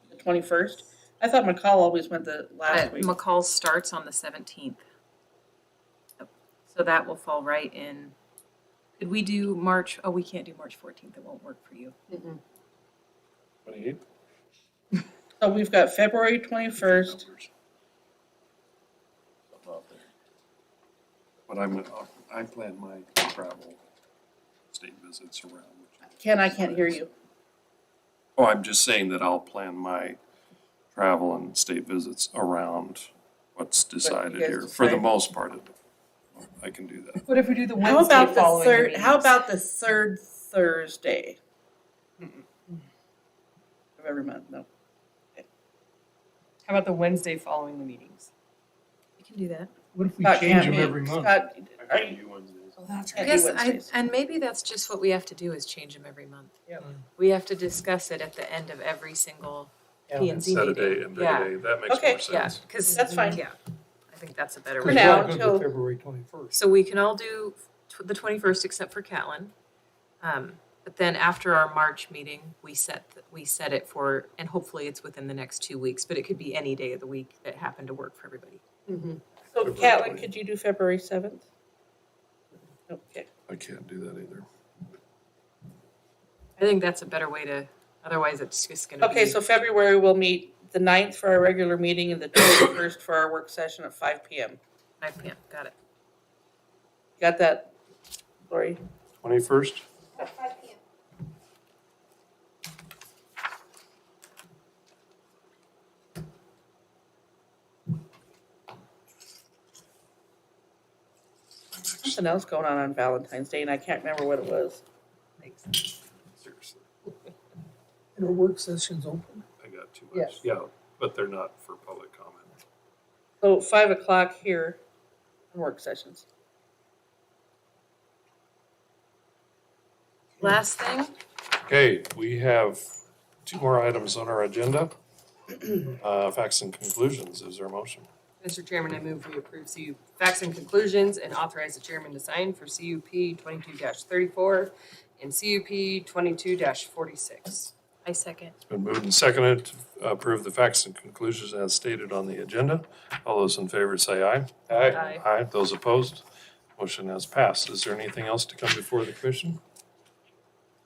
the 21st. I thought McCall always went the last week. McCall starts on the 17th. So that will fall right in. Could we do March? Oh, we can't do March 14th. It won't work for you. 28th? So we've got February 21st. But I plan my travel, state visits around. Ken, I can't hear you. Oh, I'm just saying that I'll plan my travel and state visits around what's decided guys here, for the decide. most part of it. I can do that. What if we do the How Wednesday about the following third, the how meetings? about the third Thursday? Of every month, no. How about the Wednesday following the meetings? We can do that. What if we Scott change can't them meet. every month? Scott, are you, I can't do guess Wednesdays. and maybe that's just what we have to do is change them every month. Yep. We have to discuss it at the end of every single P and Z Set a meeting. date and pick Yeah. a date. That makes Okay. more Yeah, sense. because That's fine. Yeah, I think that's a better For way. now, Good with till- February 21st. So we can all do the 21st except for Catlin. But then after our March meeting, we set it for, and hopefully it's within the next 2 weeks, but it could be any day of the week that happened to work for everybody. So Catlin, could you do February 7th? Okay. I can't do that either. I think that's a better way to, otherwise it's just gonna be. Okay, so February we'll meet the 9th for our regular meeting and the 21st for our work session at 5 PM. 5 p.m., got it. Got that, Lori? 21st? At 5 p.m. Something else going on Valentine's Day and I can't remember what it was. Seriously, And our work session's open. I got too much. Yes. Yeah, but they're not for public comment. So 5 o'clock here on work sessions. Last thing, Okay, we have 2 more items on our agenda. Facts and conclusions. Is there a motion? Mr. Chairman, I move we approve CU facts and conclusions and authorize the chairman to sign for CUP 22-34 and CUP 22-46. I second. It's been moved and seconded to approve the facts and conclusions as stated on the agenda. All those in favor say aye. Aye. Aye. Those opposed? Motion has passed. Is there anything else to come before the commission?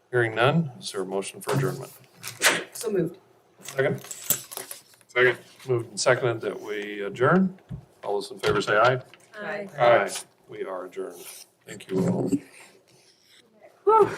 Hearing none, is there a motion for adjournment? So moved. Second? Second. Moved and seconded that we adjourn. All those in favor say aye. Aye. Aye. We are adjourned. Thank you all.